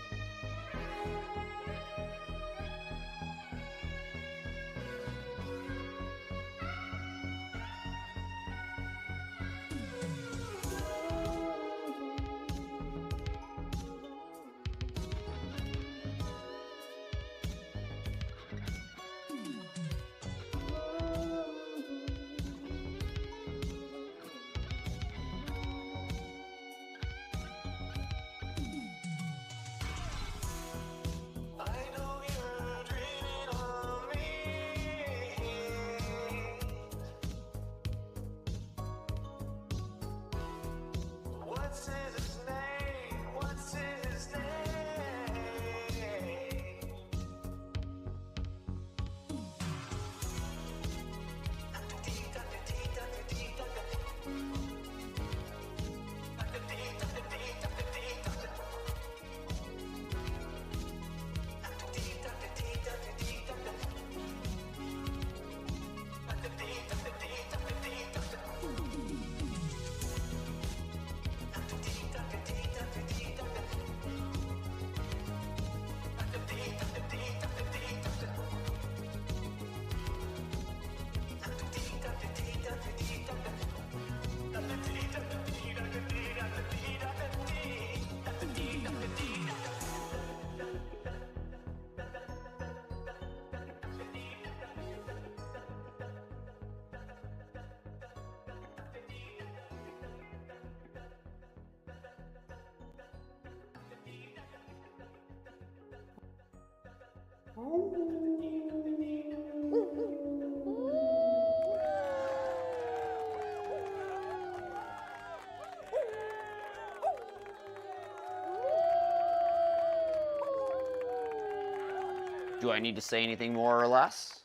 Do I need to say anything more or less?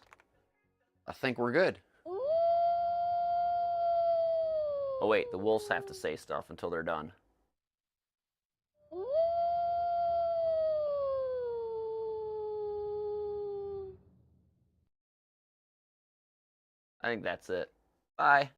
I think we're good. Oh wait, the wolves have to say stuff until they're done. I think that's it. Bye.